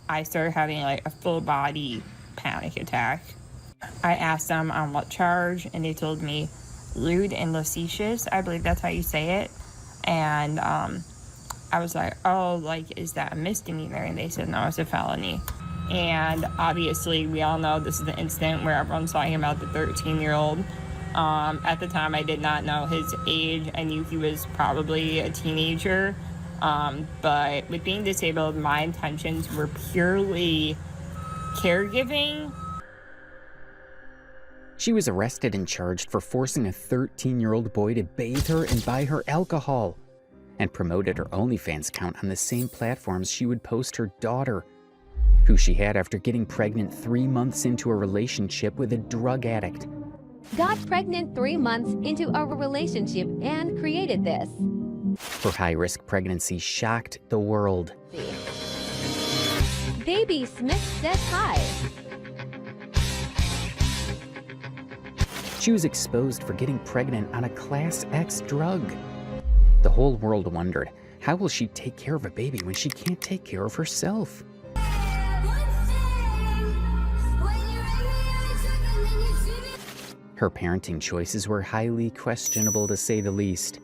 I started having like a full body panic attack. I asked them on what charge, and they told me lewd and lascivious. I believe that's how you say it. And I was like, oh, like, is that a misdemeanor? And they said, no, it's a felony. And obviously, we all know this is the incident where everyone's talking about the 13-year-old. At the time, I did not know his age. I knew he was probably a teenager. But with being disabled, my intentions were purely caregiving. She was arrested and charged for forcing a 13-year-old boy to bathe her and buy her alcohol, and promoted her OnlyFans account on the same platforms she would post her daughter, who she had after getting pregnant 3 months into a relationship with a drug addict. Got pregnant 3 months into a relationship and created this. Her high-risk pregnancy shocked the world. Baby Smith says hi. She was exposed for getting pregnant on a Class X drug. The whole world wondered, how will she take care of a baby when she can't take care of herself? Her parenting choices were highly questionable, to say the least.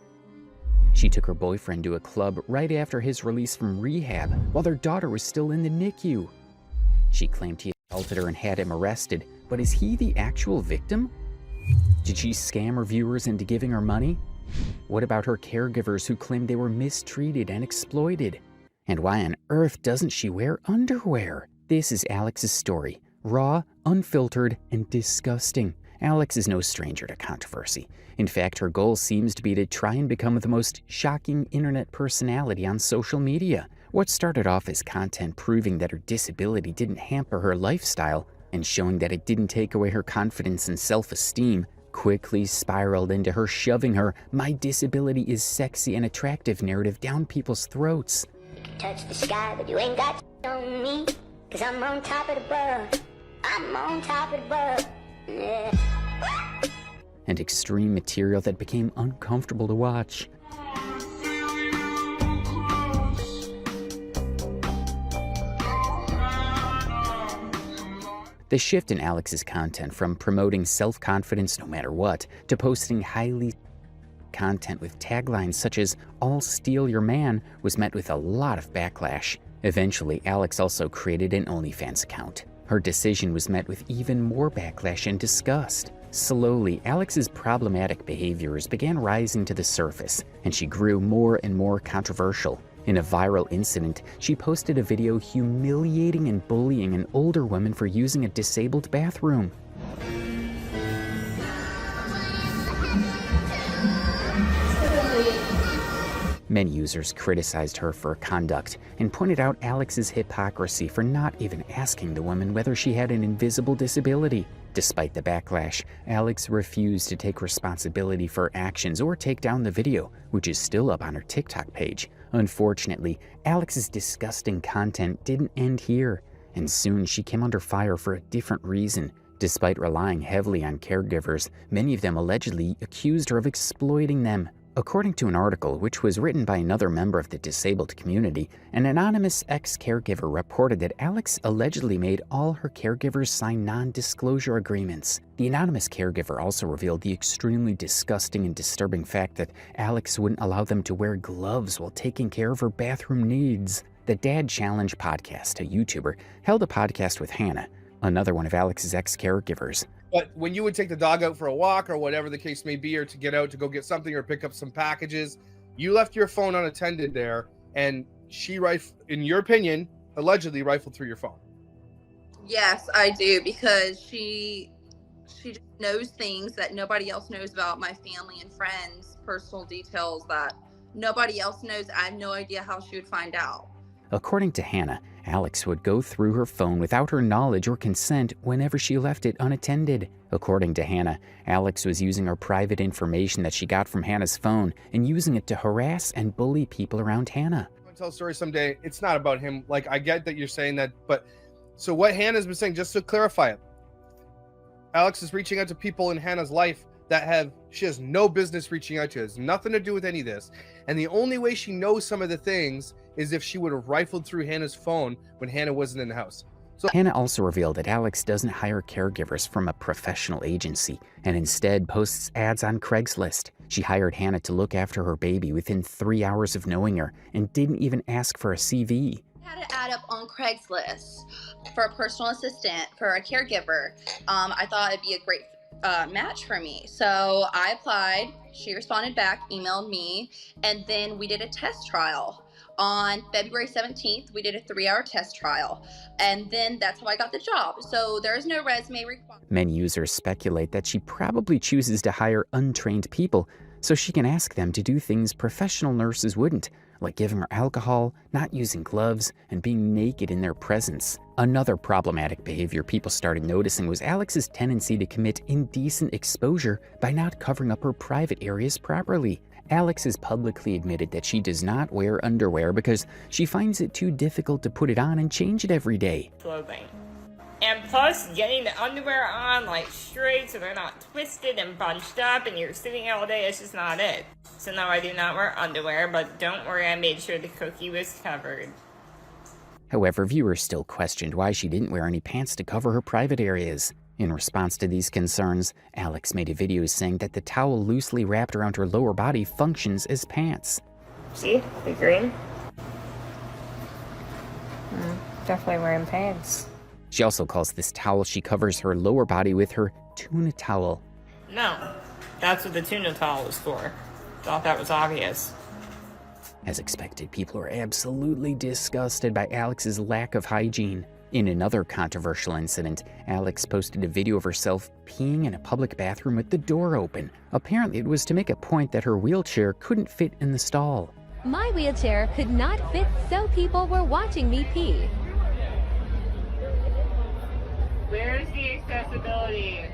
She took her boyfriend to a club right after his release from rehab while their daughter was still in the NICU. She claimed he assaulted her and had him arrested, but is he the actual victim? Did she scam her viewers into giving her money? What about her caregivers who claimed they were mistreated and exploited? And why on earth doesn't she wear underwear? This is Alex's story, raw, unfiltered, and disgusting. Alex is no stranger to controversy. In fact, her goal seems to be to try and become the most shocking internet personality on social media. What started off as content proving that her disability didn't hamper her lifestyle and showing that it didn't take away her confidence and self-esteem quickly spiraled into her shoving her "my disability is sexy and attractive" narrative down people's throats. You can touch the sky, but you ain't got on me, 'cause I'm on top of the world. I'm on top of the world. Yeah. And extreme material that became uncomfortable to watch. The shift in Alex's content from promoting self-confidence no matter what to posting highly content with taglines such as "I'll steal your man" was met with a lot of backlash. Eventually, Alex also created an OnlyFans account. Her decision was met with even more backlash and disgust. Slowly, Alex's problematic behaviors began rising to the surface, and she grew more and more controversial. In a viral incident, she posted a video humiliating and bullying an older woman for using a disabled bathroom. Many users criticized her for her conduct and pointed out Alex's hypocrisy for not even asking the woman whether she had an invisible disability. Despite the backlash, Alex refused to take responsibility for her actions or take down the video, which is still up on her TikTok page. Unfortunately, Alex's disgusting content didn't end here, and soon she came under fire for a different reason. Despite relying heavily on caregivers, many of them allegedly accused her of exploiting them. According to an article which was written by another member of the disabled community, an anonymous ex-caregiver reported that Alex allegedly made all her caregivers sign non-disclosure agreements. The anonymous caregiver also revealed the extremely disgusting and disturbing fact that Alex wouldn't allow them to wear gloves while taking care of her bathroom needs. The Dad Challenge podcast, a YouTuber, held a podcast with Hannah, another one of Alex's ex-caregivers. But when you would take the dog out for a walk or whatever the case may be, or to get out to go get something or pick up some packages, you left your phone unattended there, and she, in your opinion, allegedly rifled through your phone. Yes, I do, because she just knows things that nobody else knows about my family and friends, personal details that nobody else knows. I have no idea how she would find out. According to Hannah, Alex would go through her phone without her knowledge or consent whenever she left it unattended. According to Hannah, Alex was using her private information that she got from Hannah's phone and using it to harass and bully people around Hannah. I'm going to tell a story someday. It's not about him. Like, I get that you're saying that, but so what Hannah's been saying, just to clarify it, Alex is reaching out to people in Hannah's life that she has no business reaching out to. It has nothing to do with any of this. And the only way she knows some of the things is if she would have rifled through Hannah's phone when Hannah wasn't in the house. So Hannah also revealed that Alex doesn't hire caregivers from a professional agency and instead posts ads on Craigslist. She hired Hannah to look after her baby within 3 hours of knowing her and didn't even ask for a CV. I had an ad up on Craigslist for a personal assistant, for a caregiver. I thought it'd be a great match for me. So I applied, she responded back, emailed me, and then we did a test trial. On February 17th, we did a 3-hour test trial, and then that's how I got the job. So there's no resume required. Many users speculate that she probably chooses to hire untrained people so she can ask them to do things professional nurses wouldn't, like giving her alcohol, not using gloves, and being naked in their presence. Another problematic behavior people started noticing was Alex's tendency to commit indecent exposure by not covering up her private areas properly. Alex has publicly admitted that she does not wear underwear because she finds it too difficult to put it on and change it every day. Clothing. And plus, getting the underwear on like straight so they're not twisted and bunched up and you're sitting all day, it's just not it. So no, I do not wear underwear, but don't worry, I made sure the cookie was covered. However, viewers still questioned why she didn't wear any pants to cover her private areas. In response to these concerns, Alex made a video saying that the towel loosely wrapped around her lower body functions as pants. See? The green? Definitely wearing pants. She also calls this towel she covers her lower body with her tuna towel. No, that's what the tuna towel is for. Thought that was obvious. As expected, people are absolutely disgusted by Alex's lack of hygiene. In another controversial incident, Alex posted a video of herself peeing in a public bathroom with the door open. Apparently, it was to make a point that her wheelchair couldn't fit in the stall. My wheelchair could not fit, so people were watching me pee. Where's the accessibility?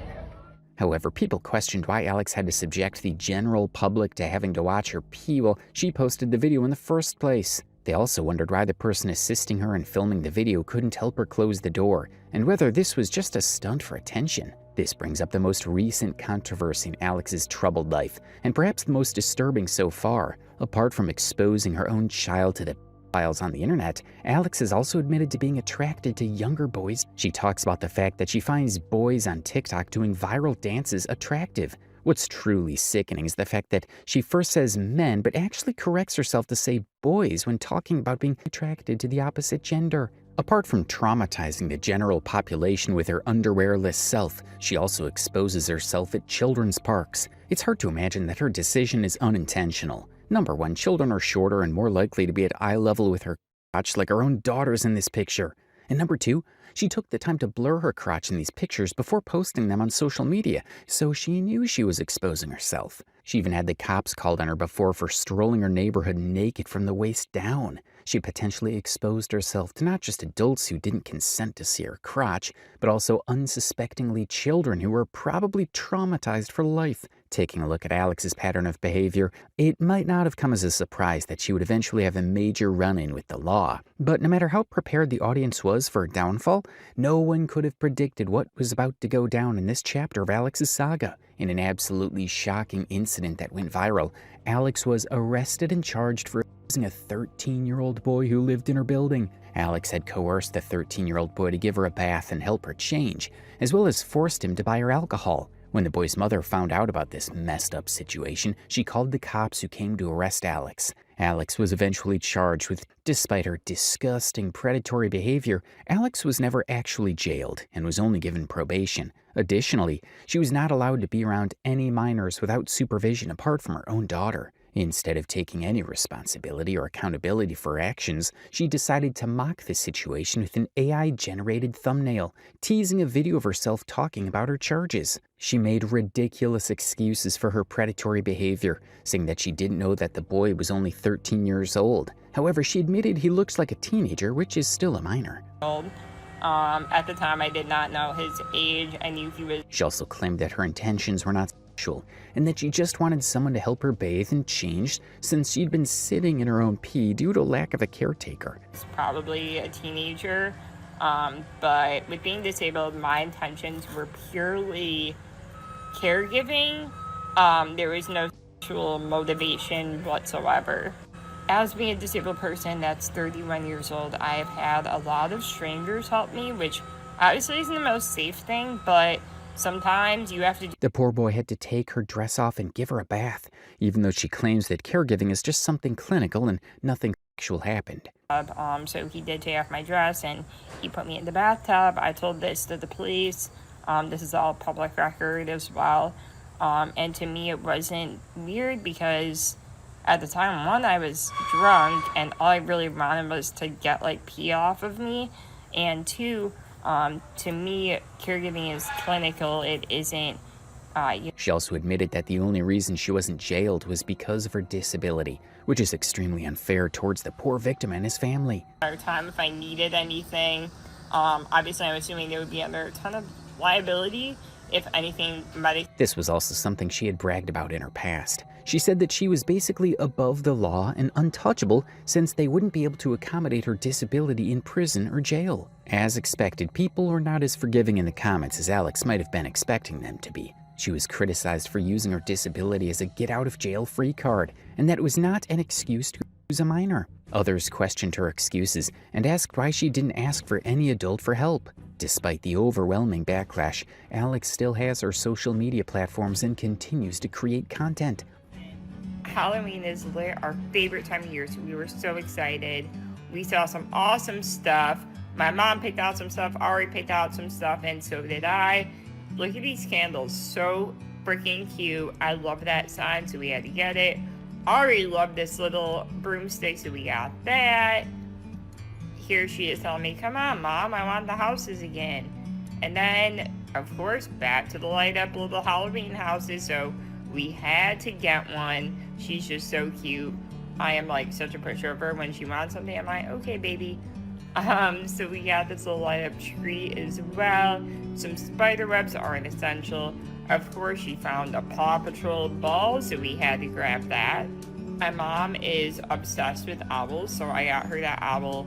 However, people questioned why Alex had to subject the general public to having to watch her pee while she posted the video in the first place. They also wondered why the person assisting her in filming the video couldn't help her close the door, and whether this was just a stunt for attention. This brings up the most recent controversy in Alex's troubled life, and perhaps the most disturbing so far. Apart from exposing her own child to the files on the internet, Alex has also admitted to being attracted to younger boys. She talks about the fact that she finds boys on TikTok doing viral dances attractive. What's truly sickening is the fact that she first says men, but actually corrects herself to say boys when talking about being attracted to the opposite gender. Apart from traumatizing the general population with her underwearless self, she also exposes herself at children's parks. It's hard to imagine that her decision is unintentional. Number one, children are shorter and more likely to be at eye level with her crotch, like her own daughters in this picture. And number two, she took the time to blur her crotch in these pictures before posting them on social media, so she knew she was exposing herself. She even had the cops called on her before for strolling her neighborhood naked from the waist down. She potentially exposed herself to not just adults who didn't consent to see her crotch, but also unsuspectingly children who were probably traumatized for life. Taking a look at Alex's pattern of behavior, it might not have come as a surprise that she would eventually have a major run-in with the law. But no matter how prepared the audience was for her downfall, no one could have predicted what was about to go down in this chapter of Alex's saga. In an absolutely shocking incident that went viral, Alex was arrested and charged for abusing a 13-year-old boy who lived in her building. Alex had coerced the 13-year-old boy to give her a bath and help her change, as well as forced him to buy her alcohol. When the boy's mother found out about this messed up situation, she called the cops who came to arrest Alex. Alex was eventually charged with, despite her disgusting predatory behavior, Alex was never actually jailed and was only given probation. Additionally, she was not allowed to be around any minors without supervision apart from her own daughter. Instead of taking any responsibility or accountability for her actions, she decided to mock the situation with an AI-generated thumbnail, teasing a video of herself talking about her charges. She made ridiculous excuses for her predatory behavior, saying that she didn't know that the boy was only 13 years old. However, she admitted he looks like a teenager, which is still a minor. At the time, I did not know his age. I knew he was... She also claimed that her intentions were not sexual, and that she just wanted someone to help her bathe and change since she'd been sitting in her own pee due to lack of a caretaker. Probably a teenager, but with being disabled, my intentions were purely caregiving. There was no sexual motivation whatsoever. As being a disabled person that's 31 years old, I've had a lot of strangers help me, which obviously isn't the most safe thing, but sometimes you have to do. The poor boy had to take her dress off and give her a bath, even though she claims that caregiving is just something clinical and nothing sexual happened. So he did take off my dress and he put me in the bathtub. I told this to the police. This is all public record as well. And to me, it wasn't weird because at the time, one, I was drunk and all I really wanted was to get like pee off of me. And two, to me, caregiving is clinical. It isn't. She also admitted that the only reason she wasn't jailed was because of her disability, which is extremely unfair towards the poor victim and his family. At the time, if I needed anything, obviously I'm assuming there would be under a ton of liability if anything. This was also something she had bragged about in her past. She said that she was basically above the law and untouchable since they wouldn't be able to accommodate her disability in prison or jail. As expected, people were not as forgiving in the comments as Alex might have been expecting them to be. She was criticized for using her disability as a get-out-of-jail-free card, and that it was not an excuse to use a minor. Others questioned her excuses and asked why she didn't ask for any adult for help. Despite the overwhelming backlash, Alex still has her social media platforms and continues to create content. Halloween is our favorite time of year, so we were so excited. We saw some awesome stuff. My mom picked out some stuff, Ari picked out some stuff, and so did I. Look at these candles, so freaking cute. I love that sign, so we had to get it. Ari loved this little broomstick, so we got that. Here she is telling me, come on, Mom, I want the houses again. And then, of course, back to the light up little Halloween houses, so we had to get one. She's just so cute. I am like such a pushover. When she wants something, I'm like, okay, baby. So we got this little light up tree as well. Some spider webs are an essential. Of course, she found a Paw Patrol ball, so we had to grab that. My mom is obsessed with owls, so I got her that owl.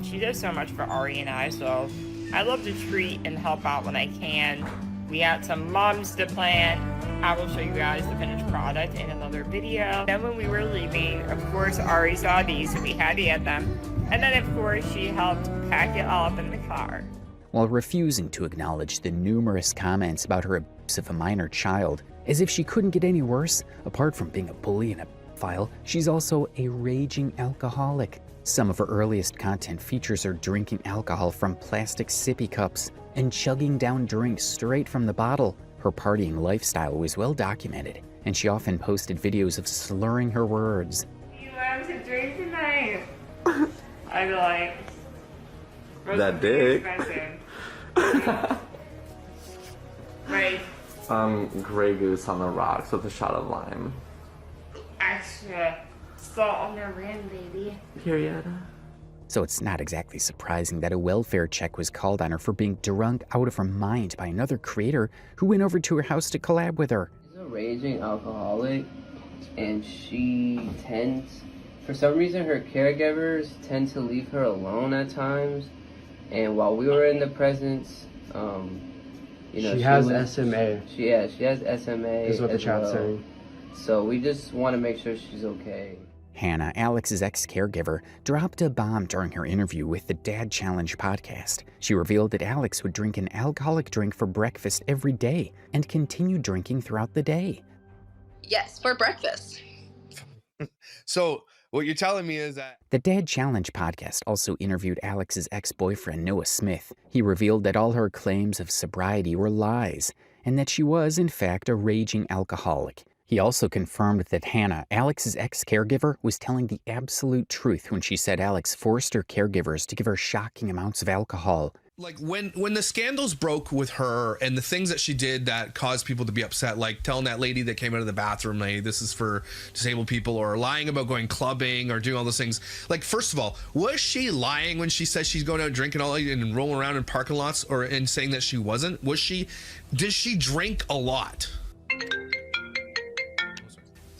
She does so much for Ari and I, so I love to treat and help out when I can. We got some mums to plant. I will show you guys the finished product in another video. Then when we were leaving, of course, Ari saw these, so we had to get them. And then, of course, she helped pack it all up in the car. While refusing to acknowledge the numerous comments about her abuse of a minor child, as if she couldn't get any worse, apart from being a bully and a pedophile, she's also a raging alcoholic. Some of her earliest content features her drinking alcohol from plastic sippy cups and chugging down drinks straight from the bottle. Her partying lifestyle was well documented, and she often posted videos of slurring her words. You want to drink tonight? I'd be like, that dick. Right. Grey Goose on the rocks with a shot of lime. Extra salt on the rim, baby. Period. So it's not exactly surprising that a welfare check was called on her for being drunk out of her mind by another creator who went over to her house to collab with her. She's a raging alcoholic, and she tends, for some reason, her caregivers tend to leave her alone at times. And while we were in the presence, she has SMA. She has SMA. Is what the chat's saying. So we just want to make sure she's okay. Hannah, Alex's ex-caregiver, dropped a bomb during her interview with the Dad Challenge podcast. She revealed that Alex would drink an alcoholic drink for breakfast every day and continue drinking throughout the day. Yes, for breakfast. So what you're telling me is that The Dad Challenge podcast also interviewed Alex's ex-boyfriend, Noah Smith. He revealed that all her claims of sobriety were lies and that she was, in fact, a raging alcoholic. He also confirmed that Hannah, Alex's ex-caregiver, was telling the absolute truth when she said Alex forced her caregivers to give her shocking amounts of alcohol. like when the scandals broke with her and the things that she did that caused people to be upset, like telling that lady that came out of the bathroom, hey, this is for disabled people, or lying about going clubbing or doing all those things. Like, first of all, was she lying when she says she's going out drinking all and rolling around in parking lots, or and saying that she wasn't? Did she drink a lot?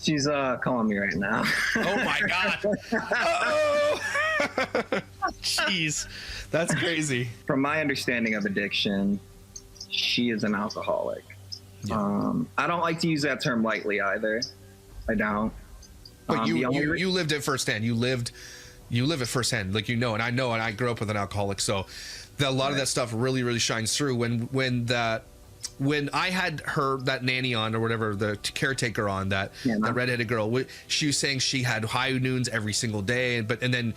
She's calling me right now. Oh my God. Uh-oh. Jeez, that's crazy. From my understanding of addiction, she is an alcoholic. Yeah. I don't like to use that term lightly either. I don't. But you lived it firsthand. You live it firsthand, like, you know, and I grew up with an alcoholic, so a lot of that stuff really, really shines through. When I had that nanny on, or whatever, the caretaker on, that redheaded girl, she was saying she had high noons every single day, and then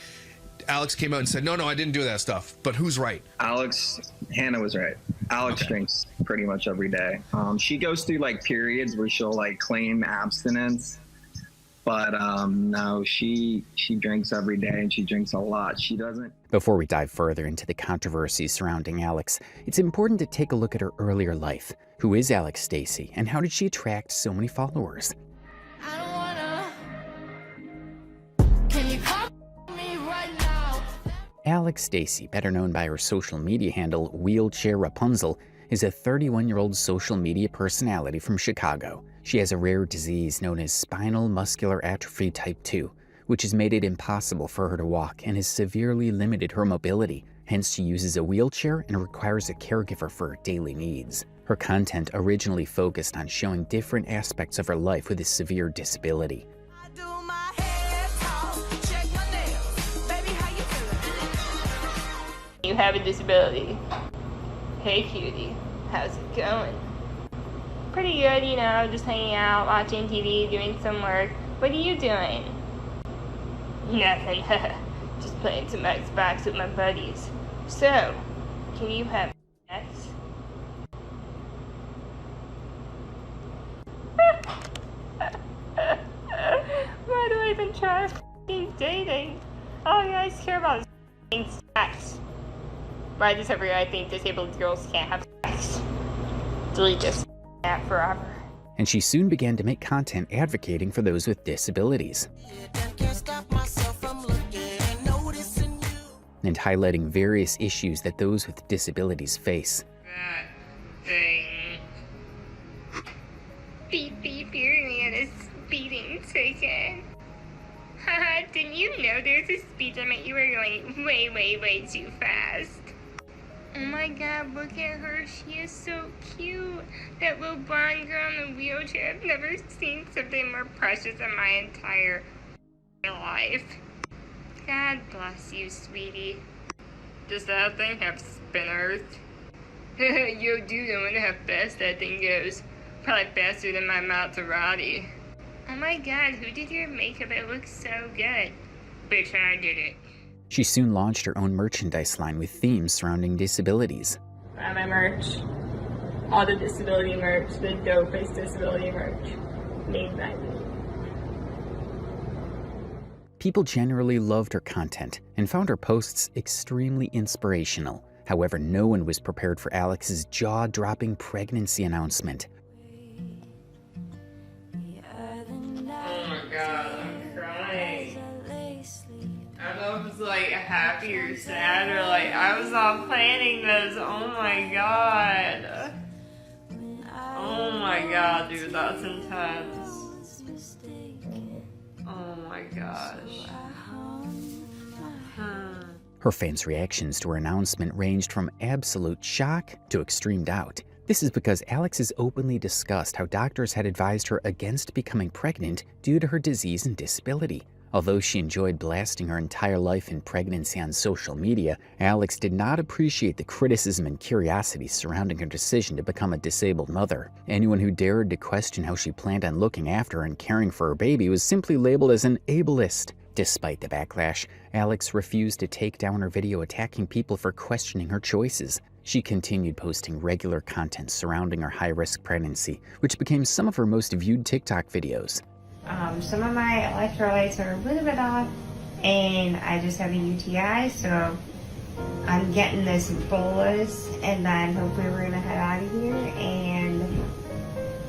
Alex came out and said, no, I didn't do that stuff. But who's right? Hannah was right. Alex drinks pretty much every day. She goes through like periods where she'll like claim abstinence. But no, she drinks every day, and she drinks a lot. She doesn't. Before we dive further into the controversies surrounding Alex, it's important to take a look at her earlier life. Who is Alex Dacy, and how did she attract so many followers? Alex Dacy, better known by her social media handle Wheelchair Rapunzel, is a 31-year-old social media personality from Chicago. She has a rare disease known as spinal muscular atrophy type 2, which has made it impossible for her to walk and has severely limited her mobility. Hence, she uses a wheelchair and requires a caregiver for her daily needs. Her content originally focused on showing different aspects of her life with a severe disability. You have a disability. Hey cutie, how's it going? Pretty good, you know, just hanging out, watching TV, doing some work. What are you doing? Nothing, just playing some Xbox with my buddies. So, can you have sex? Why do I even try f***ing dating? All you guys care about is f***ing sex. Why does every I think disabled girls can't have sex? Delete this that forever. And she soon began to make content advocating for those with disabilities and highlighting various issues that those with disabilities face. That thing. Beep beep, your man is speeding ticket. Haha, didn't you know there's a speed limit? You were going way too fast. Oh my god, look at her. She is so cute. That little blonde girl in the wheelchair. I've never seen something more precious in my entire life. God bless you, sweetie. Does that thing have spinners? Yo, dude, I wonder how fast that thing goes. Probably faster than my Maserati. Oh my god, who did your makeup? It looks so good. Bitch, I did it. She soon launched her own merchandise line with themes surrounding disabilities. My merch, all the disability merch, the dopest disability merch, made by me. People generally loved her content and found her posts extremely inspirational. However, no one was prepared for Alex's jaw-dropping pregnancy announcement. Oh my god, I'm crying. I don't know if it's like happy or sad or like I was all planning this. Oh my god. Oh my god, dude, that's intense. Oh my gosh. Her fans' reactions to her announcement ranged from absolute shock to extreme doubt. This is because Alex has openly discussed how doctors had advised her against becoming pregnant due to her disease and disability. Although she enjoyed blasting her entire life in pregnancy on social media, Alex did not appreciate the criticism and curiosity surrounding her decision to become a disabled mother. Anyone who dared to question how she planned on looking after and caring for her baby was simply labeled as an ableist. Despite the backlash, Alex refused to take down her video attacking people for questioning her choices. She continued posting regular content surrounding her high-risk pregnancy, which became some of her most viewed TikTok videos. Some of my electrolytes are a little bit off, and I just have a UTI, so I'm getting this bolus, and then hopefully we're gonna head out of here, and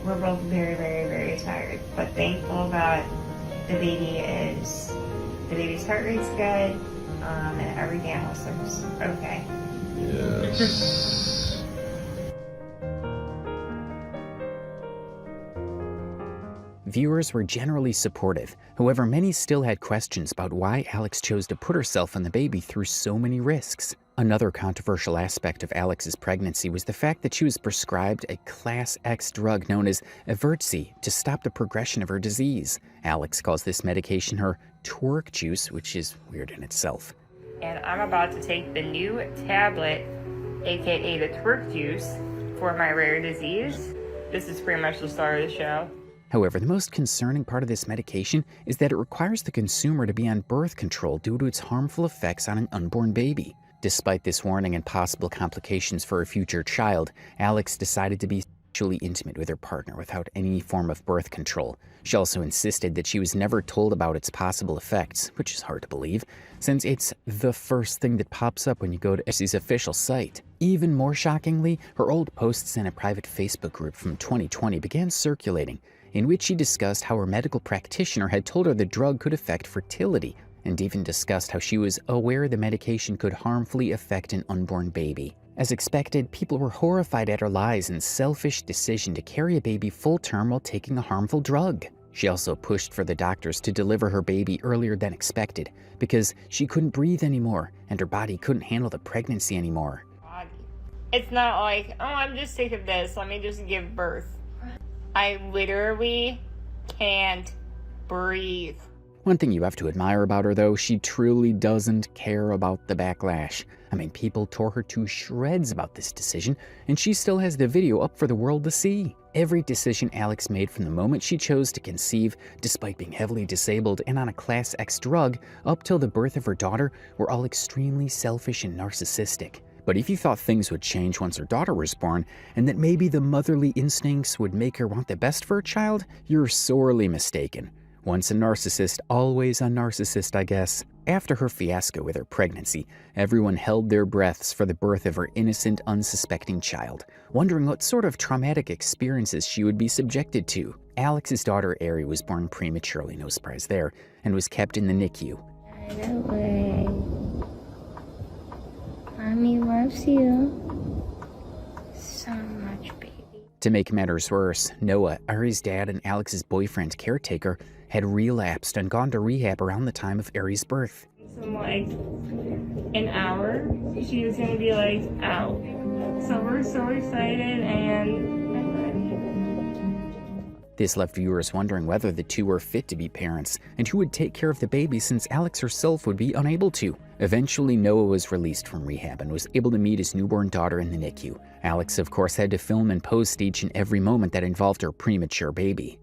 we're both very tired, but thankful that the baby's heart rate's good, and everything else looks okay. Yes. Viewers were generally supportive. However, many still had questions about why Alex chose to put herself and the baby through so many risks. Another controversial aspect of Alex's pregnancy was the fact that she was prescribed a Class X drug known as Evertsy to stop the progression of her disease. Alex calls this medication her twerk juice, which is weird in itself. And I'm about to take the new tablet, aka the twerk juice, for my rare disease. This is pretty much the start of the show. However, the most concerning part of this medication is that it requires the consumer to be on birth control due to its harmful effects on an unborn baby. Despite this warning and possible complications for a future child, Alex decided to be sexually intimate with her partner without any form of birth control. She also insisted that she was never told about its possible effects, which is hard to believe, since it's the first thing that pops up when you go to Jesse's official site. Even more shockingly, her old posts in a private Facebook group from 2020 began circulating, in which she discussed how her medical practitioner had told her the drug could affect fertility, and even discussed how she was aware the medication could harmfully affect an unborn baby. As expected, people were horrified at her lies and selfish decision to carry a baby full-term while taking a harmful drug. She also pushed for the doctors to deliver her baby earlier than expected because she couldn't breathe anymore and her body couldn't handle the pregnancy anymore. It's not like, oh, I'm just sick of this, let me just give birth. I literally can't breathe. One thing you have to admire about her, though, she truly doesn't care about the backlash. I mean, people tore her to shreds about this decision, and she still has the video up for the world to see. Every decision Alex made from the moment she chose to conceive, despite being heavily disabled and on a Class X drug, up till the birth of her daughter, were all extremely selfish and narcissistic. But if you thought things would change once her daughter was born, and that maybe the motherly instincts would make her want the best for her child, you're sorely mistaken. Once a narcissist, always a narcissist, I guess. After her fiasco with her pregnancy, everyone held their breaths for the birth of her innocent, unsuspecting child, wondering what sort of traumatic experiences she would be subjected to. Alex's daughter, Ari, was born prematurely, no surprise there, and was kept in the NICU. Right away. Mommy loves you so much, baby. To make matters worse, Noah, Ari's dad and Alex's boyfriend caretaker, had relapsed and gone to rehab around the time of Ari's birth. In like an hour, she was gonna be like out. So we're so excited and This left viewers wondering whether the two were fit to be parents and who would take care of the baby since Alex herself would be unable to. Eventually, Noah was released from rehab and was able to meet his newborn daughter in the NICU. Alex, of course, had to film and post each and every moment that involved her premature baby.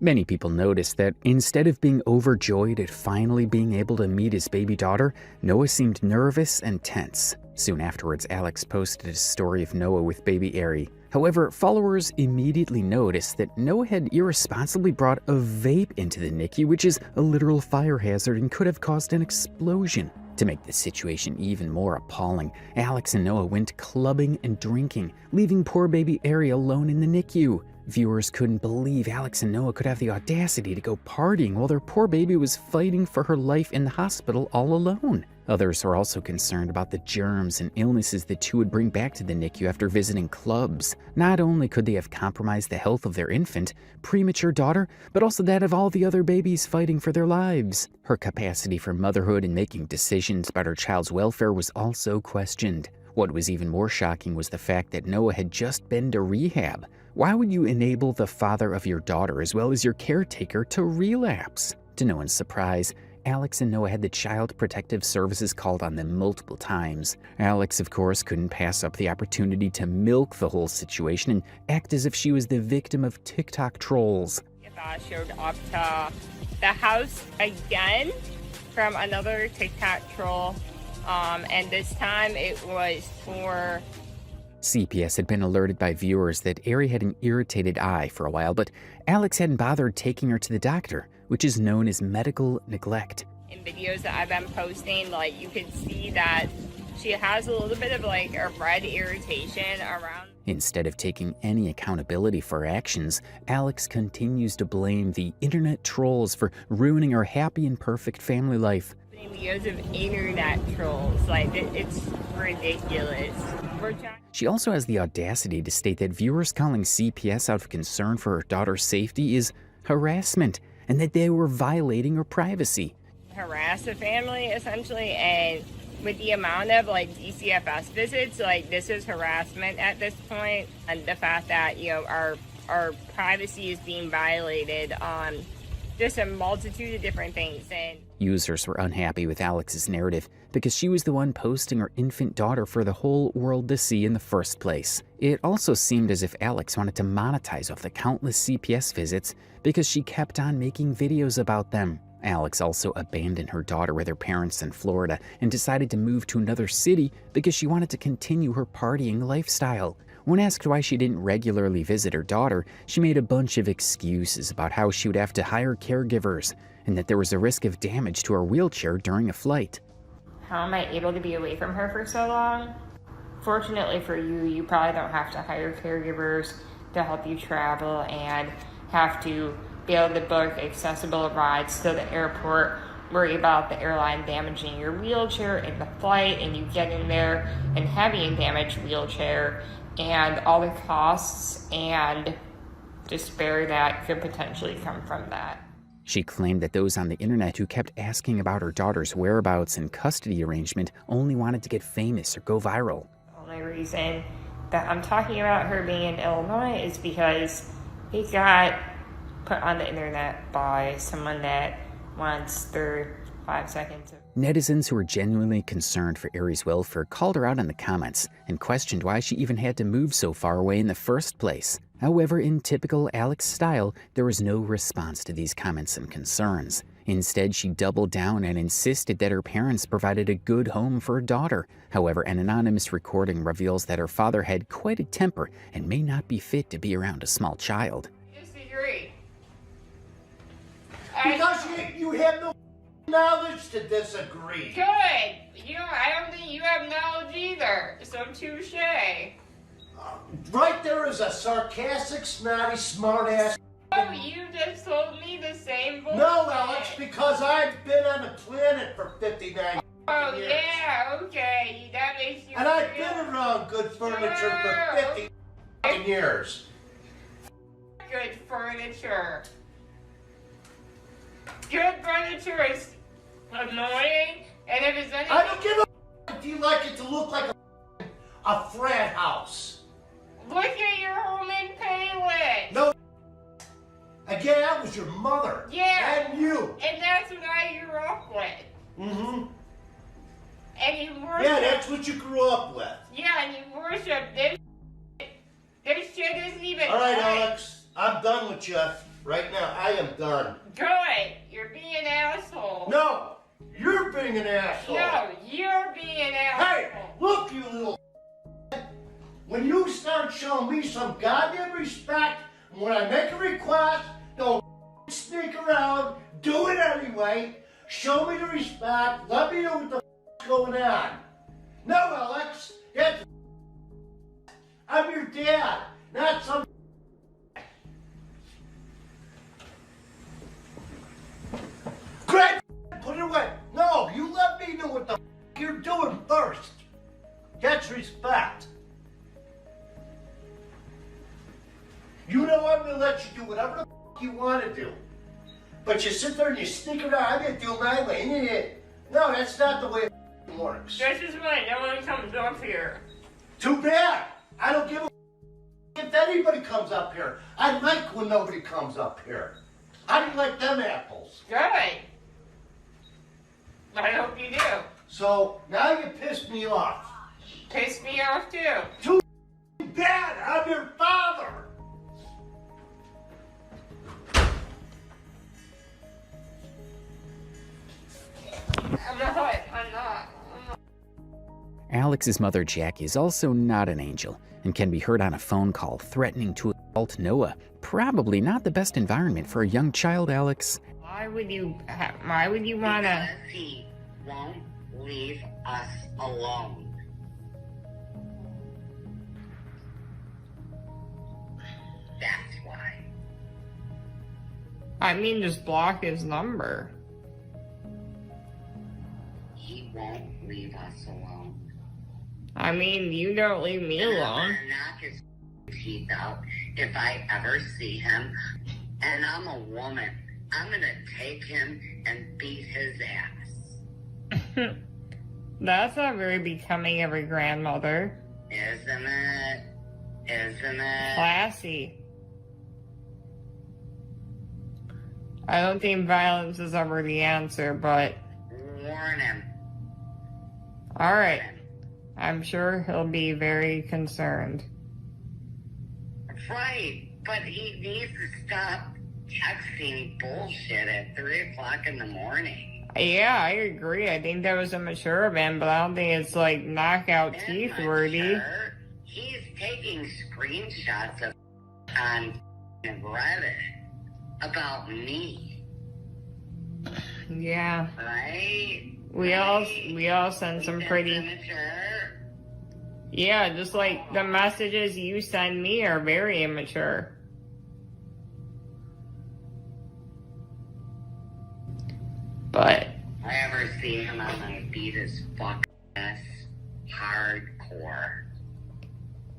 Many people noticed that instead of being overjoyed at finally being able to meet his baby daughter, Noah seemed nervous and tense. Soon afterwards, Alex posted a story of Noah with baby Ari. However, followers immediately noticed that Noah had irresponsibly brought a vape into the NICU, which is a literal fire hazard and could have caused an explosion. To make the situation even more appalling, Alex and Noah went clubbing and drinking, leaving poor baby Ari alone in the NICU. Viewers couldn't believe Alex and Noah could have the audacity to go partying while their poor baby was fighting for her life in the hospital all alone. Others were also concerned about the germs and illnesses the two would bring back to the NICU after visiting clubs. Not only could they have compromised the health of their infant, premature daughter, but also that of all the other babies fighting for their lives. Her capacity for motherhood and making decisions about her child's welfare was also questioned. What was even more shocking was the fact that Noah had just been to rehab. Why would you enable the father of your daughter as well as your caretaker to relapse? To no one's surprise, Alex and Noah had the Child Protective Services called on them multiple times. Alex, of course, couldn't pass up the opportunity to milk the whole situation and act as if she was the victim of TikTok trolls. I showed up to the house again from another TikTok troll, and this time it was for... CPS had been alerted by viewers that Ari had an irritated eye for a while, but Alex hadn't bothered taking her to the doctor, which is known as medical neglect. In videos that I've been posting, like, you can see that she has a little bit of like a red irritation around. Instead of taking any accountability for her actions, Alex continues to blame the internet trolls for ruining her happy and perfect family life. Videos of internet trolls, like it's ridiculous. She also has the audacity to state that viewers calling CPS out of concern for her daughter's safety is harassment, and that they were violating her privacy. Harass the family, essentially, and with the amount of like DCFS visits, like this is harassment at this point, and the fact that, you know, our privacy is being violated on just a multitude of different things. And users were unhappy with Alex's narrative because she was the one posting her infant daughter for the whole world to see in the first place. It also seemed as if Alex wanted to monetize off the countless CPS visits because she kept on making videos about them. Alex also abandoned her daughter with her parents in Florida and decided to move to another city because she wanted to continue her partying lifestyle. When asked why she didn't regularly visit her daughter, she made a bunch of excuses about how she would have to hire caregivers and that there was a risk of damage to her wheelchair during a flight. How am I able to be away from her for so long? Fortunately for you, you probably don't have to hire caregivers to help you travel and have to be able to book accessible rides to the airport, worry about the airline damaging your wheelchair in the flight and you getting there and having a damaged wheelchair and all the costs and despair that could potentially come from that. She claimed that those on the internet who kept asking about her daughter's whereabouts and custody arrangement only wanted to get famous or go viral. The only reason that I'm talking about her being in Illinois is because he got put on the internet by someone that wants their 5 seconds of... Netizens who were genuinely concerned for Ari's welfare called her out in the comments and questioned why she even had to move so far away in the first place. However, in typical Alex style, there was no response to these comments and concerns. Instead, she doubled down and insisted that her parents provided a good home for her daughter. However, an anonymous recording reveals that her father had quite a temper and may not be fit to be around a small child. Disagree. Because you have no knowledge to disagree. Good. You know, I don't think you have knowledge either. So touche. Right there is a sarcastic, snotty, smart-ass. Oh, you just told me the same bullshit. No, Alex, because I've been on the planet for 59 Oh, years. yeah, okay. That makes you... And I've been around good furniture for 50 years. Good furniture. Good furniture is annoying, and if it's anything... I don't give a if you like it to look like a frat house. Look at your home in Payless. No. Again, that was your mother. Yeah. And you. And that's what I grew up with. Mm-hmm. And you worship... Yeah, that's what you grew up with. Yeah, and you worship this shit. This shit isn't even All right, right. Alex. I'm done with you. Right now, I am done. Good. You're being an asshole. No. You're being an asshole. No, you're being an asshole. Hey, look, you little... When you start showing me some goddamn respect, and when I make a request, don't sneak around, do it anyway, show me the respect, let me know what the f***'s going on. No, Alex, I'm your dad, not some... Greg, put it away. No, you let me know what the f*** you're doing first. That's respect. You know I'm gonna let you do whatever the f*** you want to do. But you sit there and you sneak around, I'm gonna do it my way. No, that's not the way it works. This is why no one comes up here. Too bad. I don't give a if anybody comes up here. I like when nobody comes up here. How do you like them apples? Good. I hope you do. So, now you pissed me off. Piss me off too. Too bad. I'm your father. I'm not. Alex's mother, Jackie, is also not an angel and can be heard on a phone call threatening to assault Noah. Probably not the best environment for a young child, Alex. Why would you wanna... Because he won't leave us alone. That's why. I mean, just block his number. leave us alone. I mean, you don't leave me alone. I'm gonna knock his teeth out if I ever see him. And I'm a woman. I'm gonna take him and beat his ass. That's not very becoming of a grandmother. Isn't it? Isn't it? Classy. I don't think violence is ever the answer, but... Warn him. Alright. I'm sure he'll be very concerned. Right, but he needs to stop texting bullshit at 3 o'clock in the morning. Yeah, I agree. I think that was immature of him, but I don't think it's like knockout teeth worthy. He's taking screenshots of on Reddit about me. Yeah. Right? We all send some pretty... Yeah, just like the messages you send me are very immature. But... If I ever see him, I'm gonna beat his fuck ass hardcore.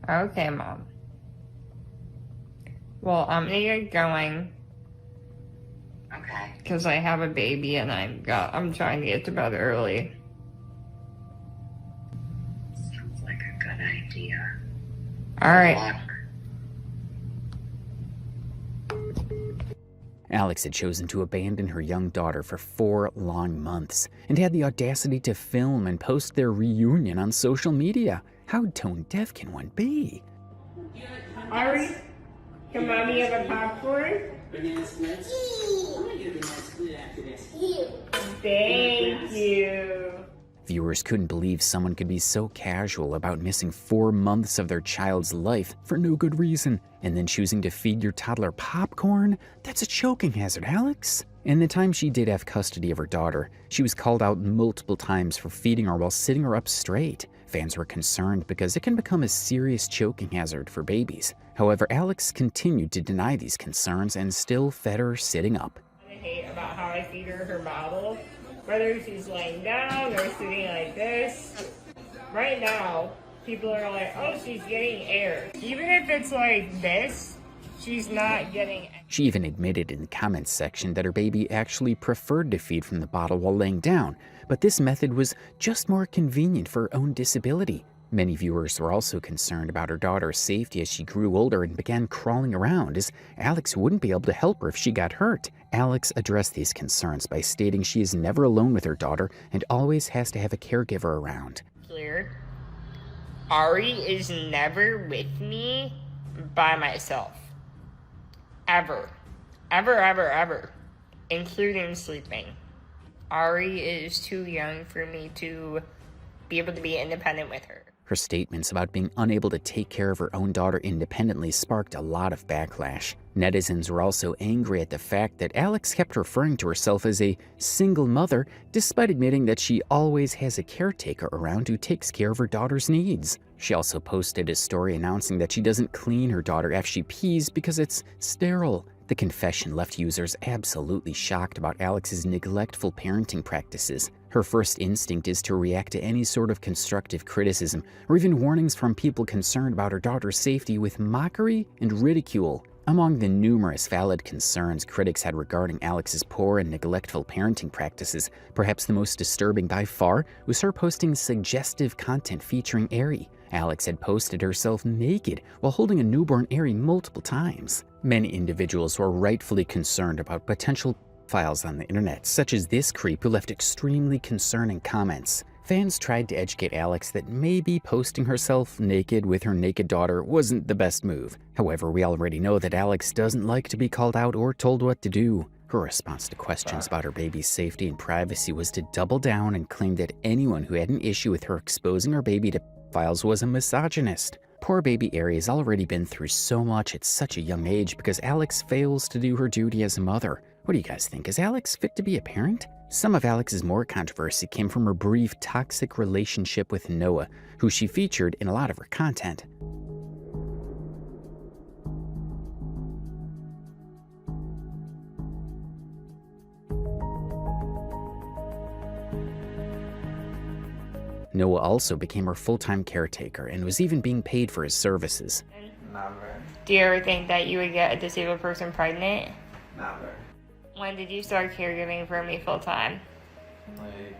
Okay, Mom. Well, I'm gonna get going. Okay. Because I have a baby and I'm trying to get to bed early. Sounds like a good idea. Alright. Alex had chosen to abandon her young daughter for 4 long months and had the audacity to film and post their reunion on social media. How tone deaf can one be? Ari, can Mommy have a popcorn? Thank you. Viewers couldn't believe someone could be so casual about missing 4 months of their child's life for no good reason, and then choosing to feed your toddler popcorn? That's a choking hazard, Alex. In the time she did have custody of her daughter, she was called out multiple times for feeding her while sitting her up straight. Fans were concerned because it can become a serious choking hazard for babies. However, Alex continued to deny these concerns and still fed her sitting up. I hate about how I feed her bottle. Whether she's laying down or sitting like this. Right now, people are like, oh, she's getting air. Even if it's like this, she's not getting air. She even admitted in the comments section that her baby actually preferred to feed from the bottle while laying down, but this method was just more convenient for her own disability. Many viewers were also concerned about her daughter's safety as she grew older and began crawling around, as Alex wouldn't be able to help her if she got hurt. Alex addressed these concerns by stating she is never alone with her daughter and always has to have a caregiver around. Clear. Ari is never with me by myself. Ever. Ever, ever, ever. Including sleeping. Ari is too young for me to be able to be independent with her. Her statements about being unable to take care of her own daughter independently sparked a lot of backlash. Netizens were also angry at the fact that Alex kept referring to herself as a single mother, despite admitting that she always has a caretaker around who takes care of her daughter's needs. She also posted a story announcing that she doesn't clean her daughter after she pees because it's sterile. The confession left users absolutely shocked about Alex's neglectful parenting practices. Her first instinct is to react to any sort of constructive criticism or even warnings from people concerned about her daughter's safety with mockery and ridicule. Among the numerous valid concerns critics had regarding Alex's poor and neglectful parenting practices, perhaps the most disturbing by far was her posting suggestive content featuring Ari. Alex had posted herself naked while holding a newborn Ari multiple times. Many individuals were rightfully concerned about potential files on the internet, such as this creep who left extremely concerning comments. Fans tried to educate Alex that maybe posting herself naked with her naked daughter wasn't the best move. However, we already know that Alex doesn't like to be called out or told what to do. Her response to questions about her baby's safety and privacy was to double down and claim that anyone who had an issue with her exposing her baby to files was a misogynist. Poor baby Ari has already been through so much at such a young age because Alex fails to do her duty as a mother. What do you guys think? Is Alex fit to be a parent? Some of Alex's more controversy came from her brief toxic relationship with Noah, who she featured in a lot of her content. Noah also became her full-time caretaker and was even being paid for his services. Not very. Do you ever think that you would get a disabled person pregnant? Not very. When did you start caregiving for me full-time? Like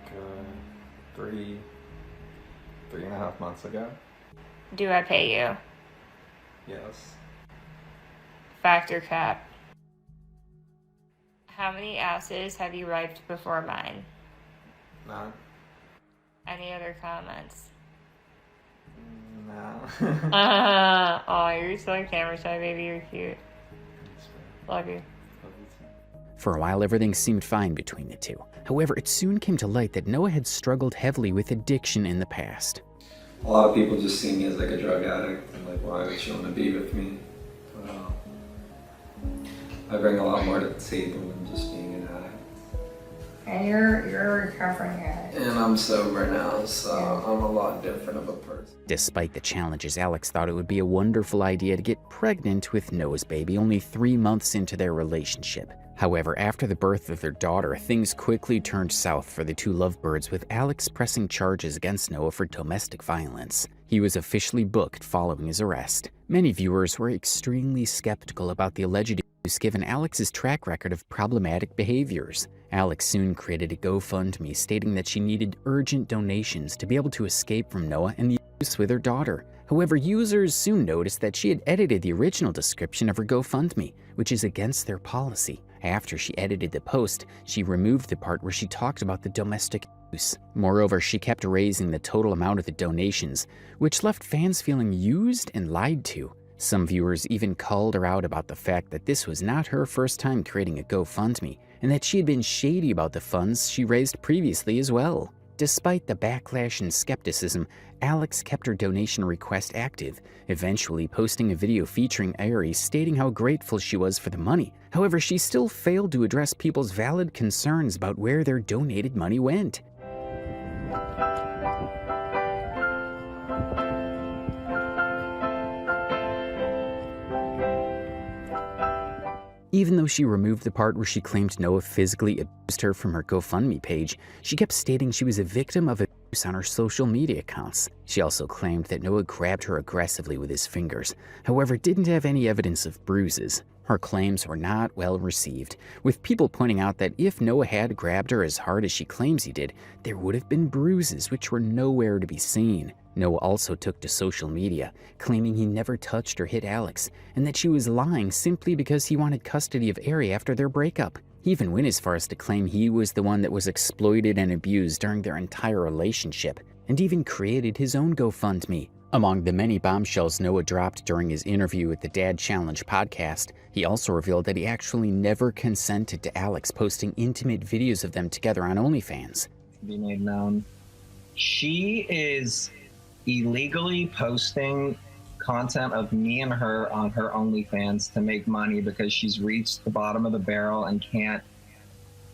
3.5 months ago. Do I pay you? Yes. Fact or cap? How many asses have you wiped before mine? None. Any other comments? No. Oh, you're so camera shy, baby. You're cute. Love you. For a while, everything seemed fine between the two. However, it soon came to light that Noah had struggled heavily with addiction in the past. A lot of people just see me as like a drug addict and like, why would she want to be with me? I bring a lot more to the table than just being an addict. And you're a recovering addict. And I'm sober now, so I'm a lot different of a person. Despite the challenges, Alex thought it would be a wonderful idea to get pregnant with Noah's baby only 3 months into their relationship. However, after the birth of their daughter, things quickly turned south for the two lovebirds, with Alex pressing charges against Noah for domestic violence. He was officially booked following his arrest. Many viewers were extremely skeptical about the alleged abuse given Alex's track record of problematic behaviors. Alex soon created a GoFundMe stating that she needed urgent donations to be able to escape from Noah and the abuse with her daughter. However, users soon noticed that she had edited the original description of her GoFundMe, which is against their policy. After she edited the post, she removed the part where she talked about the domestic abuse. Moreover, she kept raising the total amount of the donations, which left fans feeling used and lied to. Some viewers even called her out about the fact that this was not her first time creating a GoFundMe, and that she had been shady about the funds she raised previously as well. Despite the backlash and skepticism, Alex kept her donation request active, eventually posting a video featuring Ari stating how grateful she was for the money. However, she still failed to address people's valid concerns about where their donated money went. Even though she removed the part where she claimed Noah physically abused her from her GoFundMe page, she kept stating she was a victim of abuse on her social media accounts. She also claimed that Noah grabbed her aggressively with his fingers, however didn't have any evidence of bruises. Her claims were not well received, with people pointing out that if Noah had grabbed her as hard as she claims he did, there would have been bruises which were nowhere to be seen. Noah also took to social media, claiming he never touched or hit Alex, and that she was lying simply because he wanted custody of Ari after their breakup. He even went as far as to claim he was the one that was exploited and abused during their entire relationship, and even created his own GoFundMe. Among the many bombshells Noah dropped during his interview with the Dad Challenge podcast, he also revealed that he actually never consented to Alex posting intimate videos of them together on OnlyFans. Be made known. She is illegally posting content of me and her on her OnlyFans to make money because she's reached the bottom of the barrel and she can't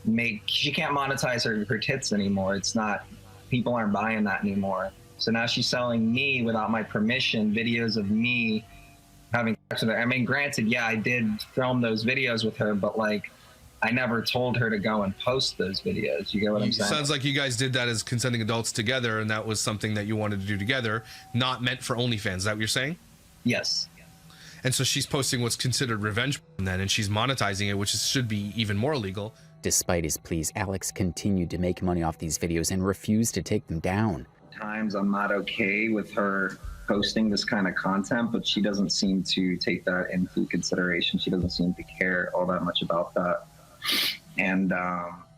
monetize her tits anymore. It's not, people aren't buying that anymore. So now she's selling me without my permission, videos of me having sex with her. I mean, granted, yeah, I did film those videos with her, but like, I never told her to go and post those videos. You get what I'm saying? Sounds like you guys did that as consenting adults together, and that was something that you wanted to do together, not meant for OnlyFans. Is that what you're saying? Yes. And so she's posting what's considered revenge then, and she's monetizing it, which should be even more illegal. Despite his pleas, Alex continued to make money off these videos and refused to take them down. Times I'm not okay with her posting this kind of content, but she doesn't seem to take that into consideration. She doesn't seem to care all that much about that. And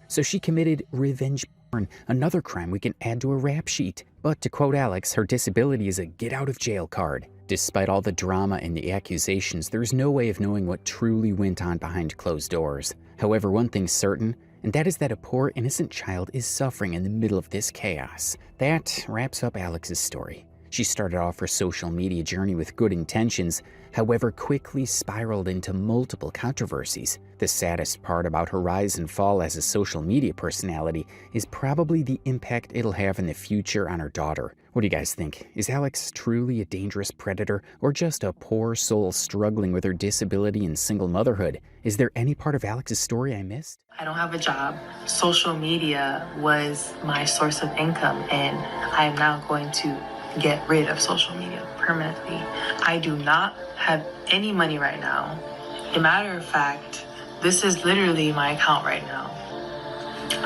so she committed revenge porn, another crime we can add to a rap sheet. But to quote Alex, her disability is a get out of jail card. Despite all the drama and the accusations, there's no way of knowing what truly went on behind closed doors. However, one thing's certain, and that is that a poor innocent child is suffering in the middle of this chaos. That wraps up Alex's story. She started off her social media journey with good intentions, however quickly spiraled into multiple controversies. The saddest part about her rise and fall as a social media personality is probably the impact it'll have in the future on her daughter. What do you guys think? Is Alex truly a dangerous predator, or just a poor soul struggling with her disability and single motherhood? Is there any part of Alex's story I missed? I don't have a job. Social media was my source of income, and I am now going to get rid of social media permanently. I do not have any money right now. As a matter of fact, this is literally my account right now.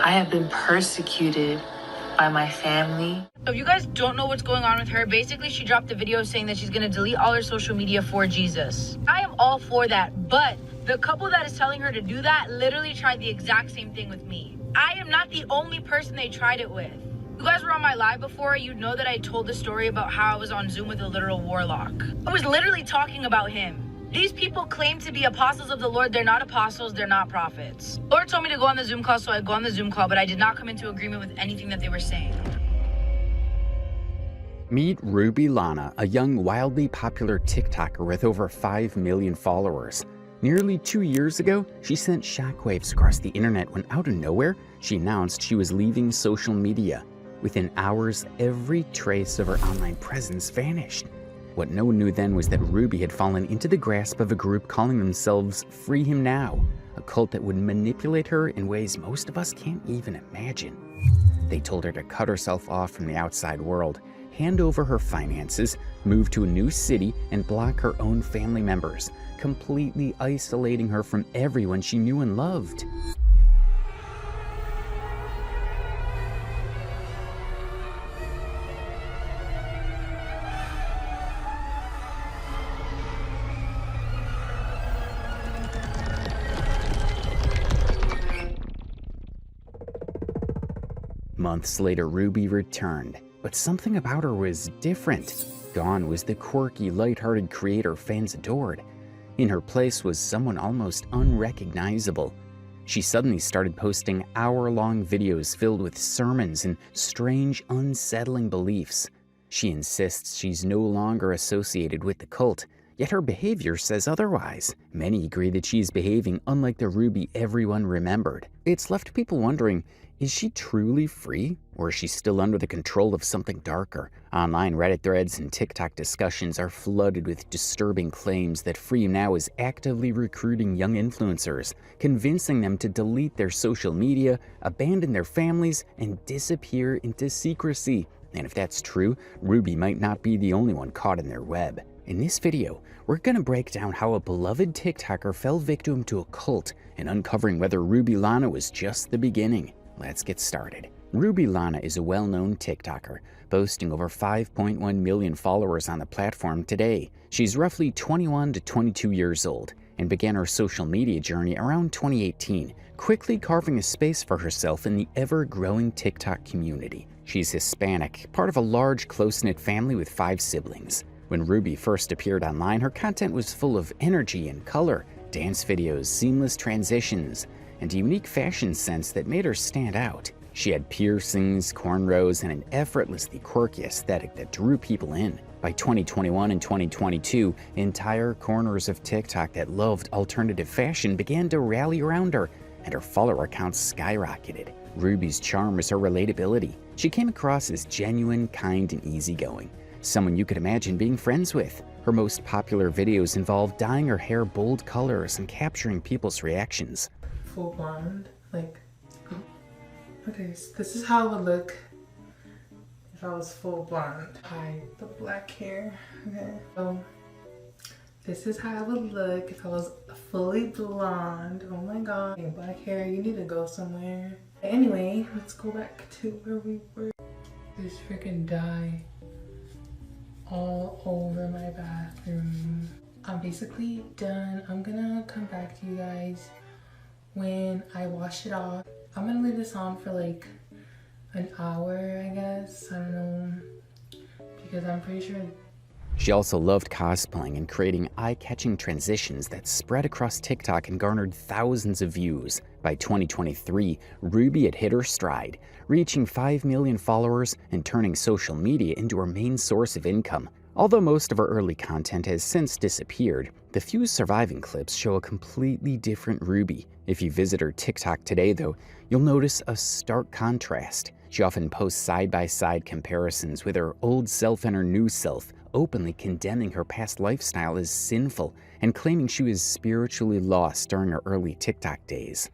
I have been persecuted by my family. So if you guys don't know what's going on with her, basically she dropped a video saying that she's gonna delete all her social media for Jesus. I am all for that, but the couple that is telling her to do that literally tried the exact same thing with me. I am not the only person they tried it with. You guys were on my live before, you'd know that I told the story about how I was on Zoom with a literal warlock. I was literally talking about him. These people claim to be apostles of the Lord. They're not apostles, they're not prophets. Lord told me to go on the Zoom call, so I go on the Zoom call, but I did not come into agreement with anything that they were saying. Meet Ruby Lana, a young, wildly popular TikToker with over 5 million followers. Nearly 2 years ago, she sent shockwaves across the internet when out of nowhere, she announced she was leaving social media. Within hours, every trace of her online presence vanished. What no one knew then was that Ruby had fallen into the grasp of a group calling themselves Free Him Now, a cult that would manipulate her in ways most of us can't even imagine. They told her to cut herself off from the outside world, hand over her finances, move to a new city, and block her own family members, completely isolating her from everyone she knew and loved. Months later, Ruby returned, but something about her was different. Gone was the quirky, lighthearted creator fans adored. In her place was someone almost unrecognizable. She suddenly started posting hour-long videos filled with sermons and strange, unsettling beliefs. She insists she's no longer associated with the cult, yet her behavior says otherwise. Many agree that she's behaving unlike the Ruby everyone remembered. It's left people wondering, is she truly free, or is she still under the control of something darker? Online Reddit threads and TikTok discussions are flooded with disturbing claims that Free Now is actively recruiting young influencers, convincing them to delete their social media, abandon their families, and disappear into secrecy. And if that's true, Ruby might not be the only one caught in their web. In this video, we're going to break down how a beloved TikToker fell victim to a cult and uncovering whether Ruby Lana was just the beginning. Let's get started. Ruby Lana is a well-known TikToker, boasting over 5.1 million followers on the platform today. She's roughly 21 to 22 years old and began her social media journey around 2018, quickly carving a space for herself in the ever-growing TikTok community. She's Hispanic, part of a large, close-knit family with 5 siblings. When Ruby first appeared online, her content was full of energy and color, dance videos, seamless transitions, and a unique fashion sense that made her stand out. She had piercings, cornrows, and an effortlessly quirky aesthetic that drew people in. By 2021 and 2022, entire corners of TikTok that loved alternative fashion began to rally around her, and her follower counts skyrocketed. Ruby's charm was her relatability. She came across as genuine, kind, and easygoing, someone you could imagine being friends with. Her most popular videos involved dyeing her hair bold colors and capturing people's reactions. Full blonde, like, okay, so this is how it would look if I was full blonde. Hide the black hair, okay? So this is how it would look if I was fully blonde. Oh my god, hey, black hair, you need to go somewhere. Anyway, let's go back to where we were. This freaking dye all over my bathroom. I'm basically done. I'm gonna come back to you guys when I wash it off. I'm gonna leave this on for like an hour, I guess. I don't know, because I'm pretty sure. She also loved cosplaying and creating eye-catching transitions that spread across TikTok and garnered thousands of views. By 2023, Ruby had hit her stride, reaching 5 million followers and turning social media into her main source of income. Although most of her early content has since disappeared, the few surviving clips show a completely different Ruby. If you visit her TikTok today, though, you'll notice a stark contrast. She often posts side-by-side comparisons with her old self and her new self, openly condemning her past lifestyle as sinful and claiming she was spiritually lost during her early TikTok days.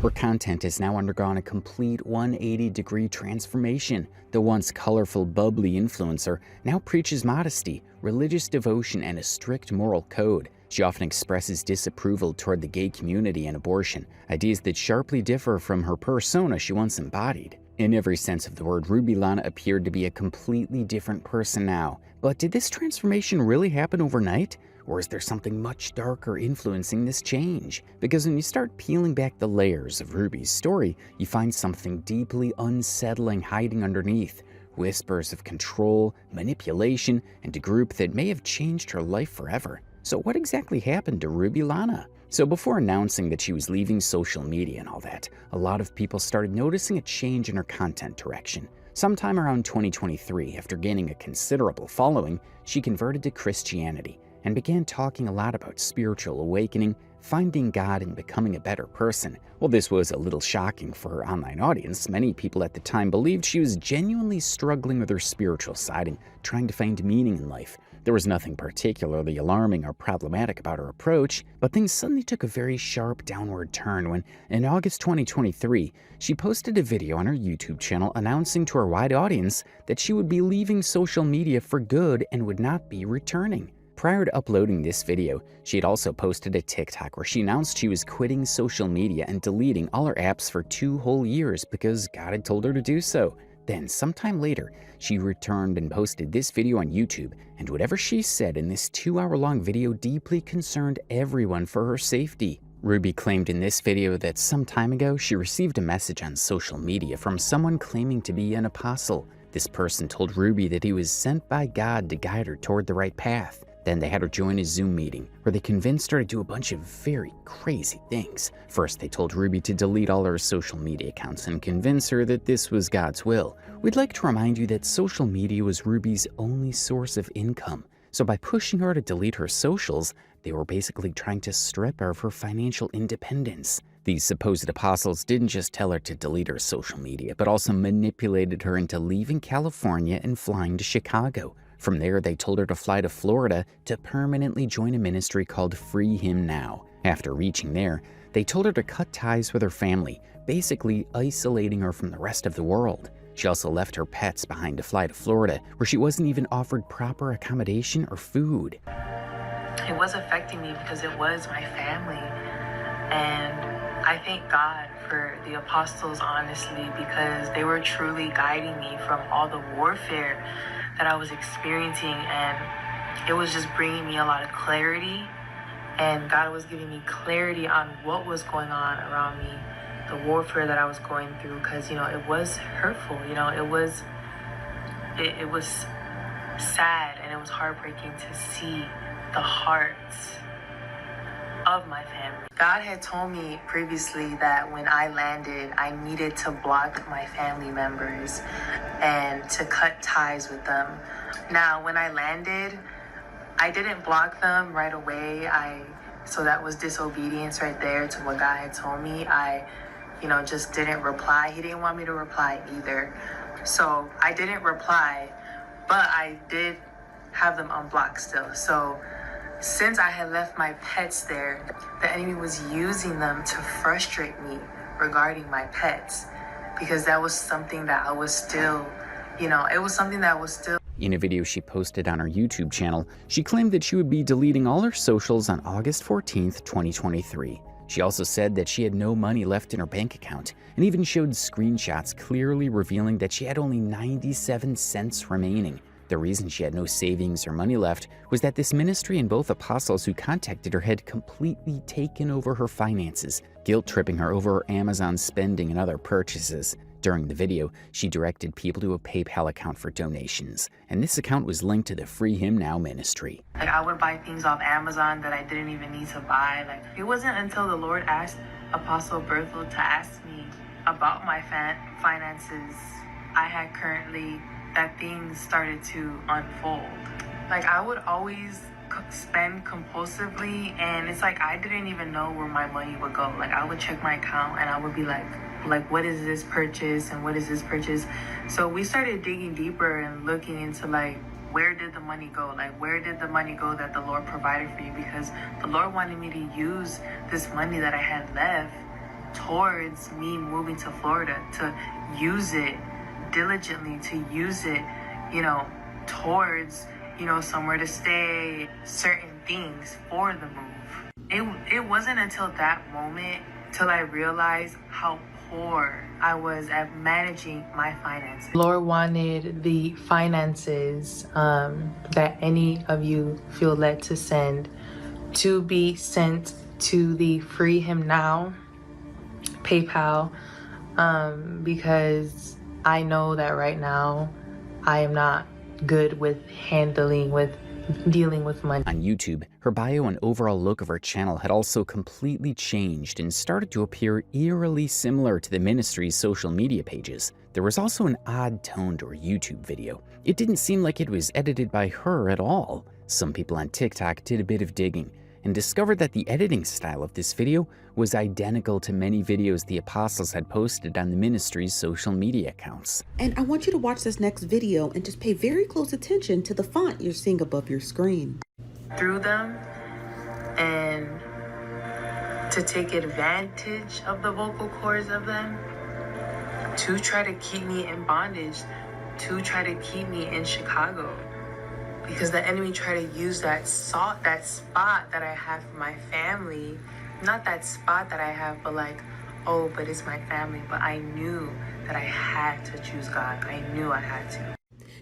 Her content has now undergone a complete 180-degree transformation. The once colorful, bubbly influencer now preaches modesty, religious devotion, and a strict moral code. She often expresses disapproval toward the gay community and abortion, ideas that sharply differ from her persona she once embodied. In every sense of the word, Ruby Lana appeared to be a completely different person now. But did this transformation really happen overnight? Or is there something much darker influencing this change? Because when you start peeling back the layers of Ruby's story, you find something deeply unsettling hiding underneath. Whispers of control, manipulation, and a group that may have changed her life forever. So what exactly happened to Ruby Lana? So before announcing that she was leaving social media and all that, a lot of people started noticing a change in her content direction. Sometime around 2023, after gaining a considerable following, she converted to Christianity and began talking a lot about spiritual awakening, finding God, and becoming a better person. While this was a little shocking for her online audience, many people at the time believed she was genuinely struggling with her spiritual side and trying to find meaning in life. There was nothing particularly alarming or problematic about her approach, but things suddenly took a very sharp downward turn when, in August 2023, she posted a video on her YouTube channel announcing to her wide audience that she would be leaving social media for good and would not be returning. Prior to uploading this video, she had also posted a TikTok where she announced she was quitting social media and deleting all her apps for 2 whole years because God had told her to do so. Then, sometime later, she returned and posted this video on YouTube, and whatever she said in this 2-hour-long video deeply concerned everyone for her safety. Ruby claimed in this video that some time ago she received a message on social media from someone claiming to be an apostle. This person told Ruby that he was sent by God to guide her toward the right path. Then they had her join a Zoom meeting where they convinced her to do a bunch of very crazy things. First, they told Ruby to delete all her social media accounts and convince her that this was God's will. We'd like to remind you that social media was Ruby's only source of income. So by pushing her to delete her socials, they were basically trying to strip her of her financial independence. These supposed apostles didn't just tell her to delete her social media, but also manipulated her into leaving California and flying to Chicago. From there, they told her to fly to Florida to permanently join a ministry called Free Him Now. After reaching there, they told her to cut ties with her family, basically isolating her from the rest of the world. She also left her pets behind to fly to Florida, where she wasn't even offered proper accommodation or food. It was affecting me because it was my family. And I thank God for the apostles, honestly, because they were truly guiding me from all the warfare that I was experiencing, and it was just bringing me a lot of clarity, and God was giving me clarity on what was going on around me, the warfare that I was going through, because it was hurtful, it was sad, and it was heartbreaking to see the hearts of my family. God had told me previously that when I landed, I needed to block my family members and to cut ties with them. Now, when I landed, I didn't block them right away. So that was disobedience right there to what God had told me. I, just didn't reply. He didn't want me to reply either. So I didn't reply, but I did have them unblocked still. So since I had left my pets there, the enemy was using them to frustrate me regarding my pets, because that was something that I was still, it was something that was still. In a video she posted on her YouTube channel, she claimed that she would be deleting all her socials on August 14th, 2023. She also said that she had no money left in her bank account, and even showed screenshots clearly revealing that she had only 97 cents remaining. The reason she had no savings or money left was that this ministry and both apostles who contacted her had completely taken over her finances, guilt-tripping her over her Amazon spending and other purchases. During the video, she directed people to a PayPal account for donations, and this account was linked to the Free Him Now ministry. Like, I would buy things off Amazon that I didn't even need to buy. Like, it wasn't until the Lord asked Apostle Berthel to ask me about my finances I had currently, that things started to unfold. Like, I would always spend compulsively, and it's like I didn't even know where my money would go. Like, I would check my account and I would be like what is this purchase and what is this purchase? So we started digging deeper and looking into like, where did the money go? Like, where did the money go that the Lord provided for you? Because the Lord wanted me to use this money that I had left towards me moving to Florida, to use it diligently, to use it, towards, somewhere to stay, certain things for the move. It wasn't until that moment till I realized how poor I was at managing my finances. Lord wanted the finances that any of you feel led to send to be sent to the Free Him Now PayPal, because I know that right now I am not good with dealing with money. On YouTube, her bio and overall look of her channel had also completely changed and started to appear eerily similar to the ministry's social media pages. There was also an odd tone to her YouTube video. It didn't seem like it was edited by her at all. Some people on TikTok did a bit of digging and discovered that the editing style of this video was identical to many videos the apostles had posted on the ministry's social media accounts. And I want you to watch this next video and just pay very close attention to the font you're seeing above your screen. Through them, and to take advantage of the vocal cords of them, to try to keep me in bondage, to try to keep me in Chicago. Because the enemy tried to use that spot that I have for my family. Not that spot that I have, but like, oh, but it's my family. But I knew that I had to choose God. I knew I had to.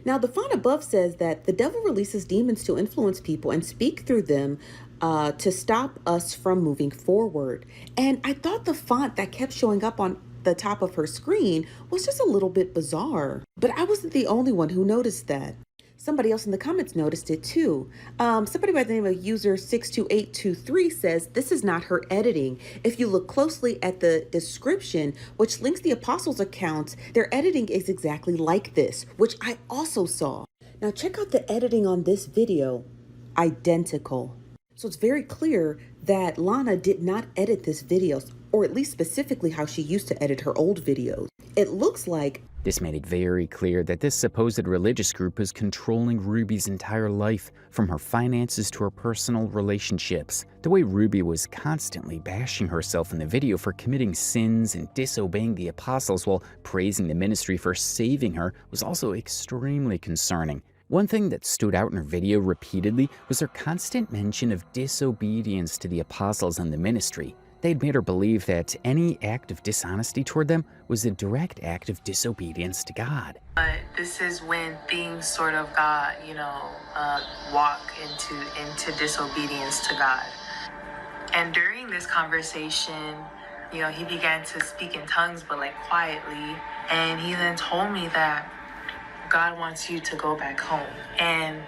Now, the font above says that the devil releases demons to influence people and speak through them to stop us from moving forward. And I thought the font that kept showing up on the top of her screen was just a little bit bizarre. But I wasn't the only one who noticed that. Somebody else in the comments noticed it too. Somebody by the name of user 62823 says this is not her editing. If you look closely at the description, which links the apostles' accounts, their editing is exactly like this, which I also saw. Now check out the editing on this video. Identical. So it's very clear that Lana did not edit this video, or at least specifically how she used to edit her old videos. It looks like this made it very clear that this supposed religious group was controlling Ruby's entire life, from her finances to her personal relationships. The way Ruby was constantly bashing herself in the video for committing sins and disobeying the apostles while praising the ministry for saving her was also extremely concerning. One thing that stood out in her video repeatedly was her constant mention of disobedience to the apostles and the ministry. They'd made her believe that any act of dishonesty toward them was a direct act of disobedience to God. But this is when things sort of got, walk into disobedience to God. And during this conversation, he began to speak in tongues, but like quietly. And he then told me that God wants you to go back home. And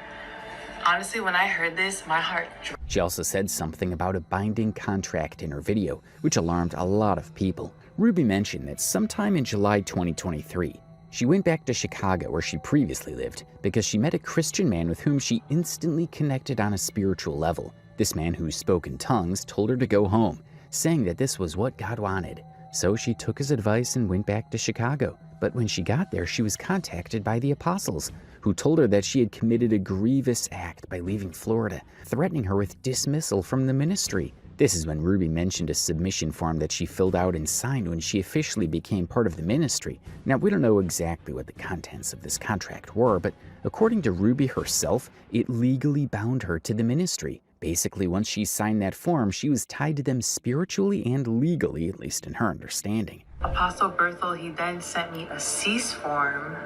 honestly, when I heard this, my heart dropped. She also said something about a binding contract in her video, which alarmed a lot of people. Ruby mentioned that sometime in July 2023, she went back to Chicago where she previously lived because she met a Christian man with whom she instantly connected on a spiritual level. This man, who spoke in tongues, told her to go home, saying that this was what God wanted. So she took his advice and went back to Chicago. But when she got there, she was contacted by the apostles, who told her that she had committed a grievous act by leaving Florida, threatening her with dismissal from the ministry. This is when Ruby mentioned a submission form that she filled out and signed when she officially became part of the ministry. Now, we don't know exactly what the contents of this contract were, but according to Ruby herself, it legally bound her to the ministry. Basically, once she signed that form, she was tied to them spiritually and legally, at least in her understanding. Apostle Berthel, he then sent me a cease form.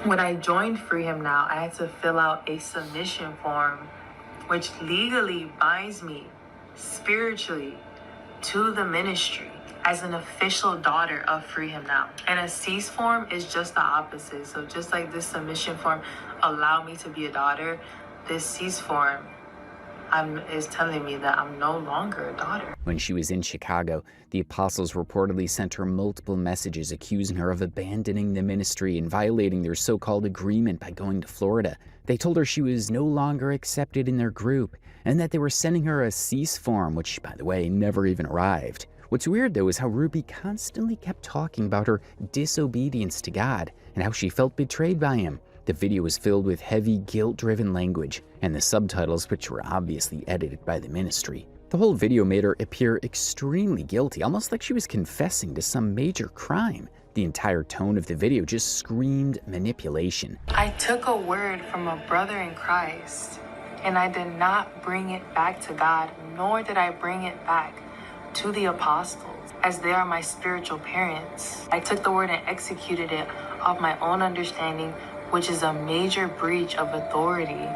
When I joined Free Him Now, I had to fill out a submission form, which legally binds me spiritually to the ministry. as an official daughter of Free Him Now. And a cease form is just the opposite. So just like this submission form allowed me to be a daughter, this cease form is telling me that I'm no longer a daughter. When she was in Chicago, the apostles reportedly sent her multiple messages accusing her of abandoning the ministry and violating their so-called agreement by going to Florida. They told her she was no longer accepted in their group and that they were sending her a cease form, which, by the way, never even arrived. What's weird, though, is how Ruby constantly kept talking about her disobedience to God and how she felt betrayed by him. The video was filled with heavy, guilt-driven language, and the subtitles, which were obviously edited by the ministry. The whole video made her appear extremely guilty, almost like she was confessing to some major crime. The entire tone of the video just screamed manipulation. I took a word from a brother in Christ, and I did not bring it back to God, nor did I bring it back to the apostles, as they are my spiritual parents. I took the word and executed it of my own understanding, which is a major breach of authority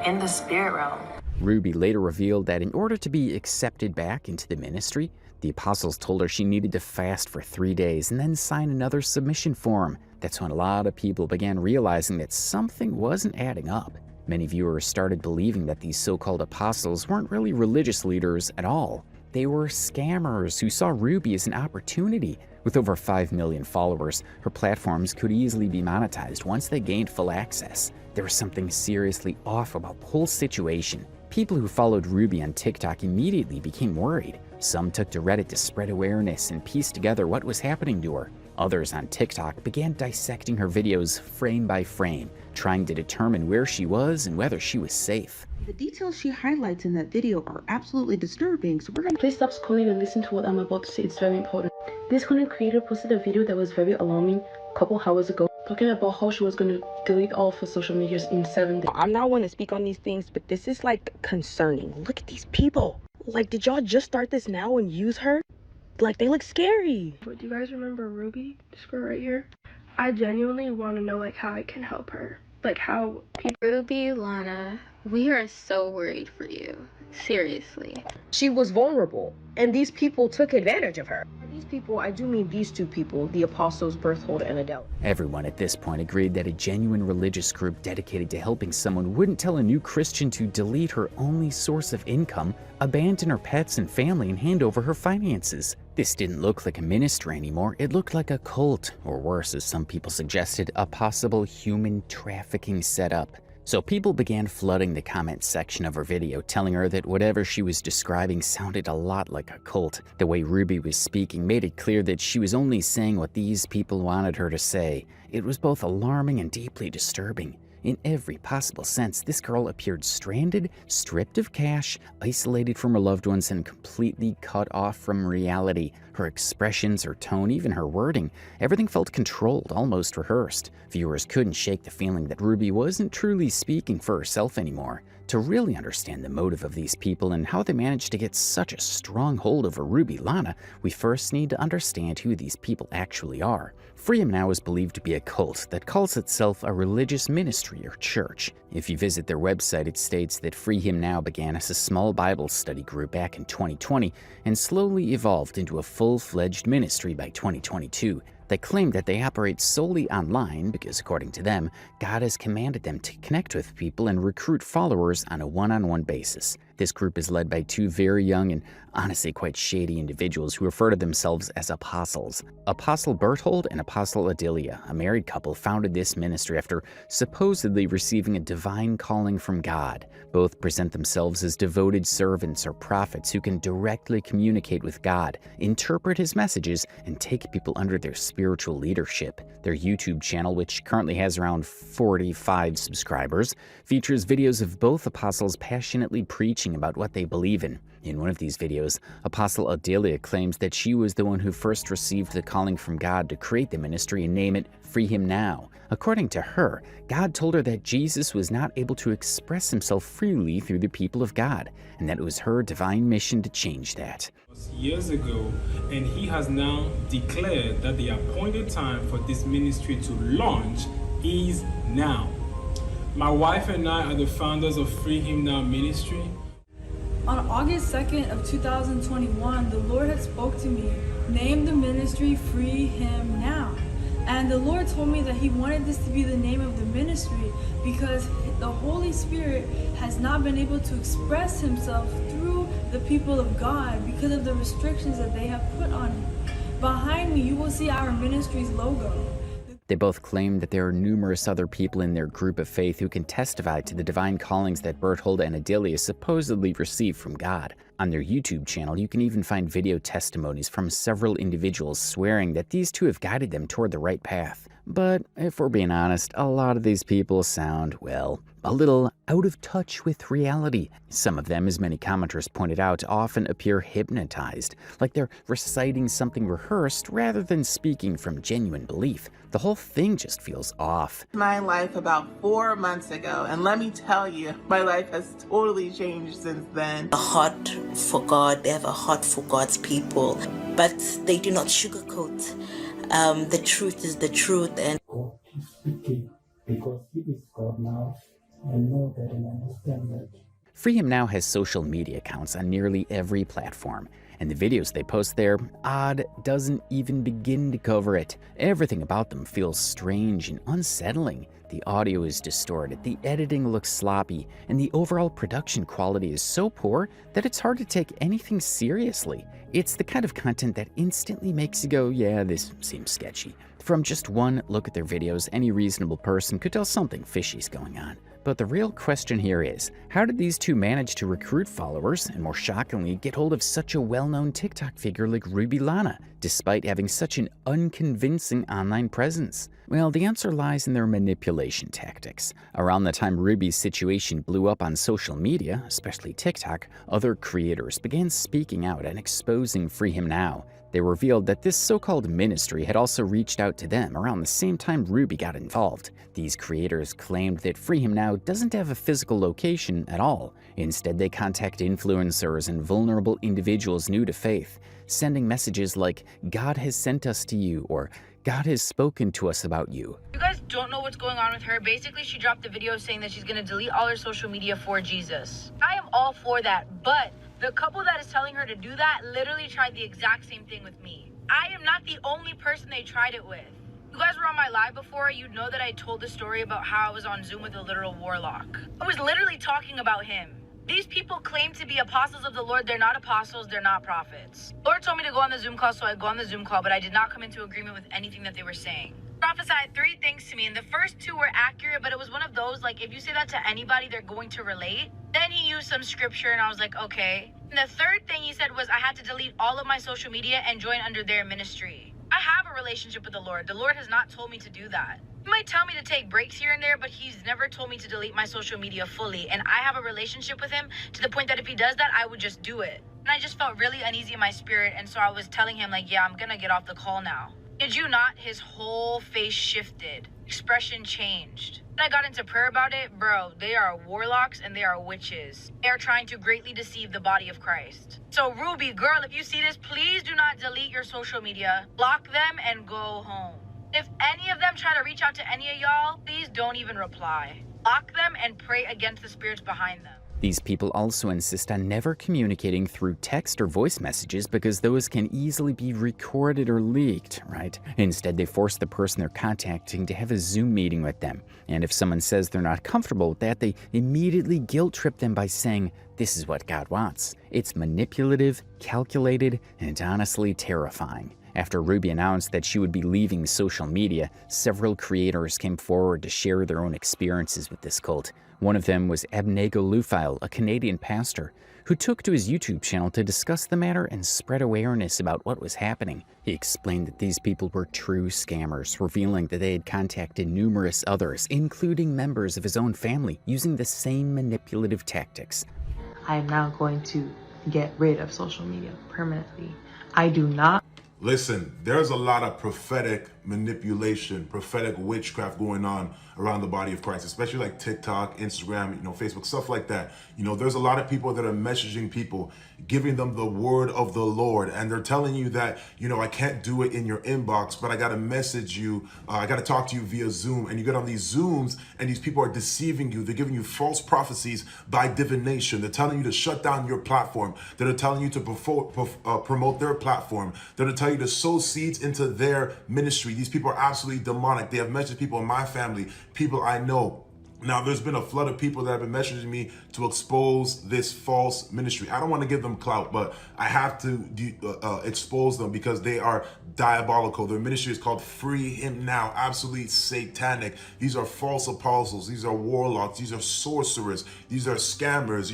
in the spirit realm. Ruby later revealed that in order to be accepted back into the ministry, the apostles told her she needed to fast for 3 days and then sign another submission form. That's when a lot of people began realizing that something wasn't adding up. Many viewers started believing that these so-called apostles weren't really religious leaders at all. They were scammers who saw Ruby as an opportunity. With over 5 million followers, her platforms could easily be monetized once they gained full access. There was something seriously off about the whole situation. People who followed Ruby on TikTok immediately became worried. Some took to Reddit to spread awareness and piece together what was happening to her. Others on TikTok began dissecting her videos frame by frame, trying to determine where she was and whether she was safe. The details she highlights in that video are absolutely disturbing, so we're gonna— Please stop scrolling and listen to what I'm about to say. It's very important. This content creator posted a video that was very alarming a couple hours ago, talking about how she was going to delete all of her social medias in 7 days. I'm not one to speak on these things, but this is like concerning. Look at these people. Like, did y'all just start this now and use her? Like, they look scary. But do you guys remember Ruby, this girl right here? I genuinely want to know like how I can help her. Like how people— Ruby Lana, we are so worried for you. Seriously. She was vulnerable, and these people took advantage of her. These people, I do mean these two people, the apostles Berthold and Adele. Everyone at this point agreed that a genuine religious group dedicated to helping someone wouldn't tell a new Christian to delete her only source of income, abandon her pets and family, and hand over her finances. This didn't look like a ministry anymore. It looked like a cult, or worse, as some people suggested, a possible human trafficking setup. So people began flooding the comment section of her video, telling her that whatever she was describing sounded a lot like a cult. The way Ruby was speaking made it clear that she was only saying what these people wanted her to say. It was both alarming and deeply disturbing. In every possible sense, this girl appeared stranded, stripped of cash, isolated from her loved ones, and completely cut off from reality. Her expressions, her tone, even her wording, everything felt controlled, almost rehearsed. Viewers couldn't shake the feeling that Ruby wasn't truly speaking for herself anymore. To really understand the motive of these people and how they managed to get such a strong hold over Ruby Lana, we first need to understand who these people actually are. Free Him Now is believed to be a cult that calls itself a religious ministry or church. If you visit their website, it states that Free Him Now began as a small Bible study group back in 2020 and slowly evolved into a full-fledged ministry by 2022. They claim that they operate solely online because, according to them, God has commanded them to connect with people and recruit followers on a one-on-one basis. This group is led by two very young and honestly quite shady individuals who refer to themselves as apostles. Apostle Berthold and Apostle Llaya, a married couple, founded this ministry after supposedly receiving a divine calling from God. Both present themselves as devoted servants or prophets who can directly communicate with God, interpret his messages, and take people under their spiritual leadership. Their YouTube channel, which currently has around 45 subscribers, features videos of both apostles passionately preaching about what they believe in. In one of these videos, Apostle Llaya claims that she was the one who first received the calling from God to create the ministry and name it Free Him Now. According to her, God told her that Jesus was not able to express himself freely through the people of God, and that it was her divine mission to change that. Years ago, and he has now declared that the appointed time for this ministry to launch is now. My wife and I are the founders of Free Him Now Ministry. On August 2nd of 2021, the Lord had spoke to me Name the ministry Free Him Now. And the Lord told me that He wanted this to be the name of the ministry because the Holy Spirit has not been able to express Himself through the people of God because of the restrictions that they have put on Him. Behind me, you will see our ministry's logo. They both claim that there are numerous other people in their group of faith who can testify to the divine callings that Berthold and Adelia supposedly received from God. On their YouTube channel, you can even find video testimonies from several individuals swearing that these two have guided them toward the right path. But if we're being honest, a lot of these people sound, well, a little out of touch with reality. Some of them, as many commenters pointed out, often appear hypnotized, like they're reciting something rehearsed rather than speaking from genuine belief. The whole thing just feels off. My life about 4 months ago, and let me tell you, my life has totally changed since then. A heart for God, they have a heart for God's people, but they do not sugarcoat. The truth is the truth, and God is speaking because He is God now. I know that and understand that. Free Him Now has social media accounts on nearly every platform, and the videos they post there, odd, doesn't even begin to cover it. Everything about them feels strange and unsettling. The audio is distorted, the editing looks sloppy, and the overall production quality is so poor that it's hard to take anything seriously. It's the kind of content that instantly makes you go, yeah, this seems sketchy. From just one look at their videos, any reasonable person could tell something fishy's going on. But the real question here is, how did these two manage to recruit followers, and more shockingly, get hold of such a well-known TikTok figure like Ruby Lana, despite having such an unconvincing online presence? Well, the answer lies in their manipulation tactics. Around the time Ruby's situation blew up on social media, especially TikTok, other creators began speaking out and exposing Free Him Now. They revealed that this so-called ministry had also reached out to them around the same time Ruby got involved. These creators claimed that Free Him Now doesn't have a physical location at all. Instead, they contact influencers and vulnerable individuals new to faith, sending messages like, "God has sent us to you," or "God has spoken to us about you." You guys don't know what's going on with her. Basically, she dropped a video saying that she's gonna delete all her social media for Jesus. I am all for that, but the couple that is telling her to do that literally tried the exact same thing with me. I am not the only person they tried it with. You guys were on my live before, you'd know that I told the story about how I was on Zoom with a literal warlock. I was literally talking about him. These people claim to be apostles of the Lord. They're not apostles, they're not prophets. Lord told me to go on the Zoom call, so I go on the Zoom call, but I did not come into agreement with anything that they were saying. Prophesied 3 things to me, and the first 2 were accurate, but it was one of those, like, if you say that to anybody, they're going to relate. Then he used some scripture, and I was like, okay. And the third thing he said was I had to delete all of my social media and join under their ministry. I have a relationship with the Lord. The Lord has not told me to do that. He might tell me to take breaks here and there, but he's never told me to delete my social media fully. And I have a relationship with him to the point that if he does that, I would just do it. And I just felt really uneasy in my spirit, and so I was telling him, like, yeah, I'm gonna get off the call now. Did you not? His whole face shifted. Expression changed. When I got into prayer about it, bro, they are warlocks and they are witches. They are trying to greatly deceive the body of Christ. So Ruby, girl, if you see this, please do not delete your social media. Block them and go home. If any of them try to reach out to any of y'all, please don't even reply. Block them and pray against the spirits behind them. These people also insist on never communicating through text or voice messages because those can easily be recorded or leaked, right? Instead, they force the person they're contacting to have a Zoom meeting with them. And if someone says they're not comfortable with that, they immediately guilt trip them by saying, "This is what God wants." It's manipulative, calculated, and honestly terrifying. After Ruby announced that she would be leaving social media, several creators came forward to share their own experiences with this cult. One of them was Abnego Lufile, a Canadian pastor, who took to his YouTube channel to discuss the matter and spread awareness about what was happening. He explained that these people were true scammers, revealing that they had contacted numerous others, including members of his own family, using the same manipulative tactics. I am now going to get rid of social media permanently. I do not. Listen, there's a lot of prophetic manipulation, prophetic witchcraft going on around the body of Christ, especially like TikTok, Instagram, Facebook, stuff like that. There's a lot of people that are messaging people, giving them the word of the Lord, and they're telling you that, I can't do it in your inbox, but I got to message you, I got to talk to you via Zoom. And you get on these Zooms and these people are deceiving you. They're giving you false prophecies by divination. They're telling you to shut down your platform. They're telling you to promote their platform. They're to tell you to sow seeds into their ministry. These people are absolutely demonic. They have messaged people in my family, people I know. Now, there's been a flood of people that have been messaging me to expose this false ministry. I don't want to give them clout, but I have to expose them because they are diabolical. Their ministry is called Free Him Now, absolutely satanic. These are false apostles. These are warlocks. These are sorcerers. These are scammers.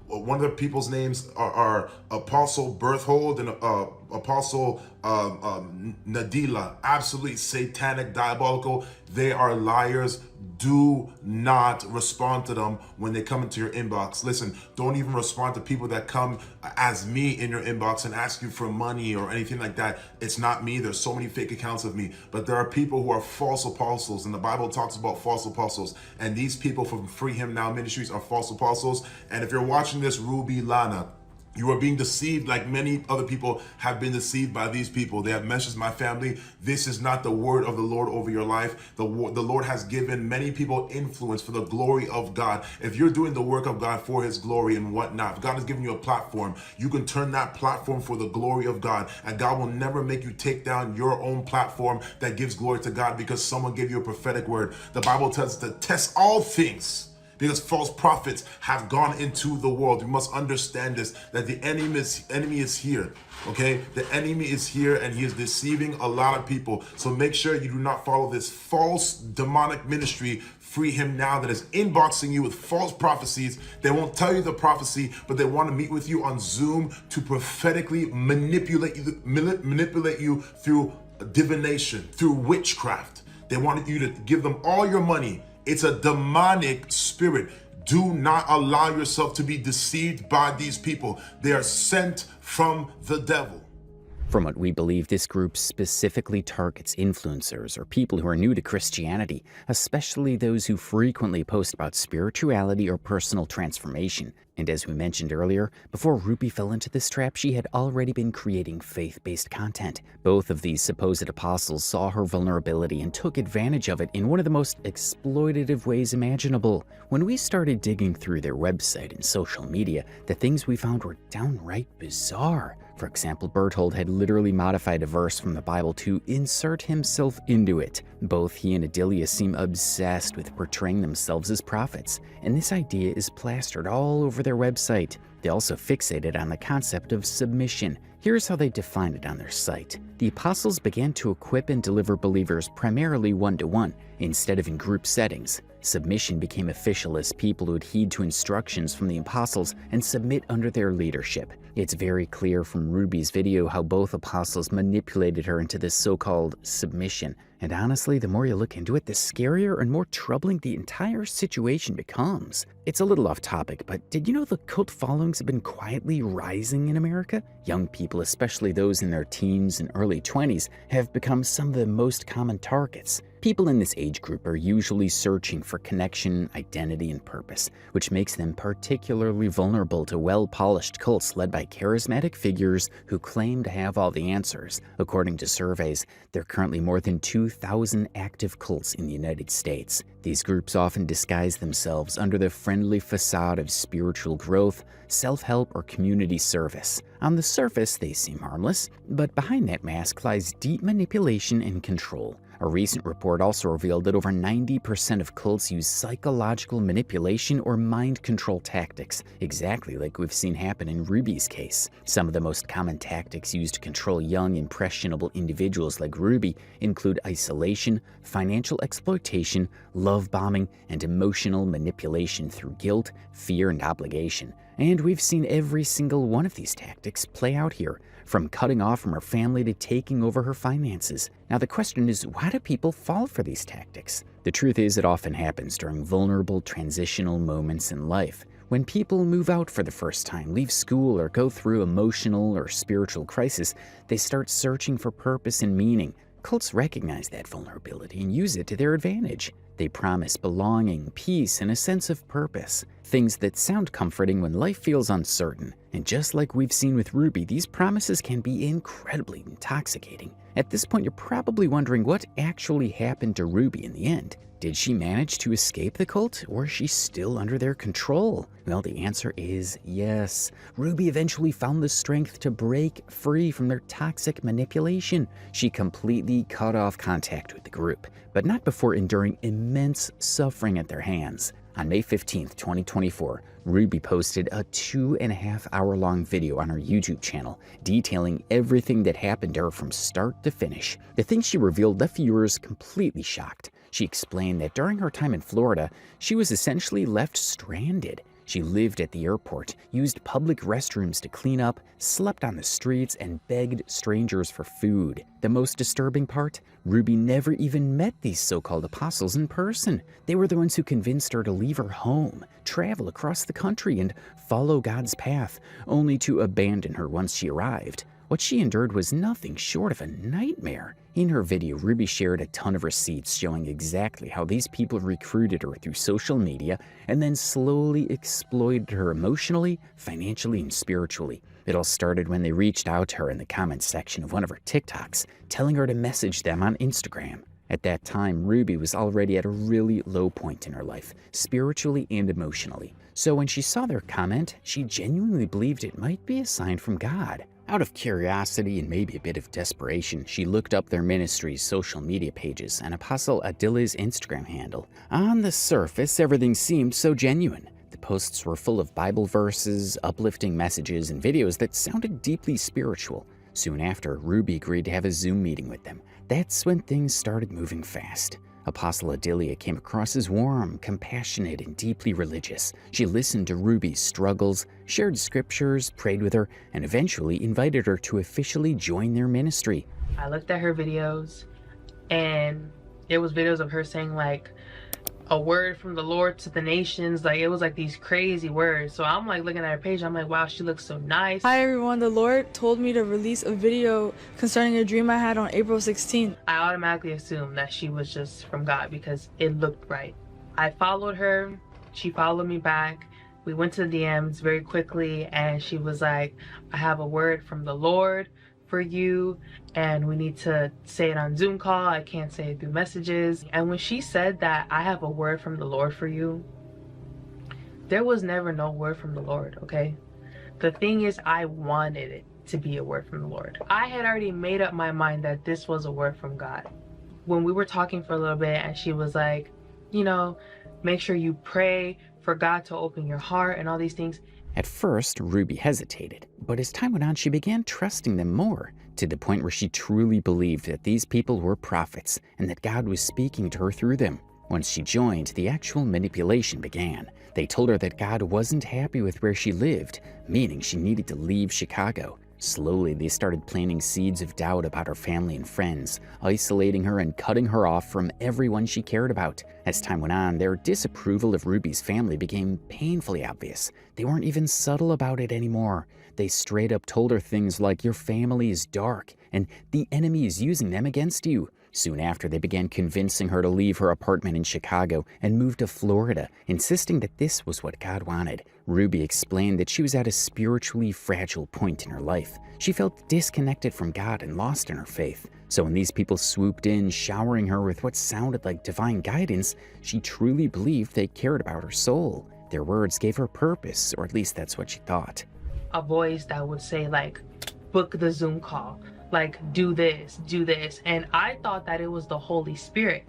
One of the people's names are Apostle Berthold and Apostle Nadila. Absolutely satanic, diabolical. They are liars. Do not respond to them when they come into your inbox. Listen, don't even respond to people that come as me in your inbox and ask you for money or anything like that. It's not me. There's so many fake accounts of me. But there are people who are false apostles, and the Bible talks about false apostles. And these people from Free Him Now Ministries are false apostles. And if you're watching this, Ruby Lana, you are being deceived like many other people have been deceived by these people. They have messaged my family. This is not the word of the Lord over your life. The Lord has given many people influence for the glory of God. If you're doing the work of God for his glory and whatnot, if God has given you a platform, you can turn that platform for the glory of God. And God will never make you take down your own platform that gives glory to God because someone gave you a prophetic word. The Bible tells us to test all things, because false prophets have gone into the world. You must understand this, that the enemy is here, okay? The enemy is here and he is deceiving a lot of people. So make sure you do not follow this false demonic ministry, Free Him Now, that is inboxing you with false prophecies. They won't tell you the prophecy, but they want to meet with you on Zoom to prophetically manipulate you through divination, through witchcraft. They want you to give them all your money. It's a demonic spirit. Do not allow yourself to be deceived by these people. They are sent from the devil. From what we believe, this group specifically targets influencers or people who are new to Christianity, especially those who frequently post about spirituality or personal transformation. And as we mentioned earlier, before Ruby fell into this trap, she had already been creating faith-based content. Both of these supposed apostles saw her vulnerability and took advantage of it in one of the most exploitative ways imaginable. When we started digging through their website and social media, the things we found were downright bizarre. For example, Berthold had literally modified a verse from the Bible to insert himself into it. Both he and Llaya seem obsessed with portraying themselves as prophets, and this idea is plastered all over their website. They also fixated on the concept of submission. Here's how they define it on their site. The apostles began to equip and deliver believers primarily one-to-one, instead of in group settings. Submission became official as people would heed to instructions from the apostles and submit under their leadership. It's very clear from Ruby's video how both apostles manipulated her into this so-called submission. And honestly, the more you look into it, the scarier and more troubling the entire situation becomes. It's a little off topic, but did you know the cult followings have been quietly rising in America? Young people, especially those in their teens and early 20s, have become some of the most common targets. People in this age group are usually searching for connection, identity, and purpose, which makes them particularly vulnerable to well-polished cults led by charismatic figures who claim to have all the answers. According to surveys, there are currently more than 2,000 active cults in the United States. These groups often disguise themselves under the friendly facade of spiritual growth, self-help, or community service. On the surface, they seem harmless, but behind that mask lies deep manipulation and control. A recent report also revealed that over 90% of cults use psychological manipulation or mind control tactics, exactly like we've seen happen in Ruby's case. Some of the most common tactics used to control young, impressionable individuals like Ruby include isolation, financial exploitation, love bombing, and emotional manipulation through guilt, fear, and obligation. And we've seen every single one of these tactics play out here, from cutting off from her family to taking over her finances. Now the question is, why do people fall for these tactics? The truth is, it often happens during vulnerable transitional moments in life. When people move out for the first time, leave school, or go through emotional or spiritual crisis, they start searching for purpose and meaning. Cults recognize that vulnerability and use it to their advantage. They promise belonging, peace, and a sense of purpose, things that sound comforting when life feels uncertain. And just like we've seen with Ruby, these promises can be incredibly intoxicating. At this point, you're probably wondering what actually happened to Ruby in the end. Did she manage to escape the cult, or is she still under their control? Well, the answer is yes. Ruby eventually found the strength to break free from their toxic manipulation. She completely cut off contact with the group, but not before enduring immense suffering at their hands. On May 15th, 2024, Ruby posted a 2.5-hour-long video on her YouTube channel detailing everything that happened to her from start to finish. The things she revealed left viewers completely shocked. She explained that during her time in Florida, she was essentially left stranded. She lived at the airport, used public restrooms to clean up, slept on the streets, and begged strangers for food. The most disturbing part? Ruby never even met these so-called apostles in person. They were the ones who convinced her to leave her home, travel across the country, and follow God's path, only to abandon her once she arrived. What she endured was nothing short of a nightmare. In her video, Ruby shared a ton of receipts showing exactly how these people recruited her through social media and then slowly exploited her emotionally, financially, and spiritually. It all started when they reached out to her in the comments section of one of her TikToks, telling her to message them on Instagram. At that time, Ruby was already at a really low point in her life, spiritually and emotionally. So when she saw their comment, she genuinely believed it might be a sign from God. Out of curiosity and maybe a bit of desperation, she looked up their ministry's social media pages and Apostle Adila's Instagram handle. On the surface, everything seemed so genuine. The posts were full of Bible verses, uplifting messages, and videos that sounded deeply spiritual. Soon after, Ruby agreed to have a Zoom meeting with them. That's when things started moving fast. Apostle Adilia came across as warm, compassionate, and deeply religious. She listened to Ruby's struggles, shared scriptures, prayed with her, and eventually invited her to officially join their ministry. I looked at her videos, and it was videos of her saying like a word from the Lord to the nations. Like, it was like these crazy words. So I'm like looking at her page, I'm like, wow, she looks so nice. Hi everyone, the Lord told me to release a video concerning a dream I had on April 16th. I automatically assumed that she was just from God because it looked right. I followed her, she followed me back. We went to the DMs very quickly, and she was like, I have a word from the Lord for you, and we need to say it on Zoom call. I can't say it through messages. And when she said that I have a word from the Lord for you, there was never no word from the Lord, okay? The thing is, I wanted it to be a word from the Lord. I had already made up my mind that this was a word from God. When we were talking for a little bit, and she was like, you know, make sure you pray for God to open your heart and all these things. At first, Ruby hesitated, but as time went on, she began trusting them more, to the point where she truly believed that these people were prophets and that God was speaking to her through them. Once she joined, the actual manipulation began. They told her that God wasn't happy with where she lived, meaning she needed to leave Chicago. Slowly, they started planting seeds of doubt about her family and friends, isolating her and cutting her off from everyone she cared about. As time went on, their disapproval of Ruby's family became painfully obvious. They weren't even subtle about it anymore. They straight up told her things like, your family is dark, and the enemy is using them against you. Soon after, they began convincing her to leave her apartment in Chicago and move to Florida, insisting that this was what God wanted. Ruby explained that she was at a spiritually fragile point in her life. She felt disconnected from God and lost in her faith. So when these people swooped in, showering her with what sounded like divine guidance, she truly believed they cared about her soul. Their words gave her purpose, or at least that's what she thought. A voice that would say like, book the Zoom call. Like, do this. And I thought that it was the Holy Spirit.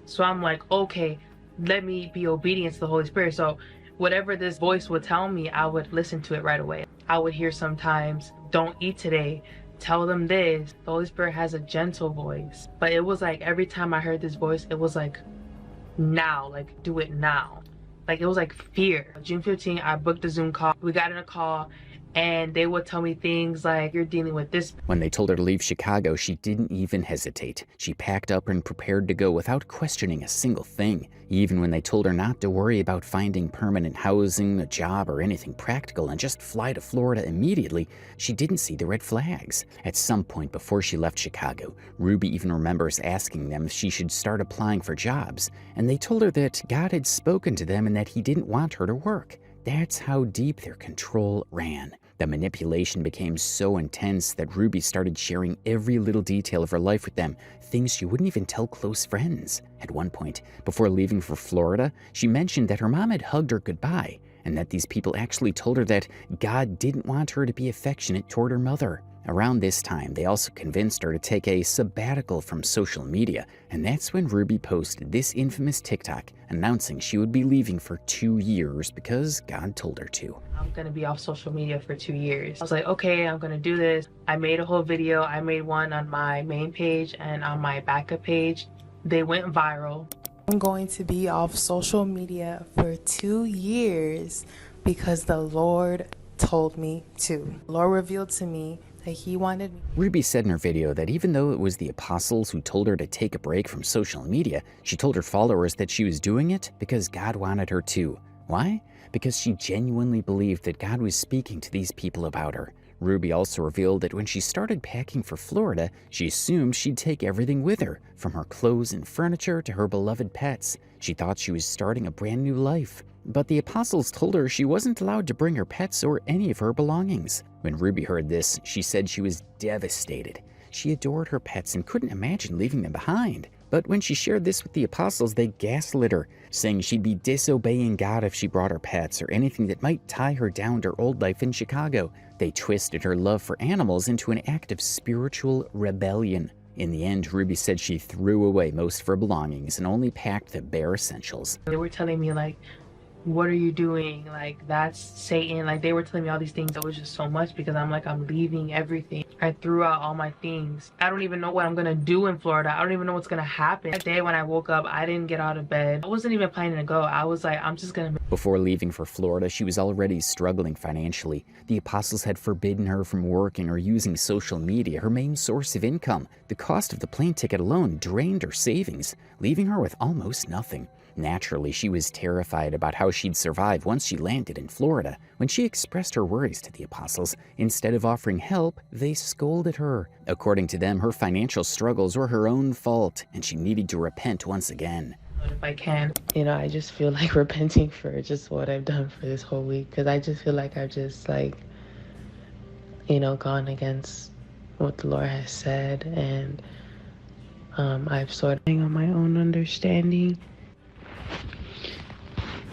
So I'm like, okay, let me be obedient to the Holy Spirit. So whatever this voice would tell me, I would listen to it right away. I would hear sometimes, don't eat today, tell them this. The Holy Spirit has a gentle voice. But it was like every time I heard this voice, it was like, now, like, do it now. Like, it was like fear. June 15th, I booked a Zoom call. We got in a call, and they would tell me things like, you're dealing with this. When they told her to leave Chicago, she didn't even hesitate. She packed up and prepared to go without questioning a single thing. Even when they told her not to worry about finding permanent housing, a job, or anything practical and just fly to Florida immediately, she didn't see the red flags. At some point before she left Chicago, Ruby even remembers asking them if she should start applying for jobs, and they told her that God had spoken to them and that he didn't want her to work. That's how deep their control ran. The manipulation became so intense that Ruby started sharing every little detail of her life with them, things she wouldn't even tell close friends. At one point, before leaving for Florida, she mentioned that her mom had hugged her goodbye, and that these people actually told her that God didn't want her to be affectionate toward her mother. Around this time, they also convinced her to take a sabbatical from social media, and that's when Ruby posted this infamous TikTok announcing she would be leaving for 2 years because God told her to. I'm gonna be off social media for 2 years. I was like, okay, I'm gonna do this. I made a whole video. I made one on my main page and on my backup page. They went viral. I'm going to be off social media for 2 years because the Lord told me to. The Lord revealed to me that he wanted me. Ruby said in her video that even though it was the apostles who told her to take a break from social media, she told her followers that she was doing it because God wanted her to. Why? Because she genuinely believed that God was speaking to these people about her. Ruby also revealed that when she started packing for Florida, she assumed she'd take everything with her, from her clothes and furniture to her beloved pets. She thought she was starting a brand new life. But the apostles told her she wasn't allowed to bring her pets or any of her belongings. When Ruby heard this, she said she was devastated. She adored her pets and couldn't imagine leaving them behind. But when she shared this with the apostles, they gaslit her, saying she'd be disobeying God if she brought her pets or anything that might tie her down to her old life in Chicago. They twisted her love for animals into an act of spiritual rebellion. In the end, Ruby said she threw away most of her belongings and only packed the bare essentials. They were telling me like, what are you doing? Like, that's Satan. Like, they were telling me all these things that was just so much because I'm like, I'm leaving everything. I threw out all my things. I don't even know what I'm gonna do in Florida. I don't even know what's gonna happen. That day when I woke up, I didn't get out of bed. I wasn't even planning to go. I was like, I'm just gonna... Before leaving for Florida, she was already struggling financially. The apostles had forbidden her from working or using social media, her main source of income. The cost of the plane ticket alone drained her savings, leaving her with almost nothing. Naturally, she was terrified about how she'd survive once she landed in Florida. When she expressed her worries to the apostles, instead of offering help, they scolded her. According to them, her financial struggles were her own fault, and she needed to repent once again. If I can. I just feel like repenting for just what I've done for this whole week, because I just feel like I've just gone against what the Lord has said, and I've sort of on my own understanding.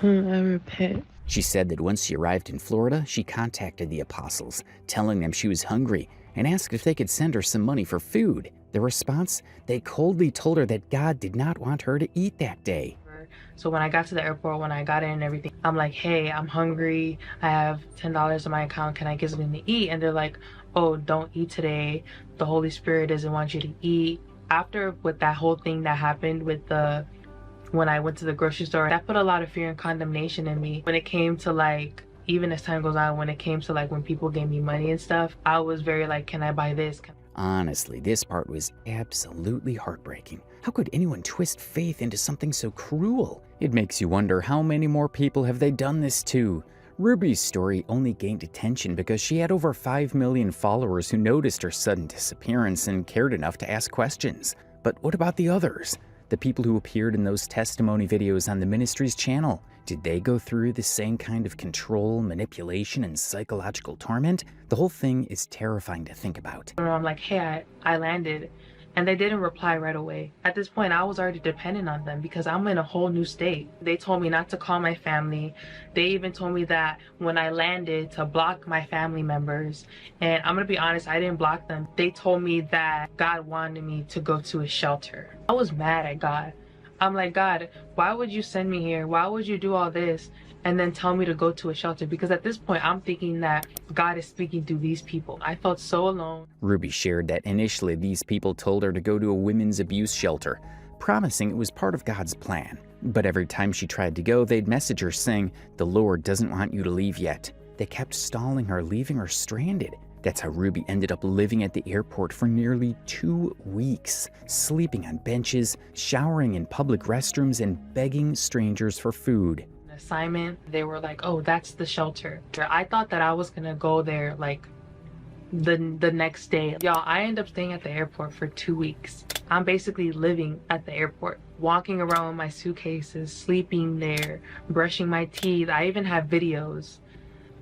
I repent. She said that once she arrived in Florida, she contacted the apostles, telling them she was hungry and asked if they could send her some money for food. The response? They coldly told her that God did not want her to eat that day. So when I got to the airport, when I got in and everything, I'm like, hey, I'm hungry. I have $10 in my account. Can I get something to eat? And they're like, oh, don't eat today. The Holy Spirit doesn't want you to eat. After with that whole thing that happened with when I went to the grocery store, that put a lot of fear and condemnation in me. When it came to even as time goes on, when it came to when people gave me money and stuff, I was very can I buy this? Honestly, this part was absolutely heartbreaking. How could anyone twist faith into something so cruel? It makes you wonder how many more people have they done this to. Ruby's story only gained attention because she had over 5 million followers who noticed her sudden disappearance and cared enough to ask questions. But what about the others? The people who appeared in those testimony videos on the ministry's channel, did they go through the same kind of control, manipulation, and psychological torment? The whole thing is terrifying to think about. I'm like, hey, I landed, and they didn't reply right away. At this point, I was already dependent on them because I'm in a whole new state. They told me not to call my family. They even told me that when I landed to block my family members. And I'm gonna be honest, I didn't block them. They told me that God wanted me to go to a shelter. I was mad at God. I'm like, God, why would you send me here? Why would you do all this and then tell me to go to a shelter? Because at this point, I'm thinking that God is speaking through these people. I felt so alone. Ruby shared that initially these people told her to go to a women's abuse shelter, promising it was part of God's plan. But every time she tried to go, they'd message her saying, the Lord doesn't want you to leave yet. they kept stalling her, leaving her stranded. That's how Ruby ended up living at the airport for nearly 2 weeks, sleeping on benches, showering in public restrooms, and begging strangers for food. Assignment, they were like, oh, that's the shelter. I thought that I was gonna go there like the next day. Y'all, I ended up staying at the airport for 2 weeks. I'm basically living at the airport, walking around with my suitcases, sleeping there, brushing my teeth. I even have videos.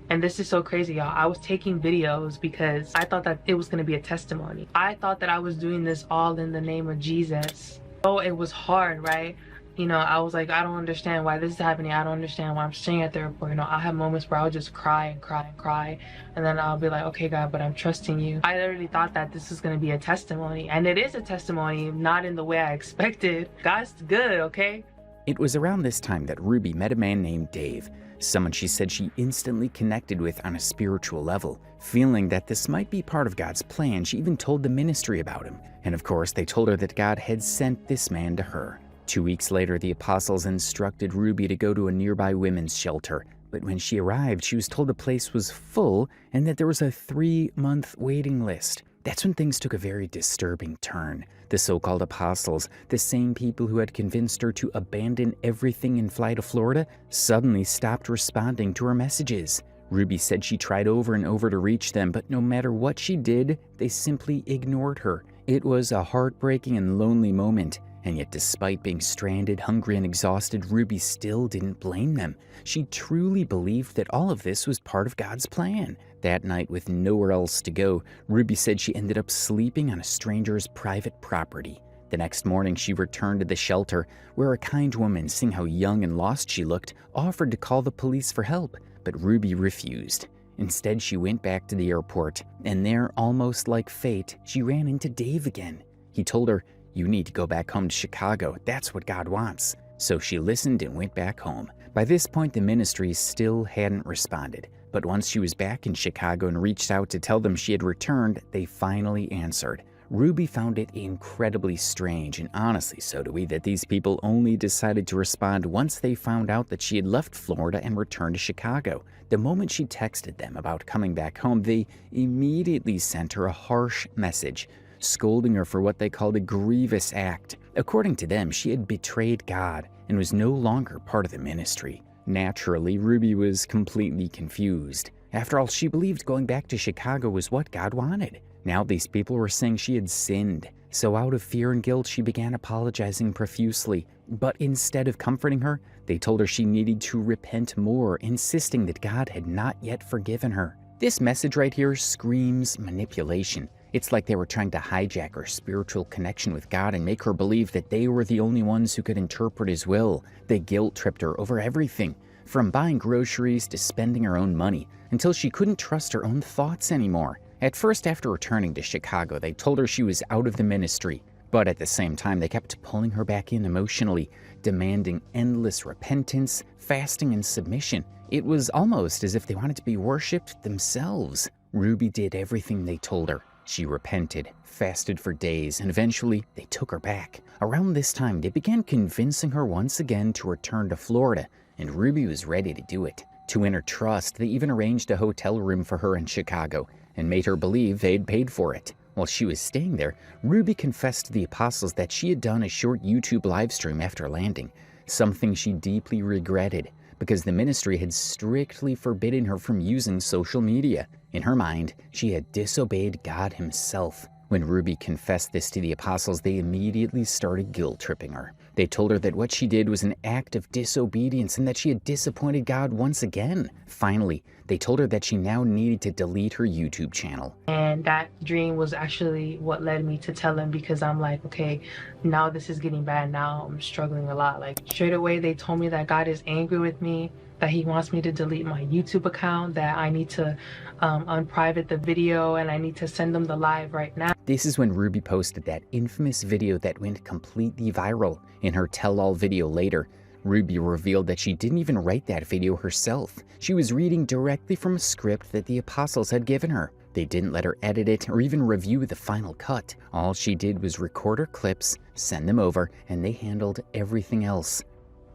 And this is so crazy, y'all. I was taking videos because I thought that it was going to be a testimony. I thought that I was doing this all in the name of Jesus. Oh, it was hard, right? You know, I was like, I don't understand why this is happening. I don't understand why I'm staying at the airport. You know, I'll have moments where I'll just cry and cry and cry. And then I'll be like, okay, God, but I'm trusting you. I literally thought that this was going to be a testimony. And it is a testimony, not in the way I expected. God's good, okay? It was around this time that Ruby met a man named Dave, someone she said she instantly connected with on a spiritual level. Feeling that this might be part of God's plan, she even told the ministry about him. And of course, they told her that God had sent this man to her. 2 weeks later, the apostles instructed Ruby to go to a nearby women's shelter. But when she arrived, she was told the place was full and that there was a 3-month waiting list. That's when things took a very disturbing turn. The so-called apostles, the same people who had convinced her to abandon everything and fly to Florida, suddenly stopped responding to her messages. Ruby said she tried over and over to reach them, but no matter what she did, they simply ignored her. It was a heartbreaking and lonely moment. And yet, despite being stranded, hungry, and exhausted, Ruby still didn't blame them. She truly believed that all of this was part of God's plan. That night, with nowhere else to go, Ruby said she ended up sleeping on a stranger's private property. The next morning, she returned to the shelter, where a kind woman, seeing how young and lost she looked, offered to call the police for help, but Ruby refused. Instead, she went back to the airport, and there, almost like fate, she ran into Dave again. He told her, "You need to go back home to Chicago. That's what God wants." So she listened and went back home. By this point, the ministry still hadn't responded. But once she was back in Chicago and reached out to tell them she had returned, they finally answered. Ruby found it incredibly strange, and honestly so do we, that these people only decided to respond once they found out that she had left Florida and returned to Chicago. The moment she texted them about coming back home, they immediately sent her a harsh message, scolding her for what they called a grievous act. According to them, she had betrayed God and was no longer part of the ministry. Naturally, Ruby was completely confused. After all, she believed going back to Chicago was what God wanted. Now these people were saying she had sinned. So out of fear and guilt, she began apologizing profusely. But instead of comforting her, they told her she needed to repent more, insisting that God had not yet forgiven her. This message right here screams manipulation. It's like they were trying to hijack her spiritual connection with God and make her believe that they were the only ones who could interpret His will. They guilt-tripped her over everything, from buying groceries to spending her own money, until she couldn't trust her own thoughts anymore. At first, after returning to Chicago, they told her she was out of the ministry. But at the same time, they kept pulling her back in emotionally, demanding endless repentance, fasting, and submission. It was almost as if they wanted to be worshipped themselves. Ruby did everything they told her. She repented, fasted for days, and eventually they took her back. Around this time, they began convincing her once again to return to Florida, and Ruby was ready to do it. To win her trust, they even arranged a hotel room for her in Chicago and made her believe they'd paid for it. While she was staying there, Ruby confessed to the apostles that she had done a short YouTube live stream after landing, something she deeply regretted because the ministry had strictly forbidden her from using social media. In her mind, she had disobeyed God Himself. When Ruby confessed this to the apostles, they immediately started guilt-tripping her. They told her that what she did was an act of disobedience and that she had disappointed God once again. Finally, they told her that she now needed to delete her YouTube channel. And that dream was actually what led me to tell them, because I'm like, okay, now this is getting bad. Now I'm struggling a lot. Like straight away, they told me that God is angry with me, that He wants me to delete my YouTube account, that I need to unprivate the video, and I need to send them the live right now. This is when Ruby posted that infamous video that went completely viral. In her tell-all video later, Ruby revealed that she didn't even write that video herself. She was reading directly from a script that the apostles had given her. They didn't let her edit it or even review the final cut. All she did was record her clips, send them over, and they handled everything else.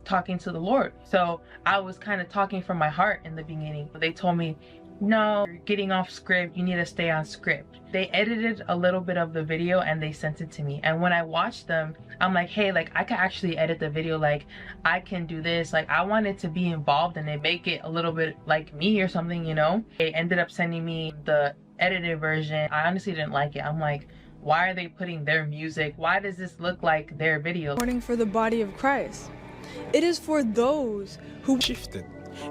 talking to the Lord. So I was kind of talking from my heart in the beginning. They told me, no, you're getting off script, you need to stay on script. They edited a little bit of the video and they sent it to me. And when I watched them, I'm like, hey, like I can actually edit the video, like I can do this. Like I wanted to be involved and make it a little bit like me or something, you know? They ended up sending me the edited version. I honestly didn't like it. I'm like, why are they putting their music? Why does this look like their video? Mourning for the body of Christ. It is for those who shifted,